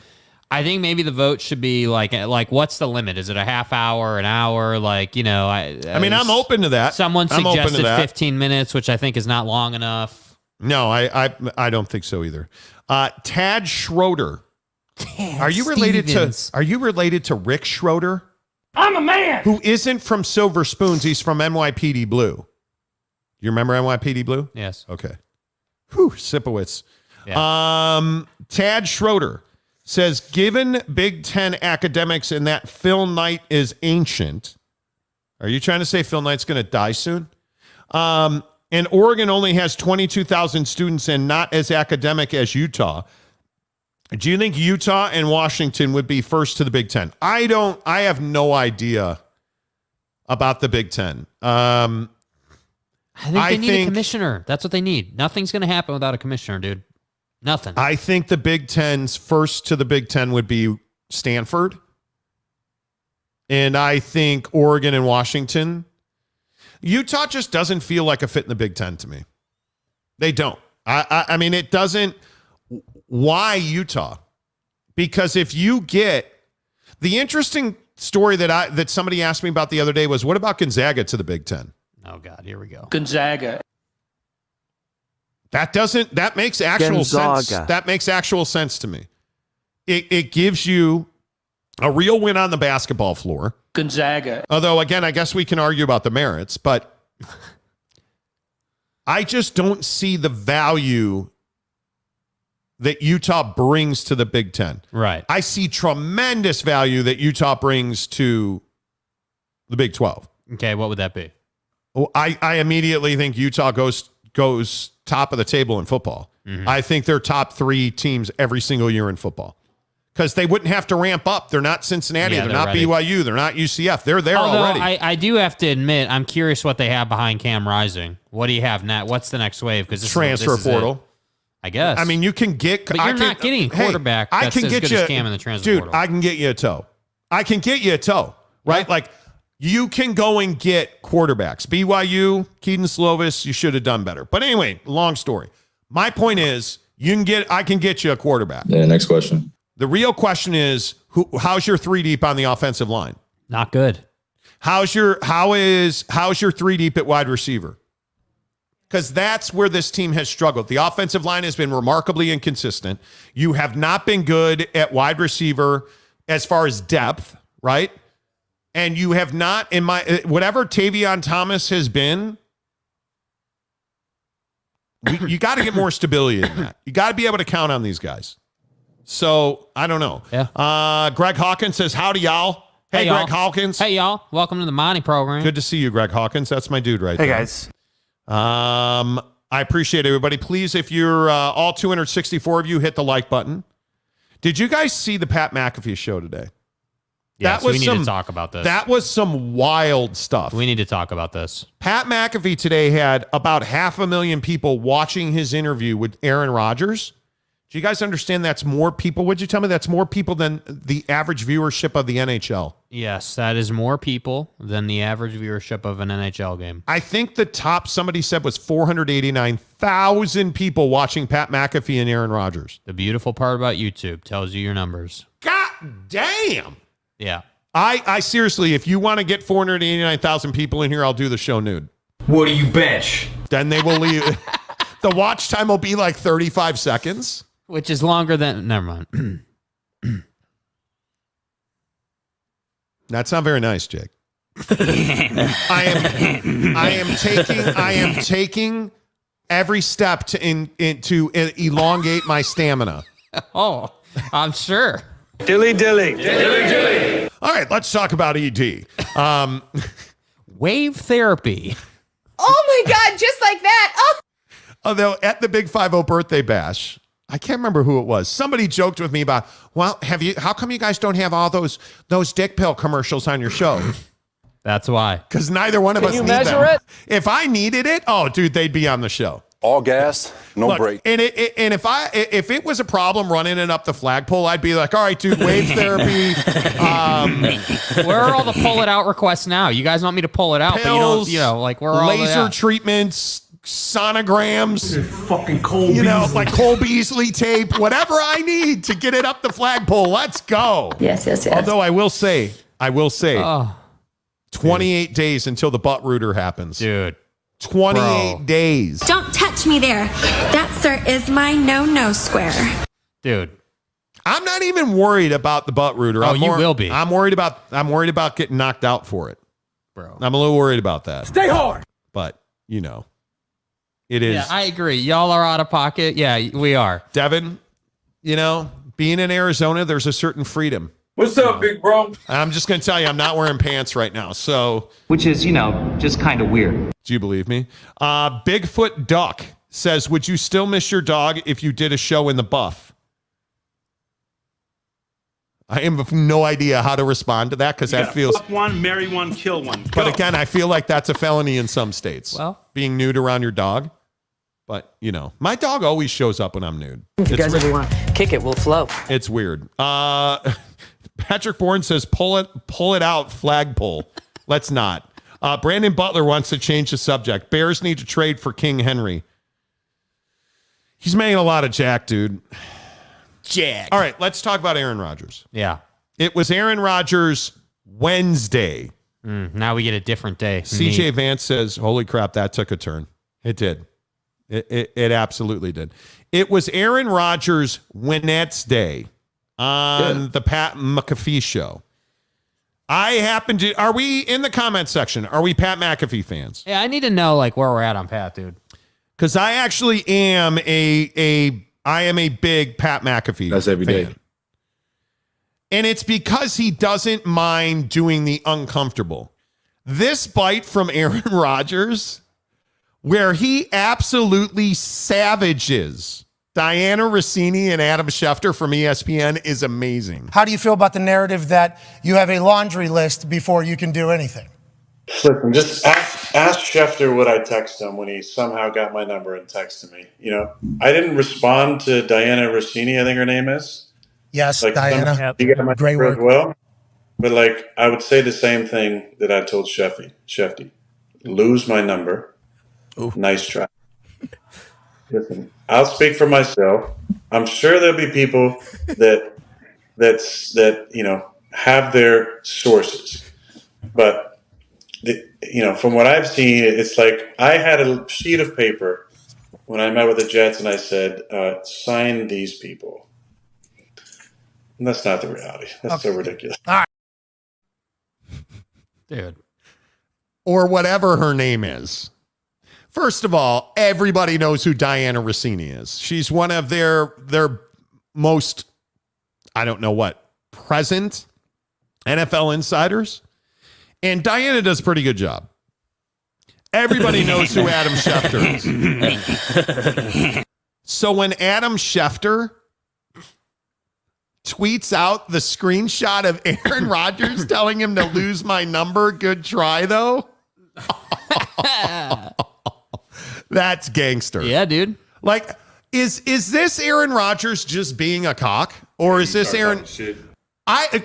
I think maybe the vote should be like what's the limit? Is it a half hour, an hour? Like, you know, I mean, I'm open to that. Someone suggested 15 minutes, which I think is not long enough. No, I don't think so either. Tad Schroeder. Are you related to Rick Schroeder? I'm a man. Who isn't from Silver Spoons? He's from NYPD Blue. You remember NYPD Blue? Yes. Okay. Whew, Sipowicz. Yeah. Tad Schroeder says, given Big Ten academics and that Phil Knight is ancient. Are you trying to say Phil Knight's going to die soon? And Oregon only has 22,000 students and not as academic as Utah. Do you think Utah and Washington would be first to the Big Ten? I have no idea about the Big Ten. I think they need a commissioner. That's what they need. Nothing's going to happen without a commissioner, dude. Nothing. I think the Big Ten's first to the Big Ten would be Stanford. And I think Oregon and Washington. Utah just doesn't feel like a fit in the Big Ten to me. They don't. I mean, it doesn't. Why Utah? Because if you get the interesting story that somebody asked me about the other day was, what about Gonzaga to the Big Ten? Oh God, here we go. Gonzaga. That makes actual sense. That makes actual sense to me. It gives you a real win on the basketball floor. Gonzaga. Although, again, I guess we can argue about the merits, but I just don't see the value that Utah brings to the Big Ten. Right. I see tremendous value that Utah brings to the Big 12. Okay, what would that be? Well, I immediately think Utah goes top of the table in football. Mm-hmm. I think they're top 3 teams every single year in football. Because they wouldn't have to ramp up. They're not Cincinnati. Yeah, they're not ready. BYU. They're not UCF. They're there already. I do have to admit, I'm curious what they have behind Cam Rising. What do you have now? What's the next wave? Because transfer portal. I guess. I mean, you can get. But you're not getting a quarterback that's as good as Cam in the transfer portal. Dude, I can get you a toe. Right? Yeah. Like, you can go and get quarterbacks. BYU, Keaton Slovis, you should have done better. But anyway, long story. My point is, I can get you a quarterback. Yeah, next question. The real question is, how's your 3 deep on the offensive line? Not good. How's your 3 deep at wide receiver? Because that's where this team has struggled. The offensive line has been remarkably inconsistent. You have not been good at wide receiver as far as depth, right? And you have not, whatever Tavion Thomas has been, you got to get more stability in that. You got to be able to count on these guys. So, I don't know. Yeah. Greg Hawkins says, howdy, y'all. Hey, y'all. Greg Hawkins. Hey, y'all. Welcome to the Monty program. Good to see you, Greg Hawkins. That's my dude right there. Hey, guys. I appreciate everybody. Please, if you're all 264 of you, hit the like button. Did you guys see the Pat McAfee show today? Yes, we need to talk about this. That was some wild stuff. We need to talk about this. Pat McAfee today had about 500,000 people watching his interview with Aaron Rodgers. Do you guys understand that's more people? Would you tell me that's more people than the average viewership of the NHL? Yes, that is more people than the average viewership of an NHL game. I think the top, somebody said, was 489,000 people watching Pat McAfee and Aaron Rodgers. The beautiful part about YouTube tells you your numbers. God damn. Yeah. I seriously, if you want to get 489,000 people in here, I'll do the show nude. What do you bench? Then they will leave. The watch time will be like 35 seconds. Which is longer than... Never mind. That's not very nice, Jake. I am taking every step to elongate my stamina. Oh, I'm sure. Dilly. All right, let's talk about ED. Wave therapy. Oh my God, just like that. Oh. Although at the Big 5-0 birthday bash, I can't remember who it was. Somebody joked with me about, well, how come you guys don't have all those dick pill commercials on your show? That's why. Because neither one of us need them. Can you measure it? If I needed it, oh, dude, they'd be on the show. All gas, no brake. And if it was a problem running it up the flagpole, I'd be like, all right, dude, wave therapy. Where are all the pull it out requests now? You guys want me to pull it out, pills, but you don't, like, where are all laser treatments, sonograms, fucking Cole like Cole Beasley tape, whatever I need to get it up the flagpole. Let's go. Yes. Although I will say, 28 days until the butt rooter happens. Dude. 28 days. Don't touch me there. That, sir, is my no square. Dude. I'm not even worried about the butt rooter. Oh, you will be. I'm worried about getting knocked out for it. Bro. I'm a little worried about that. Stay hard. But, it is. Yeah, I agree. Y'all are out of pocket. Yeah, we are. Devin, being in Arizona, there's a certain freedom. What's up, big bro? I'm just going to tell you, I'm not wearing pants right now. So, Which is, just kind of weird. do you believe me? Bigfoot Duck says, would you still miss your dog if you did a show in the buff? I have no idea how to respond to that because that feels... Fuck one, marry one, kill one. But again, I feel like that's a felony in some states. Well, being nude around your dog. But, my dog always shows up when I'm nude. If you guys ever want to kick it, we'll flow. It's weird. Patrick Bourne says, pull it out, flagpole. Let's not. Brandon Butler wants to change the subject. Bears need to trade for King Henry. He's making a lot of jack, dude. Jack. All right, let's talk about Aaron Rodgers. Yeah. It was Aaron Rodgers Wednesday. Now we get a different day. CJ Vance says, holy crap, that took a turn. It did. It absolutely did. It was Aaron Rodgers Wednesday on the Pat McAfee Show. Are we in the comment section? Are we Pat McAfee fans? Yeah, I need to know where we're at on Pat, dude. Because I actually am I am a big Pat McAfee That's every fan. day. And it's because he doesn't mind doing the uncomfortable. This bite from Aaron Rodgers, where he absolutely savages Diana Rossini and Adam Schefter from ESPN, is amazing. How do you feel about the narrative that you have a laundry list before you can do anything? Listen, just ask Schefter what I text him when he somehow got my number and texted me. I didn't respond to Diana Rossini, I think her name is. Yes, Diana. You got my Great number work. as well. But I would say the same thing that I told Shefty. Lose my number. Ooh. Nice try. Listen, I'll speak for myself. I'm sure there'll be people that have their sources, but from what I've seen, it's like I had a sheet of paper when I met with the Jets, and I said, "Sign these people." And that's not the reality. That's so ridiculous. All right. Dude. Or whatever her name is. First of all, everybody knows who Diana Rossini is. She's one of their most, I don't know what, present NFL insiders. And Diana does a pretty good job. Everybody knows who Adam Schefter is. So when Adam Schefter tweets out the screenshot of Aaron Rodgers telling him to lose my number, good try though. That's gangster. Yeah, dude. Is this Aaron Rodgers just being a cock? Or is this Aaron?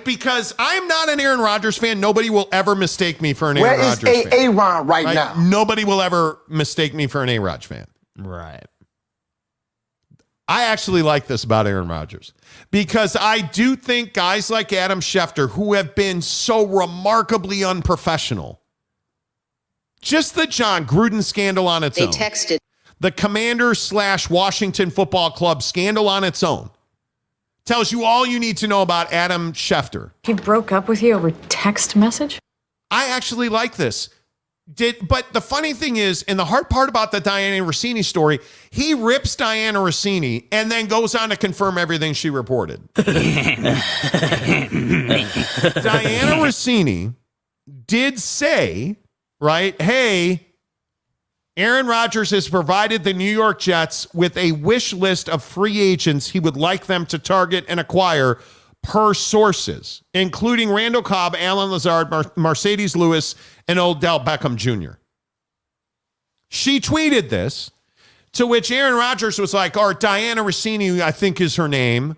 Because I'm not an Aaron Rodgers fan. Nobody will ever mistake me for an Aaron Rodgers fan. Where is Aaron right now? Nobody will ever mistake me for an A-Rod fan. Right. I actually like this about Aaron Rodgers because I do think guys like Adam Schefter, who have been so remarkably unprofessional, just the John Gruden scandal on its own. They texted. The Commanders/Washington Football Club scandal on its own tells you all you need to know about Adam Schefter. He broke up with you over text message? I actually like this. But the funny thing is, and the hard part about the Diana Rossini story, he rips Diana Rossini and then goes on to confirm everything she reported. Diana Rossini did say, right, hey, Aaron Rodgers has provided the New York Jets with a wish list of free agents he would like them to target and acquire per sources, including Randall Cobb, Alan Lazard, Mercedes Lewis, and Odell Beckham Jr. She tweeted this, to which Aaron Rodgers was like, or Diana Rossini, I think is her name.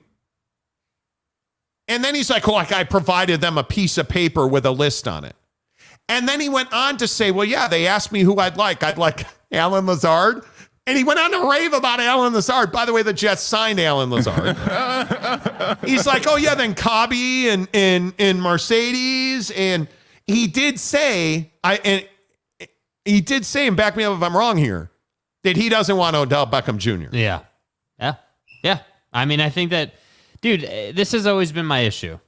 And then he's like, well, I provided them a piece of paper with a list on it. And then he went on to say, well, yeah, they asked me who I'd like. I'd like Alan Lazard. And he went on to rave about Alan Lazard. By the way, the Jets signed Alan Lazard. He's like, oh, yeah, then Cobby and Mercedes. And he did say, and back me up if I'm wrong here, that he doesn't want Odell Beckham Jr. Yeah. I mean, I think that, dude, this has always been my issue.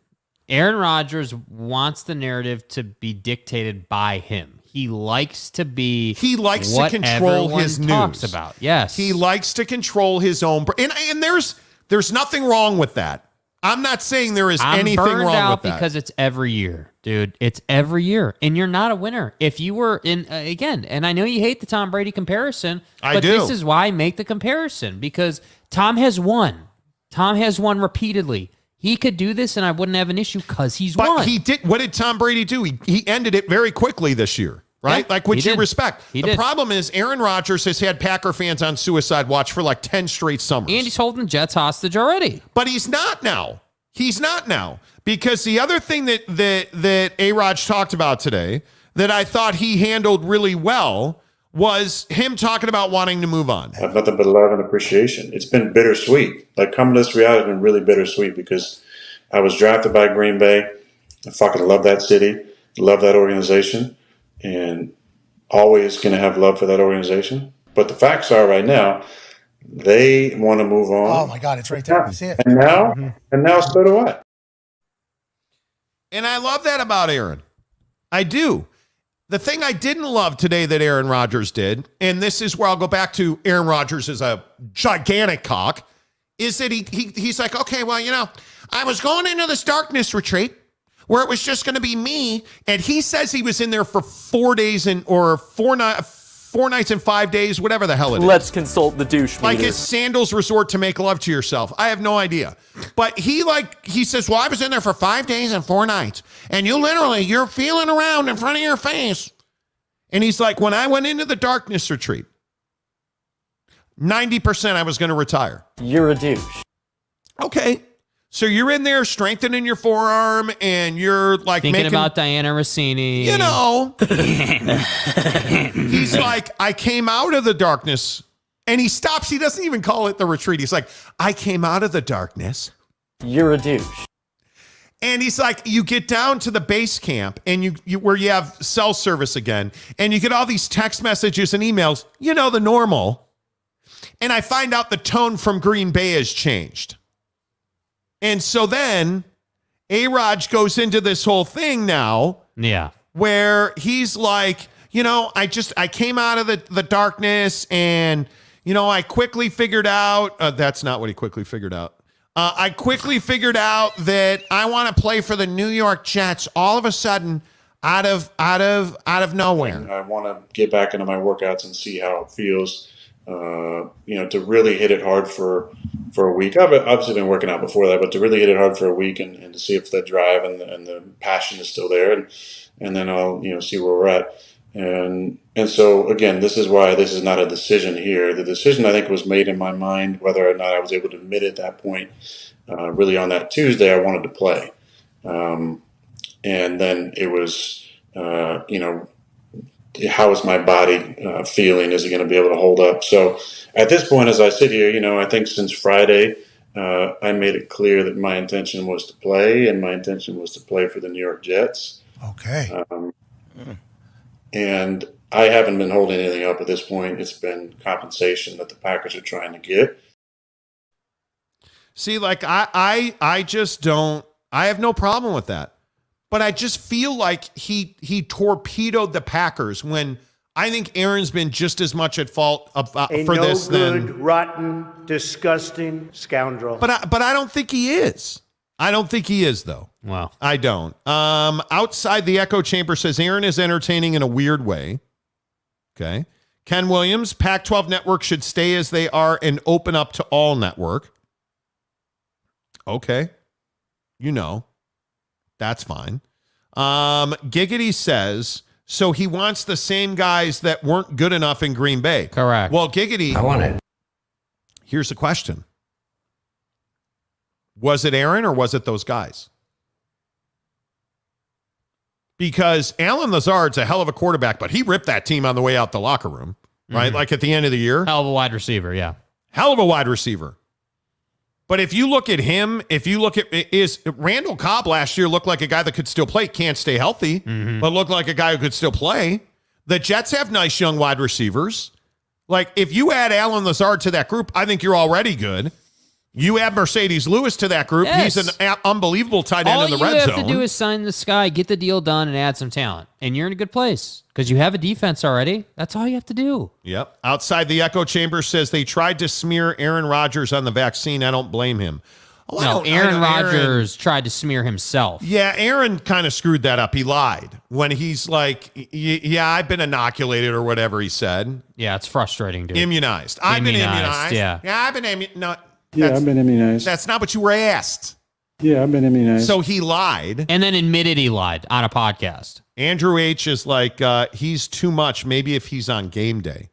Aaron Rodgers wants the narrative to be dictated by him. He likes to control his news. Talks about. Yes. He likes to control his own. And there's nothing wrong with that. I'm not saying there is I'm anything burned wrong out with that. because it's every year, dude. It's every year, and you're not a winner. If you were in again, and I know you hate the Tom Brady comparison, but this is why I make the comparison, because Tom has won. Tom has won repeatedly. He could do this, and I wouldn't have an issue because he's won. But he did. What did Tom Brady do? He ended it very quickly this year, right? Yeah, which you did. respect. The problem is Aaron Rodgers has had Packer fans on suicide watch for like 10 straight summers. And he's holding the Jets hostage already. But he's not now. He's not now. Because the other thing that A-Rod talked about today that I thought he handled really well was him talking about wanting to move on. I have nothing but love and appreciation. It's been bittersweet. Like, coming to this reality has been really bittersweet because I was drafted by Green Bay. I fucking love that city, love that organization, and always going to have love for that organization. But the facts are right now, they want to move on. Oh my God, it's right there. I see it. And now so do I. And I love that about Aaron. I do. The thing I didn't love today that Aaron Rodgers did, and this is where I'll go back to Aaron Rodgers as a gigantic cock, is that he's like, okay, well, you know, I was going into this darkness retreat where it was just going to be me, and he says he was in there for 4 days or 4 nights and 5 days, whatever the hell it is. Let's consult the douche Like meter. it's Sandals Resort to make love to yourself. I have no idea. But he says, well, I was in there for 5 days and 4 nights. And you're feeling around in front of your face. And he's like, when I went into the darkness retreat, 90% I was going to retire. You're a douche. Okay. So you're in there strengthening your forearm and you're like thinking about Diana Rossini. You know. He's like, I came out of the darkness. And he stops. He doesn't even call it the retreat. He's like, I came out of the darkness. You're a douche. And he's like, you get down to the base camp and you where you have cell service again. And you get all these text messages and emails. You know, the normal. And I find out the tone from Green Bay has changed. And so then A-Rod goes into this whole thing now. Yeah. Where he's like, you know, I came out of the darkness and, you know, I quickly figured out, that's not what he quickly figured out. I quickly figured out that I want to play for the New York Jets all of a sudden out of nowhere. I want to get back into my workouts and see how it feels. You know, to really hit it hard for a week. I've obviously been working out before that, but to really hit it hard for a week and to see if the drive and the passion is still there, and then I'll, you know, see where we're at. And so again, this is why this is not a decision here. The decision, I think, was made in my mind whether or not I was able to admit at that point. Really, on that Tuesday, I wanted to play, and then it was, you know, how is my body feeling? Is it going to be able to hold up? So at this point, as I sit here, you know, I think since Friday, I made it clear that my intention was to play, and my intention was to play for the New York Jets. Okay. And I haven't been holding anything up at this point. It's been compensation that the Packers are trying to get. See, like I just don't. I have no problem with that. But I just feel like he torpedoed the Packers when I think Aaron's been just as much at fault for this than rotten, disgusting scoundrel. But I don't think he is. I don't think he is, though. Wow. I don't. Outside the echo chamber says Aaron is entertaining in a weird way. Okay. Ken Williams, Pac-12 network should stay as they are and open up to all network. Okay. You know. That's fine. Giggity says, so he wants the same guys that weren't good enough in Green Bay. Correct. Well, Giggity, I want it. Here's the question. Was it Aaron or was it those guys? Because Alan Lazard's a hell of a quarterback, but he ripped that team on the way out the locker room, right? Mm-hmm. Like at the end of the year. Hell of a wide receiver, yeah. Hell of a wide receiver. But if you look at him, is Randall Cobb last year looked like a guy that could still play, can't stay healthy, but looked like a guy who could still play. The Jets have nice young wide receivers. Like if you add Alan Lazard to that group, I think you're already good. You add Mercedes Lewis to that group. Yes. He's an unbelievable tight end in the red zone. All you have to do is sign this guy, get the deal done, and add some talent. And you're in a good place because you have a defense already. That's all you have to do. Yep. Outside the echo chamber says they tried to smear Aaron Rodgers on the vaccine. I don't blame him. No, Aaron Rodgers tried to smear himself. Yeah, Aaron kind of screwed that up. He lied when he's like, yeah, I've been inoculated or whatever he said. Yeah, it's frustrating, dude. Immunized. I've been immunized. Yeah. Yeah, I've been immunized. No, yeah, I've been immunized. That's not what you were asked. Yeah, I've been immunized. So he lied. And then admitted he lied on a podcast. Andrew H. is like, he's too much. Maybe if he's on game day.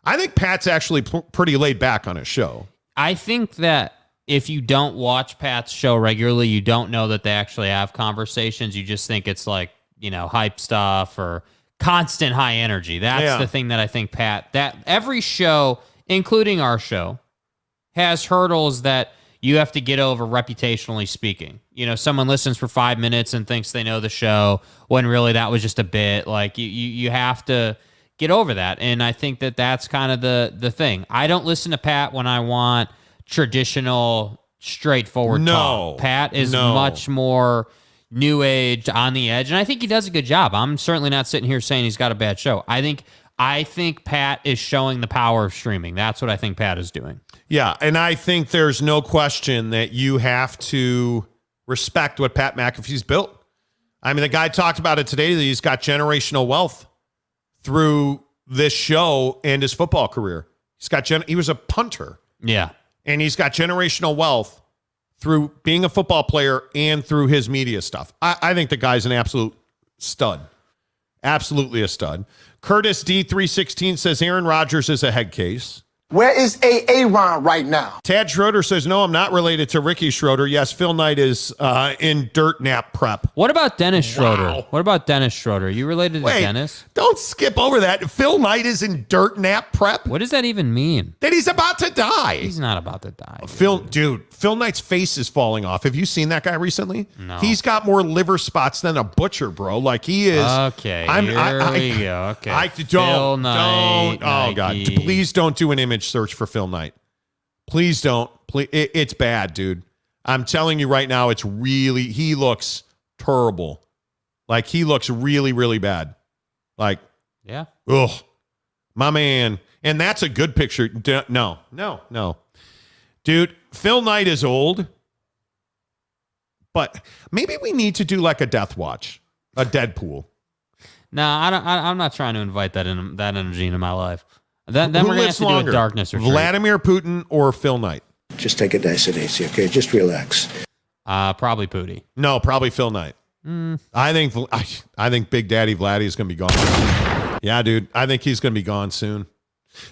I think Pat's actually pretty laid back on his show. I think that if you don't watch Pat's show regularly, you don't know that they actually have conversations. You just think it's like, hype stuff or constant high energy. That's the thing that I think that every show, including our show, has hurdles that you have to get over reputationally speaking. Someone listens for 5 minutes and thinks they know the show when really that was just a bit. Like you have to get over that. And I think that that's kind of the thing. I don't listen to Pat when I want traditional, straightforward talk. Pat is much more new age, on the edge, and I think he does a good job. I'm certainly not sitting here saying he's got a bad show. I think Pat is showing the power of streaming. That's what I think Pat is doing. Yeah, and I think there's no question that you have to respect what Pat McAfee's built. I mean, the guy talked about it today that he's got generational wealth through this show and his football career. He was a punter. Yeah. And he's got generational wealth through being a football player and through his media stuff. I think the guy's an absolute stud. Absolutely a stud. Curtis D316 says Aaron Rodgers is a head case. Where is Aaron right now? Tad Schroeder says, no, I'm not related to Ricky Schroeder. Yes, Phil Knight is in dirt nap prep. What about Dennis Schroeder? Wow. What about Dennis Schroeder? You related to Dennis? Don't skip over that. Phil Knight is in dirt nap prep. What does that even mean? That he's about to die. He's not about to die. Phil Knight's face is falling off. Have you seen that guy recently? No. He's got more liver spots than a butcher, bro. Like he is. Okay, here we go. Okay. Don't. Knight, Oh, God. Please don't do an image search for Phil Knight. Please don't. Please, it's bad, dude. I'm telling you right now, he looks terrible. Like he looks really, really bad. Like, yeah. Ugh. My man. And that's a good picture. No. Dude, Phil Knight is old, but maybe we need to do like a death watch, a Deadpool. No, I'm not trying to invite that energy into my life. Then we're going to have to do a darkness retreat. Vladimir Putin or Phil Knight? Just take it nice and easy, okay? Just relax. Probably Pootie. No, probably Phil Knight. I think Big Daddy Vladdy is going to be gone. Yeah, dude. I think he's going to be gone soon.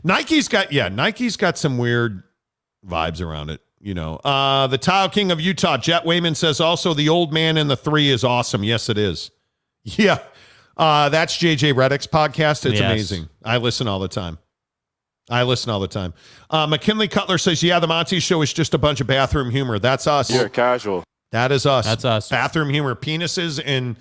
Nike's got some weird vibes around it. The Tile King of Utah, Jet Wayman says also the old man in the 3 is awesome. Yes, it is. Yeah. That's JJ Redick's podcast. It's amazing. I listen all the time. McKinley Cutler says, yeah, the Monty Show is just a bunch of bathroom humor. That's us. You're casual. That is us. That's us. Bathroom humor, penises and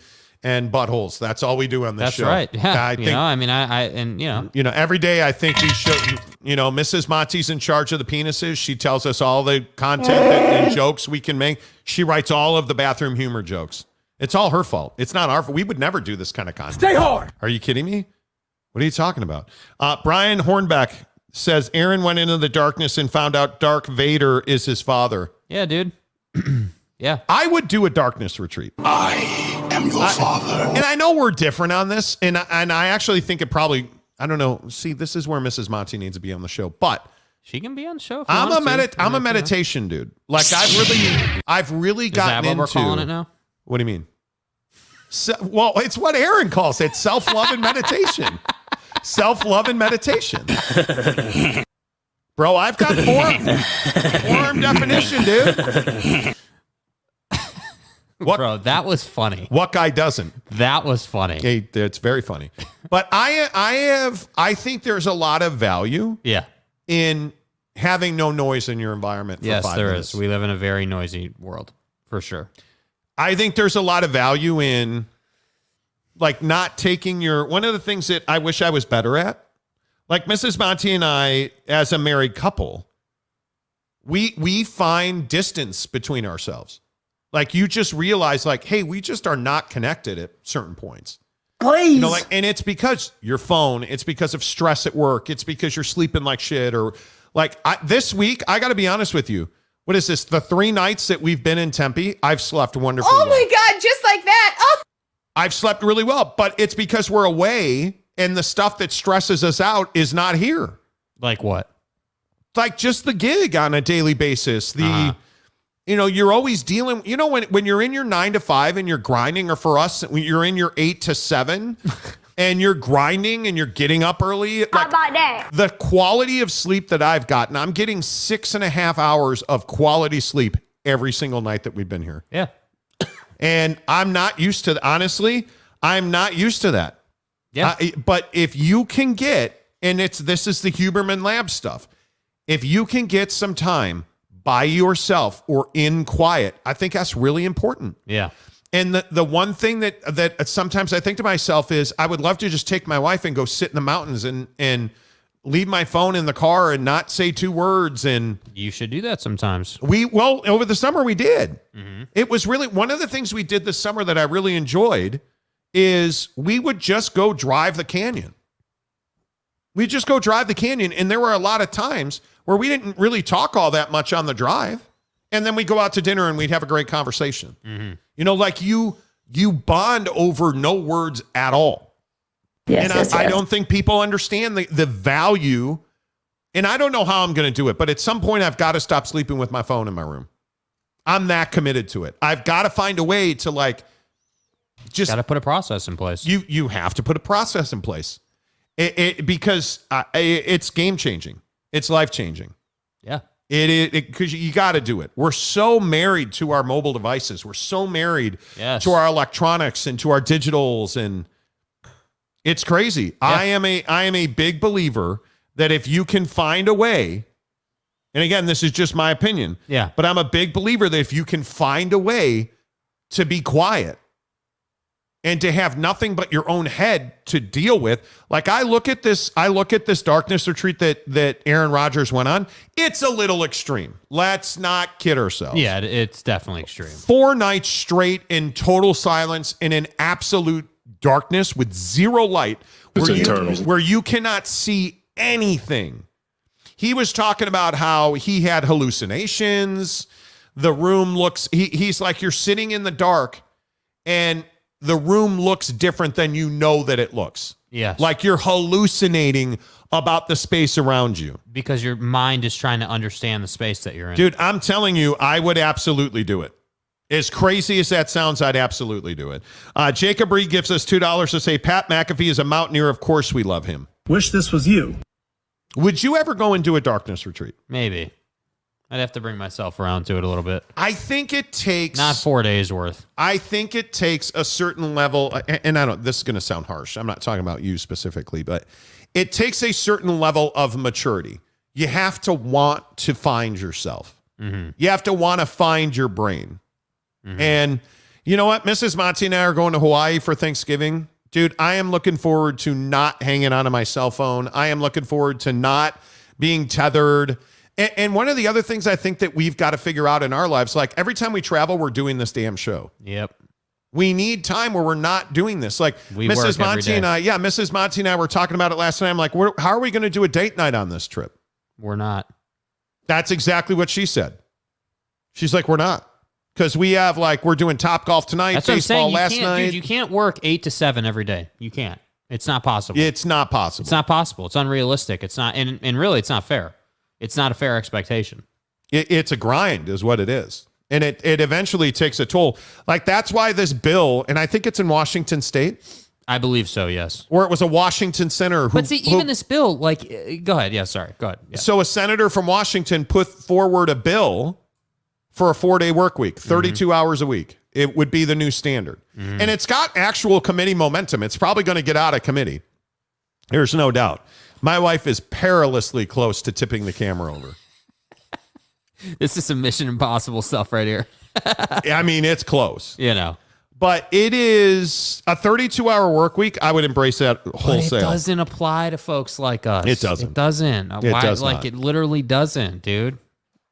buttholes. That's all we do on this show. That's right. Yeah. I think, every day I think we should, Mrs. Monty's in charge of the penises. She tells us all the content and jokes we can make. She writes all of the bathroom humor jokes. It's all her fault. It's not our fault. We would never do this kind of content. Stay hard. Are you kidding me? What are you talking about? Brian Hornbeck says Aaron went into the darkness and found out Dark Vader is his father. Yeah, dude. Yeah. I would do a darkness retreat. I am your father. And I know we're different on this, and I actually think it probably, I don't know. See, this is where Mrs. Monty needs to be on the show, but she can be on the show. I'm a meditation dude. Like I've really gotten into. Is that what we're calling it now? What do you mean? Well, it's what Aaron calls it: self-love and meditation. Self-love and meditation. Bro, I've got forearm definition, dude. Bro, that was funny. What guy doesn't? That was funny. Hey, it's very funny. But I think there's a lot of value in having no noise in your environment for 5 minutes. Yes, there is. We live in a very noisy world, for sure. I think there's a lot of value in like not taking one of the things that I wish I was better at, like Mrs. Monty and I, as a married couple, we find distance between ourselves. Like you just realize like, hey, we just are not connected at certain points. Please. And it's because your phone, it's because of stress at work. It's because you're sleeping like shit or like this week, I got to be honest with you. what is this? The 3 nights that we've been in Tempe, I've slept wonderfully. Oh my God, just like that. Oh. I've slept really well, but it's because we're away and the stuff that stresses us out is not here. Like what? Like just the gig on a daily basis. You're always dealing, when you're in your 9 to 5 and you're grinding, or for us, when you're in your 8 to 7 and you're grinding and you're getting up early. How about that? The quality of sleep that I've gotten, I'm getting 6.5 hours of quality sleep every single night that we've been here. Yeah. And I'm not used to, honestly, I'm not used to that. Yeah. But if you can get, and this is the Huberman Lab stuff, if you can get some time by yourself or in quiet, I think that's really important. Yeah. And the one thing that sometimes I think to myself is I would love to just take my wife and go sit in the mountains and leave my phone in the car and not say 2 words. And you should do that sometimes. Over the summer we did. Mm-hmm. It was really one of the things we did this summer that I really enjoyed is we would just go drive the canyon. We just go drive the canyon. And there were a lot of times where we didn't really talk all that much on the drive. And then we go out to dinner and we'd have a great conversation. Mm-hmm. Like you bond over no words at all. Yes, and I don't think people understand the value. And I don't know how I'm going to do it, but at some point I've got to stop sleeping with my phone in my room. I'm that committed to it. I've got to find a way to just got to put a process in place. You have to put a process in place. Because it's game changing. It's life changing. Yeah. Because you got to do it. We're so married to our mobile devices. We're so married to our electronics and to our digitals, and it's crazy. Yeah. I am a big believer that if you can find a way, and again, this is just my opinion. Yeah. But I'm a big believer that if you can find a way to be quiet and to have nothing but your own head to deal with. Like I look at this darkness retreat that Aaron Rodgers went on. It's a little extreme. Let's not kid ourselves. Yeah, it's definitely extreme. 4 nights straight in total silence in an absolute darkness with zero light where you cannot see anything. He was talking about how he had hallucinations. The room looks, he's like, you're sitting in the dark and the room looks different than you know that it looks. Yes. Like you're hallucinating about the space around you. Because your mind is trying to understand the space that you're in. Dude, I'm telling you, I would absolutely do it. As crazy as that sounds, I'd absolutely do it. Jacob Reed gives us $2 to say, Pat McAfee is a mountaineer. Of course we love him. Wish this was you. Would you ever go and do a darkness retreat? Maybe. I'd have to bring myself around to it a little bit. I think it takes... Not 4 days worth. I think it takes a certain level, and this is going to sound harsh. I'm not talking about you specifically, but it takes a certain level of maturity. You have to want to find yourself. Mm-hmm. You have to want to find your brain. Mm-hmm. And you know what? Mrs. Monty and I are going to Hawaii for Thanksgiving. Dude, I am looking forward to not hanging onto my cell phone. I am looking forward to not being tethered. And one of the other things I think that we've got to figure out in our lives, like every time we travel, we're doing this damn show. Yep. We need time where we're not doing this. Like we Mrs. Monty and I, Mrs. Monty and I were talking about it last night. I'm like, how are we going to do a date night on this trip? We're not. That's exactly what she said. She's like, we're not. Because we have we're doing Top Golf tonight, That's baseball what I'm saying. last night. Dude, you can't work 8 to 7 every day. You can't. It's not possible. It's not possible. It's not possible. It's unrealistic. It's not, and really, it's not fair. It's not a fair expectation. It's a grind is what it is. And it eventually takes a toll. Like that's why this bill, and I think it's in Washington State. I believe so, yes. Or it was a Washington senator who... But see, even this bill, go ahead. Yeah, sorry. Go ahead. Yeah. So a senator from Washington put forward a bill for a 4-day work week, 32 hours a week. It would be the new standard. Mm-hmm. And it's got actual committee momentum. It's probably going to get out of committee. There's no doubt. My wife is perilously close to tipping the camera over. This is some Mission Impossible stuff right here. I mean, it's close. You know. But it is a 32-hour work week. I would embrace that wholesale. But it doesn't apply to folks like us. It doesn't. It doesn't. It does not. It literally doesn't, dude.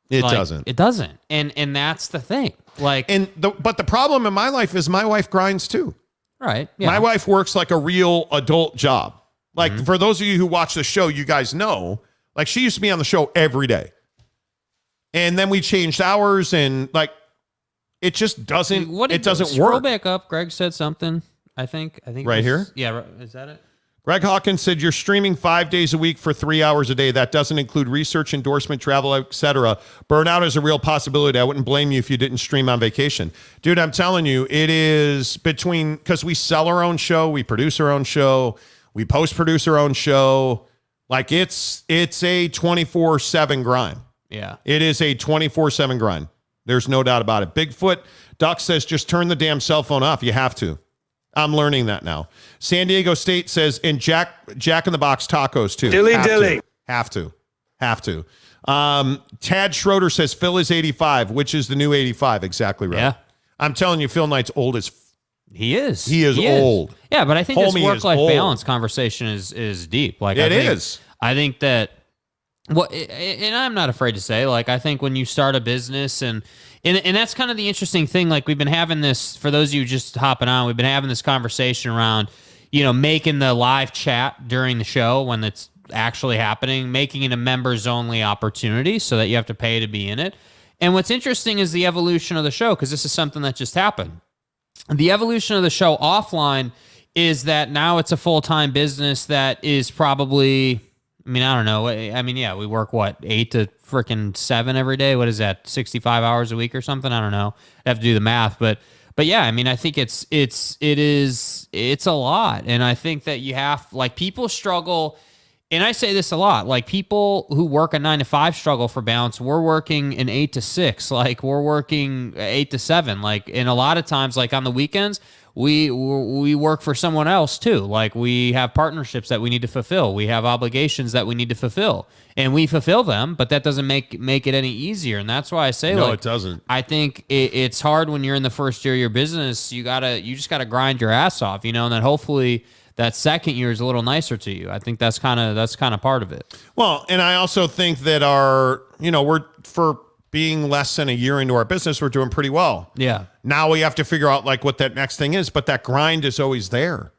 It doesn't. It doesn't. And that's the thing. But the problem in my life is my wife grinds too. Right. Yeah. My wife works like a real adult job. Like for those of you who watch the show, you guys know, like she used to be on the show every day. And then we changed hours, and like it just doesn't. It doesn't scroll work. back up. Greg said something. I think right here. Yeah, is that it? Greg Hawkins said you're streaming 5 days a week for 3 hours a day. That doesn't include research, endorsement, travel, etc. Burnout is a real possibility. I wouldn't blame you if you didn't stream on vacation. Dude, I'm telling you, it is because we sell our own show, we produce our own show, we post-produce our own show. Like it's a 24/7 grind. Yeah. It is a 24/7 grind. There's no doubt about it. Bigfoot Duck says just turn the damn cell phone off. You have to. I'm learning that now. San Diego State says, and Jack in the Box tacos too. Have to. Tad Schroeder says Phil is 85, which is the new 85. Exactly right. Yeah. I'm telling you, Phil Knight's old as he is. He is old. Yeah, but I think Homie this work-life is balance conversation is deep. Like it is. I think that and I'm not afraid to say, like, I think when you start a business and that's kind of the interesting thing. Like, we've been having this, for those of you just hopping on, we've been having this conversation around, making the live chat during the show when it's actually happening, making it a members only opportunity so that you have to pay to be in it. And what's interesting is the evolution of the show, because this is something that just happened. The evolution of the show offline is that now it's a full-time business that is probably, I don't know. Yeah, we work 8 to freaking 7 every day. What is that? 65 hours a week or something? I don't know. I have to do the math, but yeah, I think it's a lot. And I think that you have, like, people struggle, and I say this a lot, like, people who work a 9 to 5 struggle for balance. We're working an 8 to 6, like, we're working 8 to 7, like, and a lot of times, like, on the weekends, we work for someone else too. Like, we have partnerships that we need to fulfill. We have obligations that we need to fulfill, and we fulfill them, but that doesn't make it any easier. And that's why I say, no, like, it doesn't. I think it's hard when you're in the first year of your business. You just gotta grind your ass off, and then hopefully that second year is a little nicer to you. I think that's kind of part of it. Well, and I also think that we're for being less than a year into our business, we're doing pretty well. Yeah. Now we have to figure out like what that next thing is, but that grind is always there,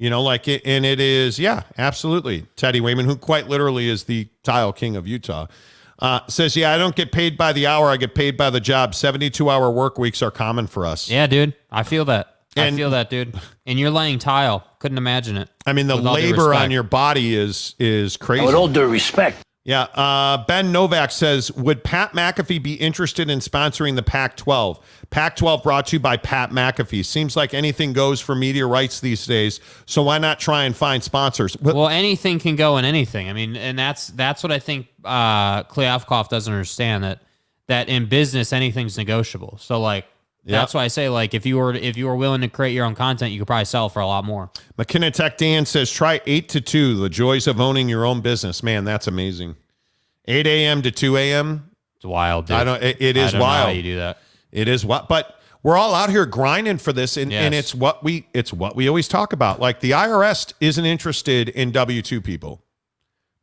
and it is, yeah, absolutely. Teddy Wayman, who quite literally is the tile king of Utah, says, yeah, I don't get paid by the hour. I get paid by the job. 72-hour work weeks are common for us. Yeah, dude. I feel that. Dude. And you're laying tile. Couldn't imagine it. I mean, the labor on your body is crazy. With all due respect. Yeah. Ben Novak says, would Pat McAfee be interested in sponsoring the Pac-12? Pac-12 brought to you by Pat McAfee. Seems like anything goes for media rights these days, so why not try and find sponsors? Well, anything can go in anything. And that's what I think Kleofkoff doesn't understand, that in business, anything's negotiable. So, like, that's why I say, like, if you were willing to create your own content, you could probably sell for a lot more. McKenna Tech Dan says, try 8 to 2, the joys of owning your own business. Man, that's amazing. 8 a.m. to 2 a.m. It's wild, dude. It is I don't wild. know how you do that. It is what, but we're all out here grinding for this, and it's what we always talk about. Like, the IRS isn't interested in W-2 people.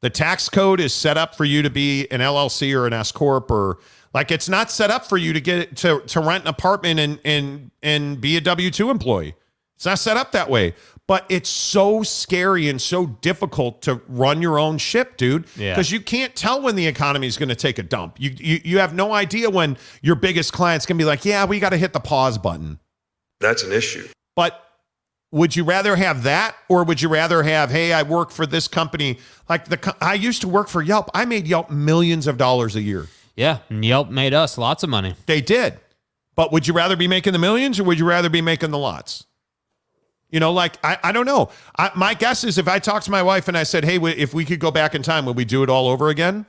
The tax code is set up for you to be an LLC or an S corp, or like, it's not set up for you to get to rent an apartment and be a W-2 employee. It's not set up that way. But it's so scary and so difficult to run your own ship, dude. Because you can't tell when the economy is going to take a dump. You have no idea when your biggest client's going to be like, yeah, we got to hit the pause button. That's an issue. But would you rather have that, or would you rather have, hey, I work for this company? Like, I used to work for Yelp. I made Yelp millions of dollars a year. Yeah, and Yelp made us lots of money. They did. But would you rather be making the millions, or would you rather be making the lots? Like, I don't know. My guess is if I talked to my wife and I said, hey, if we could go back in time, would we do it all over again?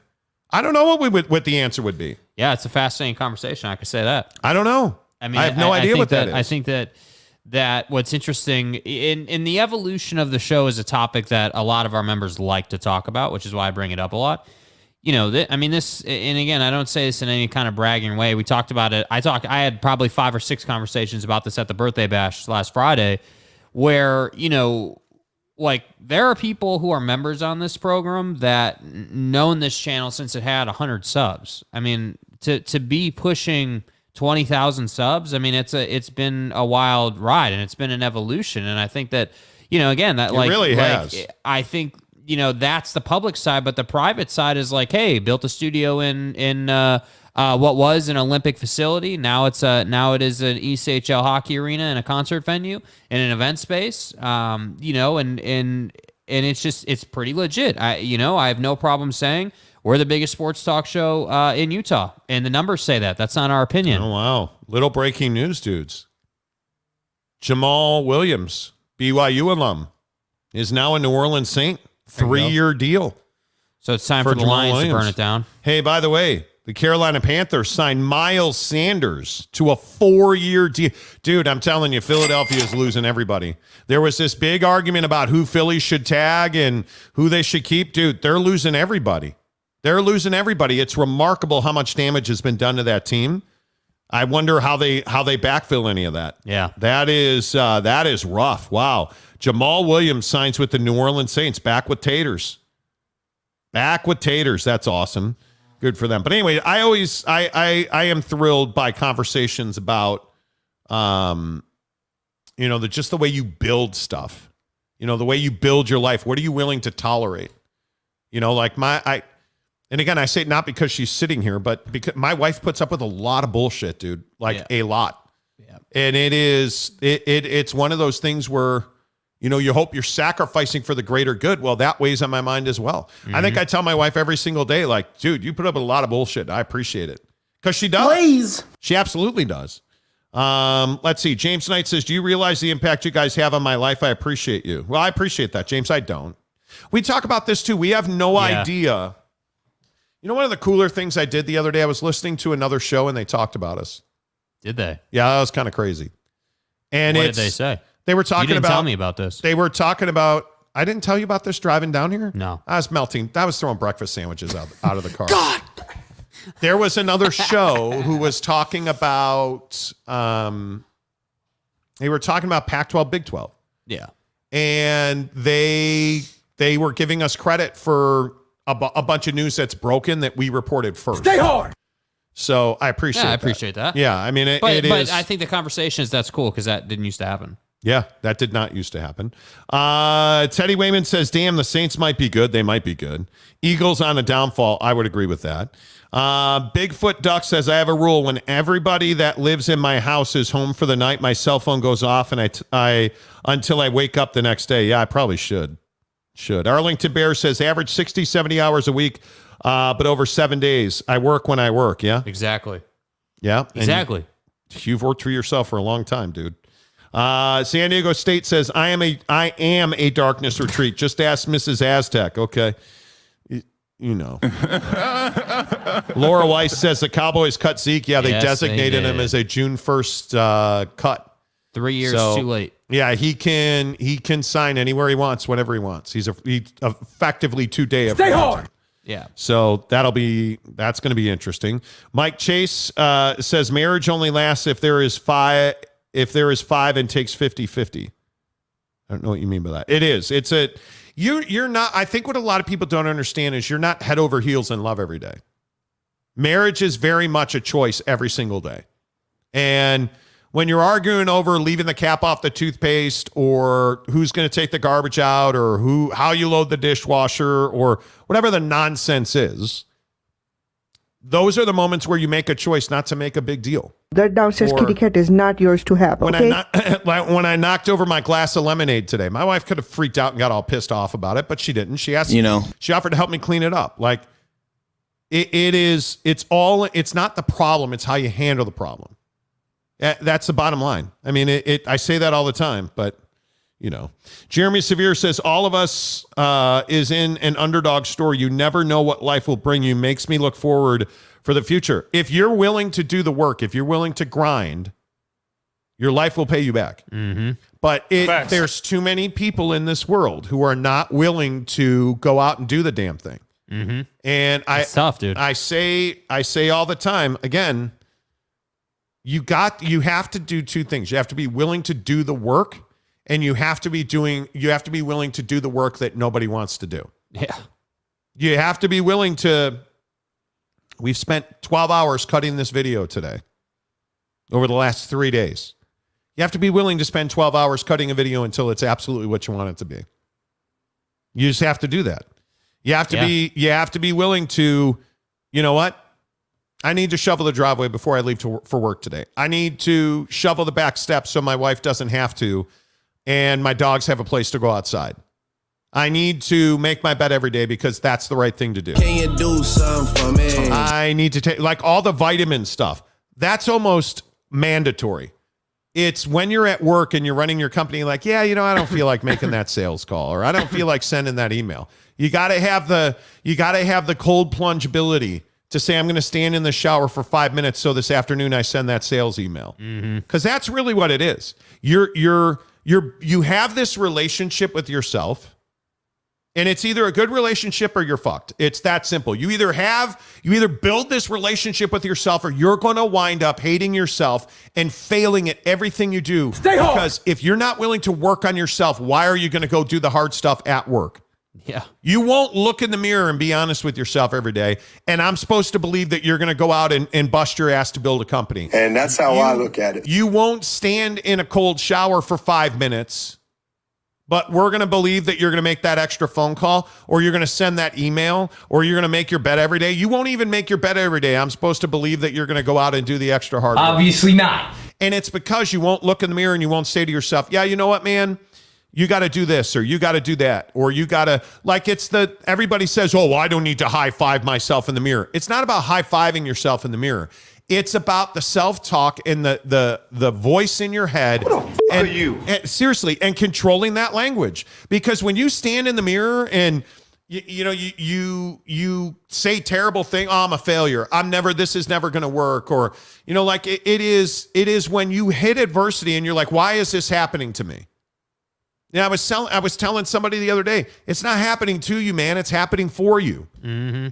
I don't know what the answer would be. Yeah, it's a fascinating conversation. I could say that. I don't know. I have no idea what that is. I think that what's interesting in the evolution of the show is a topic that a lot of our members like to talk about, which is why I bring it up a lot. This, and again, I don't say this in any kind of bragging way. We talked about it. I had probably 5 or 6 conversations about this at the birthday bash last Friday, where, like, there are people who are members on this program that known this channel since it had 100 subs. I mean, to be pushing 20,000 subs, I mean, it's been a wild ride, and it's been an evolution. And I think that, again, that it really has. I think, that's the public side, but the private side is like, hey, built a studio in what was an Olympic facility. Now it is an ECHL hockey arena and a concert venue and an event space. And it's pretty legit. I have no problem saying we're the biggest sports talk show in Utah, and the numbers say that. That's not our opinion. Oh, wow. Little breaking news, dudes. Jamal Williams, BYU alum, is now a New Orleans Saint. 3-year deal. So it's time for the Lions to burn it down. Hey, by the way, the Carolina Panthers signed Miles Sanders to a 4-year deal. Dude, I'm telling you, Philadelphia is losing everybody. There was this big argument about who Philly should tag and who they should keep. Dude, they're losing everybody. It's remarkable how much damage has been done to that team. I wonder how they backfill any of that. Yeah. That is rough. Wow. Jamal Williams signs with the New Orleans Saints, back with Taters. That's awesome. Good for them. But anyway, I am thrilled by conversations about just the way you build stuff. The way you build your life. What are you willing to tolerate? And again, I say it not because she's sitting here, but because my wife puts up with a lot of bullshit, dude. A lot. Yeah. And it's one of those things where, you hope you're sacrificing for the greater good. Well, that weighs on my mind as well. Mm-hmm. I think I tell my wife every single day, like, dude, you put up with a lot of bullshit. I appreciate it. Because she does. Please. She absolutely does. Let's see. James Knight says, do you realize the impact you guys have on my life? I appreciate you. Well, I appreciate that, James. I don't. We talk about this too. We have no idea. One of the cooler things I did the other day, I was listening to another show and they talked about us. Did they? Yeah, that was kind of crazy. And what did they say? They were talking you didn't about. Tell me about this. They were talking about. I didn't tell you about this driving down here. No, I was melting. I was throwing breakfast sandwiches out of the car. God. There was another show who was talking about. They were talking about Pac-12, Big 12. Yeah, and they were giving us credit for a bunch of news that's broken that we reported first. Stay hard. So I appreciate. I appreciate that. Yeah, I mean, but I think the conversation is that's cool because that didn't used to happen. Yeah, that did not used to happen. Teddy Wayman says, damn, the Saints might be good. They might be good. Eagles on a downfall. I would agree with that. Bigfoot Duck says, I have a rule. When everybody that lives in my house is home for the night, my cell phone goes off and I until I wake up the next day. Yeah, I probably should. Arlington Bear says, average 60, 70 hours a week, but over 7 days. I work when I work. Yeah, exactly. Yeah, exactly. You've worked for yourself for a long time, dude. San Diego State says, I am a darkness retreat. Just ask Mrs. Aztec. Okay. Laura Weiss says the Cowboys cut Zeke. Yeah, they designated him as a June 1st cut. 3 years too late. Yeah, he can sign anywhere he wants, whenever he wants. He's effectively 2 day. Stay hard. Yeah. So that's going to be interesting. Mike Chase says marriage only lasts if there is five and takes 50-50. I don't know what you mean by that. It is. You're not, I think what a lot of people don't understand is you're not head over heels in love every day. Marriage is very much a choice every single day. And when you're arguing over leaving the cap off the toothpaste or who's going to take the garbage out or how you load the dishwasher or whatever the nonsense is, those are the moments where you make a choice not to make a big deal. That downstairs kitty cat is not yours to have, okay? When I knocked over my glass of lemonade today, my wife could have freaked out and got all pissed off about it, but she didn't. She asked, she offered to help me clean it up. Like it's not the problem, it's how you handle the problem. That's the bottom line. I mean, I say that all the time, but Jeremy Severe says, all of us is in an underdog story. You never know what life will bring you. Makes me look forward for the future. If you're willing to do the work, if you're willing to grind, your life will pay you back. Mm-hmm. But there's too many people in this world who are not willing to go out and do the damn thing. Mm-hmm. And it's tough, dude. I say all the time, again, you have to do two things. You have to be willing to do the work. And you have to be willing to do the work that nobody wants to do. Yeah. You have to be willing to. We've spent 12 hours cutting this video today over the last 3 days. You have to be willing to spend 12 hours cutting a video until it's absolutely what you want it to be. You just have to do that. You have to be willing to, you know what? I need to shovel the driveway before I leave for work today. I need to shovel the back steps so my wife doesn't have to, and my dogs have a place to go outside. I need to make my bed every day because that's the right thing to do. Can you do something for me? I need to take, like, all the vitamin stuff. That's almost mandatory. It's when you're at work and you're running your company, like, yeah, you know, I don't feel like making that sales call, or I don't feel like sending that email. You got to have the cold plunge ability to say, I'm going to stand in the shower for 5 minutes so this afternoon I send that sales email. Because that's really what it is. You have this relationship with yourself. And it's either a good relationship or you're fucked. It's that simple. You either build this relationship with yourself, or you're going to wind up hating yourself and failing at everything you do. Stay home. Because if you're not willing to work on yourself, why are you going to go do the hard stuff at work? Yeah. You won't look in the mirror and be honest with yourself every day. And I'm supposed to believe that you're going to go out and bust your ass to build a company. And that's how I look at it. You won't stand in a cold shower for 5 minutes. But we're going to believe that you're going to make that extra phone call, or you're going to send that email, or you're going to make your bed every day. You won't even make your bed every day. I'm supposed to believe that you're going to go out and do the extra hard work. Obviously not. And it's because you won't look in the mirror and you won't say to yourself, yeah, you know what, man? You got to do this, or you got to do that, or you got to, like, everybody says, oh, well, I don't need to high five myself in the mirror. It's not about high fiving yourself in the mirror. It's about the self-talk and the voice in your head. What the fuck are you? And seriously, and controlling that language. Because when you stand in the mirror and you say terrible thing, oh, I'm a failure. this is never going to work. Or, like it is when you hit adversity and you're like, why is this happening to me? Yeah, I was telling somebody the other day, it's not happening to you, man. It's happening for you. Mm-hmm.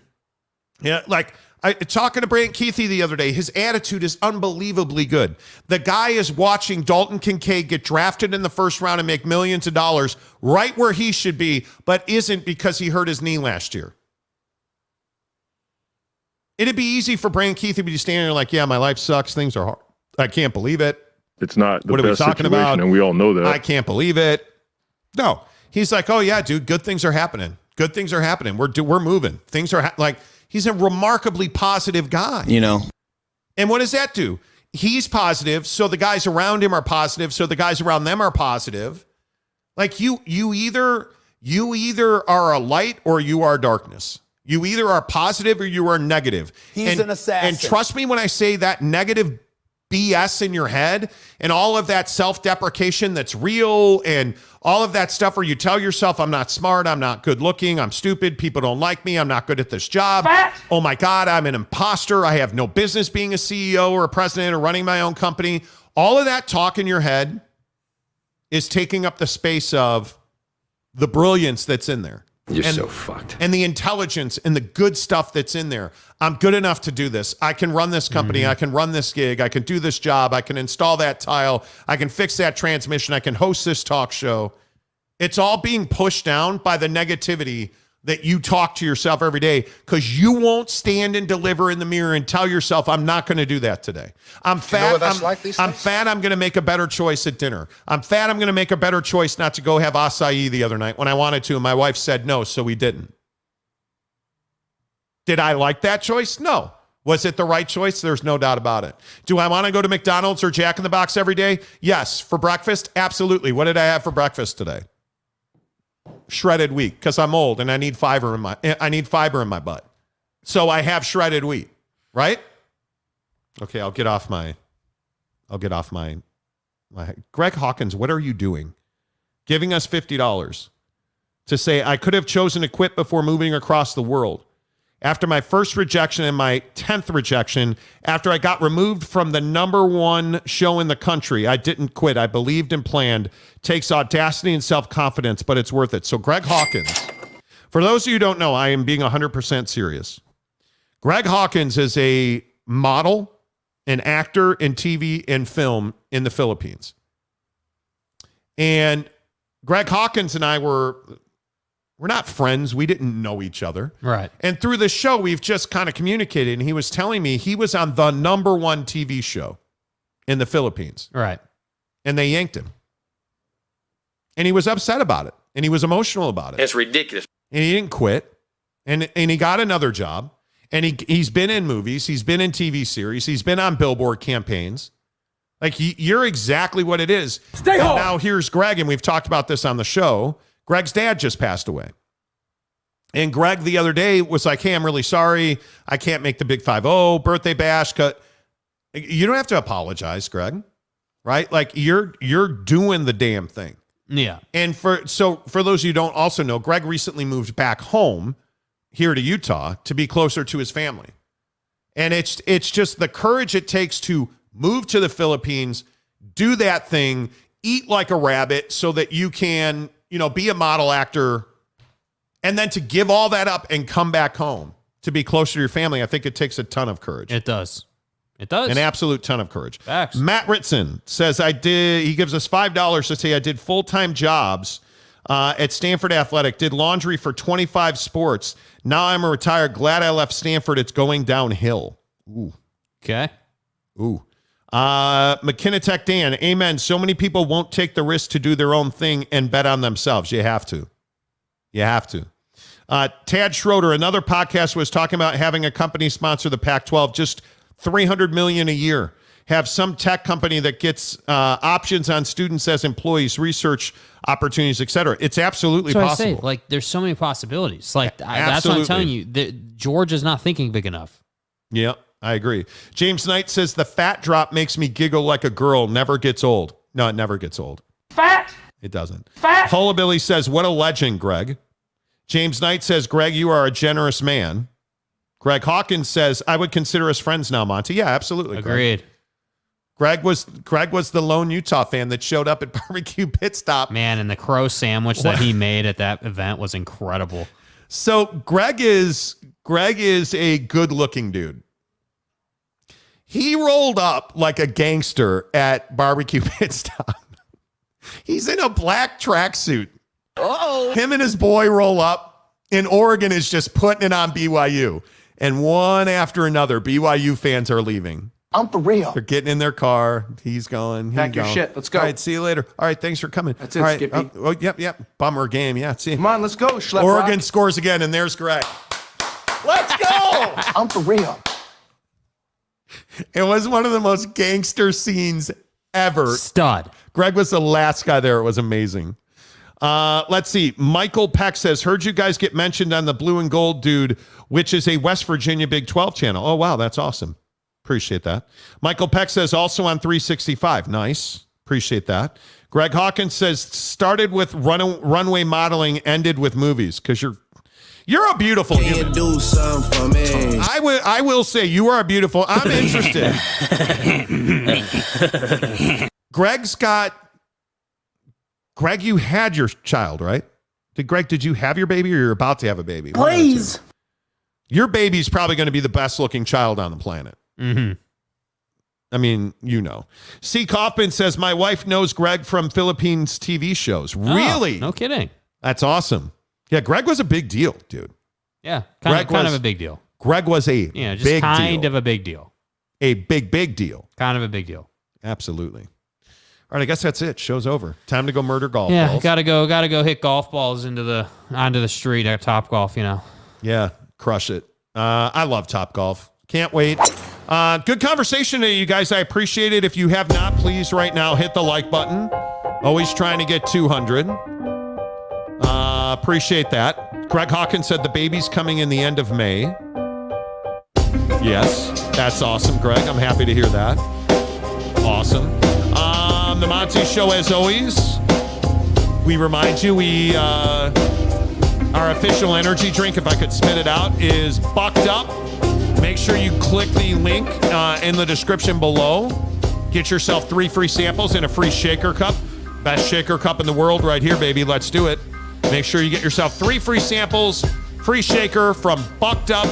Yeah, like talking to Brant Keithy the other day, his attitude is unbelievably good. The guy is watching Dalton Kincaid get drafted in the first round and make millions of dollars right where he should be, but isn't because he hurt his knee last year. It'd be easy for Brant Keithy to be standing there like, yeah, my life sucks. Things are hard. I can't believe it. It's not the what are we best talking situation, about? and we all know that. I can't believe it. No, he's like, oh yeah, dude, good things are happening. Good things are happening. We're moving. Things are like, he's a remarkably positive guy. And what does that do? He's positive, so the guys around him are positive, so the guys around them are positive. Like you either are a light or you are darkness. You either are positive or you are negative. He's an assassin. And trust me when I say that negative BS in your head and all of that self-deprecation that's real and all of that stuff where you tell yourself, I'm not smart, I'm not good looking, I'm stupid, people don't like me, I'm not good at this job. Oh my God, I'm an imposter. I have no business being a CEO or a president or running my own company. All of that talk in your head is taking up the space of the brilliance that's in there. You're so fucked. And the intelligence and the good stuff that's in there. I'm good enough to do this. I can run this company. I can run this gig. I can do this job. I can install that tile. I can fix that transmission. I can host this talk show. It's all being pushed down by the negativity that you talk to yourself every day because you won't stand and deliver in the mirror and tell yourself, I'm not going to do that today. I'm fat. I'm fat. I'm going to make a better choice at dinner. I'm fat. I'm going to make a better choice not to go have acai the other night when I wanted to. And my wife said no, so we didn't. Did I like that choice? No. Was it the right choice? There's no doubt about it. Do I want to go to McDonald's or Jack in the Box every day? Yes. For breakfast? Absolutely. What did I have for breakfast today? Shredded wheat because I'm old and I need fiber in my butt. So I have shredded wheat, right? Okay, I'll get off my Greg Hawkins, what are you doing? Giving us $50 to say I could have chosen to quit before moving across the world. After my first rejection and my 10th rejection, after I got removed from the #1 show in the country, I didn't quit. I believed and planned. Takes audacity and self-confidence, but it's worth it. So Greg Hawkins, for those of you who don't know, I am being 100% serious. Greg Hawkins is a model, an actor in TV and film in the Philippines. And Greg Hawkins and I we're not friends. We didn't know each other. Right. And through the show, we've just kind of communicated. And he was telling me he was on the #1 TV show in the Philippines. Right. And they yanked him. And he was upset about it. And he was emotional about it. It's ridiculous. And he didn't quit. And he got another job. And he's been in movies. He's been in TV series. He's been on billboard campaigns. Like, you're exactly what it is. Stay home. Now here's Greg, and we've talked about this on the show. Greg's dad just passed away. And Greg the other day was like, hey, I'm really sorry. I can't make the Big 5-0 birthday bash. You don't have to apologize, Greg, right? Like, you're doing the damn thing. Yeah. And for those who don't also know, Greg recently moved back home here to Utah to be closer to his family. And it's just the courage it takes to move to the Philippines, do that thing, eat like a rabbit so that you can, be a model actor, and then to give all that up and come back home to be closer to your family. I think it takes a ton of courage. It does. It does. An absolute ton of courage. Facts. Matt Ritson says, he gives us $5 to say I did full-time jobs at Stanford Athletic, did laundry for 25 sports. Now I'm a retired. Glad I left Stanford. It's going downhill. Ooh. Okay. Ooh. McKenna Tech Dan, amen. So many people won't take the risk to do their own thing and bet on themselves. You have to. You have to. Tad Schroeder, another podcast was talking about having a company sponsor the Pac-12, just $300 million a year. Have some tech company that gets options on students as employees, research opportunities, et cetera. It's absolutely possible. I say, there's so many possibilities. That's what I'm telling you. George is not thinking big enough. Yep, I agree. James Knight says the fat drop makes me giggle like a girl. Never gets old. No, it never gets old. Fat. It doesn't. Fat. Hullabilly says, what a legend, Greg. James Knight says, Greg, you are a generous man. Greg Hawkins says, I would consider us friends now, Monty. Yeah, absolutely. Agreed. Greg was the lone Utah fan that showed up at Barbecue Pit Stop. Man, and the crow sandwich that he made at that event was incredible. So Greg is a good-looking dude. He rolled up like a gangster at Barbecue Pit Stop. He's in a black tracksuit. Oh, him and his boy roll up, and Oregon is just putting it on BYU. And one after another, BYU fans are leaving. I'm for real. They're getting in their car. He's going. Pack your shit. Let's go. All right, see you later. All right, thanks for coming. That's it, all right. Skippy. Oh, yep. Bummer game. Yeah, see you. Come on, let's go. Schlep Oregon rock. scores again, and there's Greg. Let's go. I'm for real. It was one of the most gangster scenes ever. Stud. Greg was the last guy there. It was amazing. Let's see. Michael Peck says, heard you guys get mentioned on the Blue and Gold Dude, which is a West Virginia Big 12 channel. Oh, wow. That's awesome. Appreciate that. Michael Peck says, also on 365. Nice. Appreciate that. Greg Hawkins says, started with runway modeling, ended with movies, because you're a beautiful human. Do something for me. I will say you are beautiful. I'm interested. Greg, you had your child, right? Did you have your baby, or you're about to have a baby? Please. Your baby's probably going to be the best looking child on the planet. Mm-hmm. I mean, C. Kaufman says, my wife knows Greg from Philippines TV shows. Really? No kidding. That's awesome. Yeah, Greg was a big deal, dude. Yeah, kind of a big deal. Greg was a just big kind deal. of a big deal. A big deal. Kind of a big deal. Absolutely. All right, I guess that's it. Show's over. Time to go murder golf Yeah, balls. gotta go hit golf balls onto the street at Topgolf, Yeah, crush it. I love Topgolf. Can't wait. Good conversation today, you guys. I appreciate it. If you have not, please right now hit the like button. Always trying to get 200. Appreciate that. Greg Hawkins said the baby's coming in the end of May. Yes, that's awesome, Greg. I'm happy to hear that. Awesome. The Monty Show, as always, we remind you, our official energy drink, if I could spit it out, is Bucked Up. Make sure you click the link in the description below. Get yourself 3 free samples and a free shaker cup. Best shaker cup in the world right here, baby. Let's do it. Make sure you get yourself 3 free samples, free shaker from Bucked Up.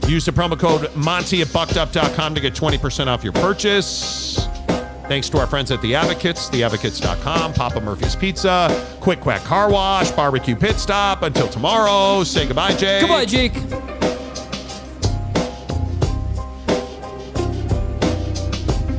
Use the promo code Monty at buckedup.com to get 20% off your purchase. Thanks to our friends at The Advocates, theadvocates.com, Papa Murphy's Pizza, Quick Quack Car Wash, Barbecue Pit Stop. Until tomorrow, say goodbye, Jake. Goodbye, Jake.